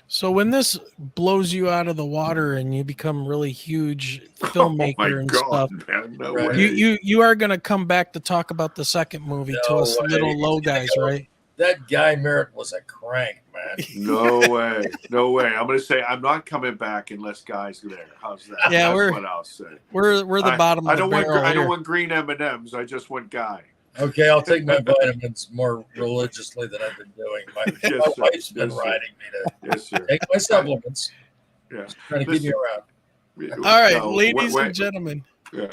So when this blows you out of the water and you become really huge filmmaker and stuff, man, no Right. way. you are going to come back to talk about the second movie to No us way. little low guys, right? That guy Merritt was a crank, man. No way. I'm going to say I'm not coming back unless Guy's there. How's that? Yeah, That's what I'll say. We're the bottom I of the don't want. barrel I don't here. want green M&Ms. I just want Guy. Okay, I'll take my vitamins more religiously than I've been doing. My Yes, sir. wife's been Yes, sir. riding me to Yes, sir. take my supplements. Yeah. Trying to keep me around. All right, No, ladies wait. and gentlemen. Yeah.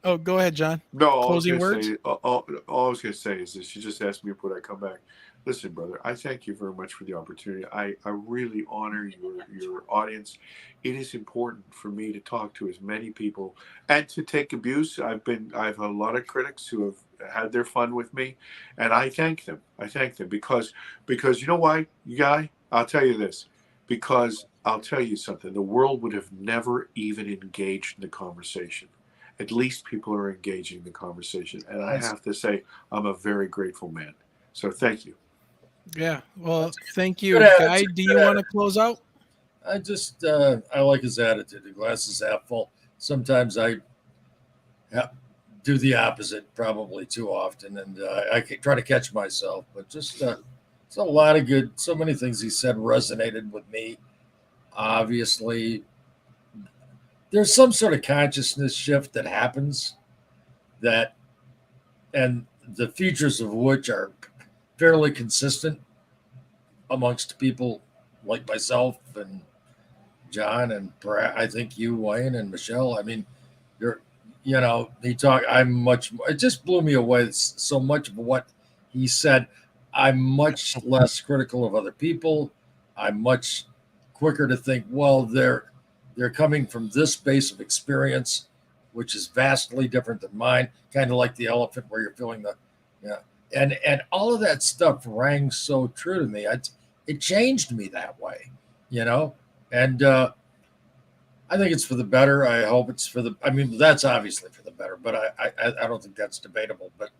Oh, go ahead, John. No, all Closing words? all I was going to say is this. You just asked me would I come back. Listen, brother, I thank you very much for the opportunity. I really honor your audience. It is important for me to talk to as many people and to take abuse. I have a lot of critics who have had their fun with me, and I thank them. Because you know why, Guy? I'll tell you this. Because I'll tell you something. The world would have never even engaged in the conversation. At least people are engaging in the conversation, and I have to say I'm a very grateful man. So thank you. Yeah. Well, thank you, Good Guy. attitude, Do good you want to attitude. close out? I just I like his attitude. The glass is half full. Sometimes I do the opposite, probably too often, and I try to catch myself. But just it's a lot of good. So many things he said resonated with me. Obviously, there's some sort of consciousness shift that happens, and the features of which are fairly consistent amongst people like myself and John and I think you, Wayne, and Michelle. I mean, it just blew me away. So much of what he said, I'm much less critical of other people. I'm much quicker to think, well, they're coming from this base of experience, which is vastly different than mine. Kind of like the elephant where you're feeling and all of that stuff rang so true to me. It changed me that way, and I think it's for the better. I hope it's for the. I mean, that's obviously for the better, but I don't think that's debatable. But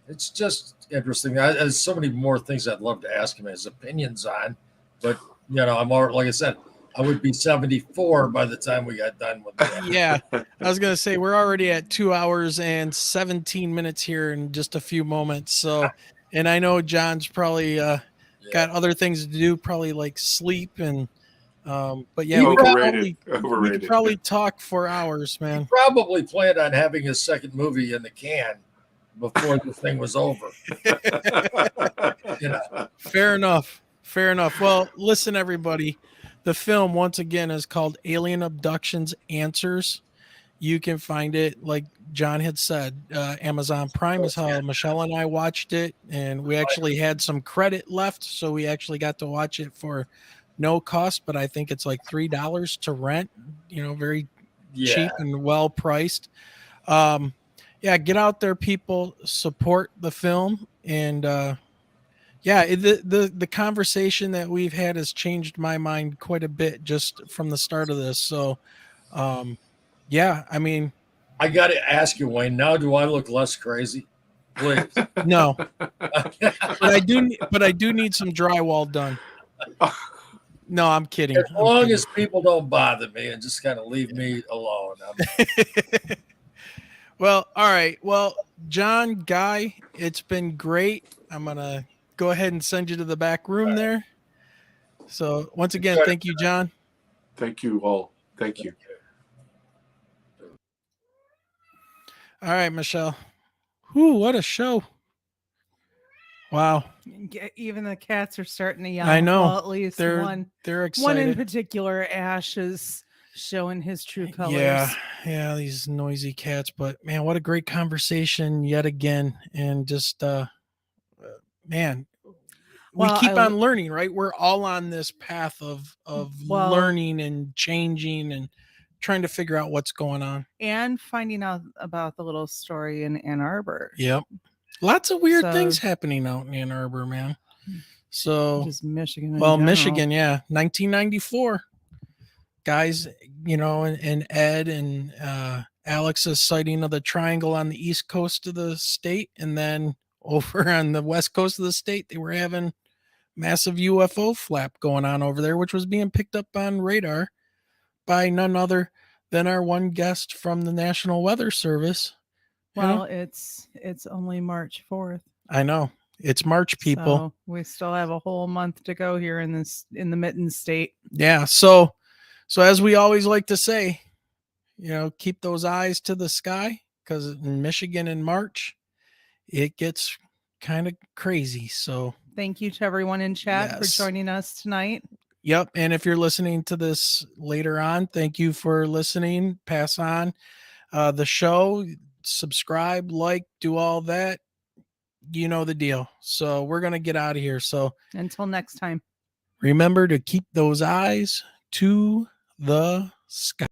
It's just interesting. There's so many more things I'd love to ask him his opinions on, but I'm already, like I said, I would be 74 by the time we got done with that. Yeah, I was gonna say we're already at 2 hours and 17 minutes here in just a few moments. So, and I know John's probably got other things to do, probably like sleep and. But yeah, we could probably talk for hours, man. He probably planned on having his second movie in the can before the thing was over. Fair enough. Fair enough. Well, listen, everybody. The film, once again, is called Alien Abductions Answers. You can find it, like John had said, Amazon Prime is how Michelle and I watched it. And we actually had some credit left. So we actually got to watch it for no cost, but I think it's like $3 to rent, very cheap and well priced. Get out there, people, support the film. And the conversation that we've had has changed my mind quite a bit just from the start of this. So I mean, I got to ask you, Wayne, now do I look less crazy? Please. No. but I do need some drywall done. No, I'm kidding. As long as people don't bother me and just kind of leave me alone. Well, all right. Well, John, Guy, it's been great. I'm going to go ahead and send you to the back room there. So once again, thank you, John. Thank you all. Thank you. All right, Michelle. Whew, what a show. Wow. Even the cats are starting to yell. I know. Well, at least they're excited. One in particular, Ash, is showing his true colors. Yeah, these noisy cats. But man, what a great conversation yet again. And just man, we keep on learning, right? We're all on this path of learning and changing and trying to figure out what's going on. And finding out about the little story in Ann Arbor. Yep. Lots of weird things happening out in Ann Arbor, man. So just Michigan. Well, Michigan, 1994. Guys, and Ed and Alex's sighting of the triangle on the east coast of the state, and then over on the west coast of the state, they were having massive UFO flap going on over there, which was being picked up on radar by none other than our one guest from the National Weather Service. Well, it's only March 4th. I know. It's March, people. So we still have a whole month to go here in the Mitten State. Yeah. So as we always like to say, keep those eyes to the sky, because in Michigan in March, it gets kind of crazy. So thank you to everyone in chat for joining us tonight. Yep. And if you're listening to this later on, thank you for listening. Pass on the show. Subscribe, like, do all that. You know the deal. So we're going to get out of here. So until next time, remember to keep those eyes to the sky.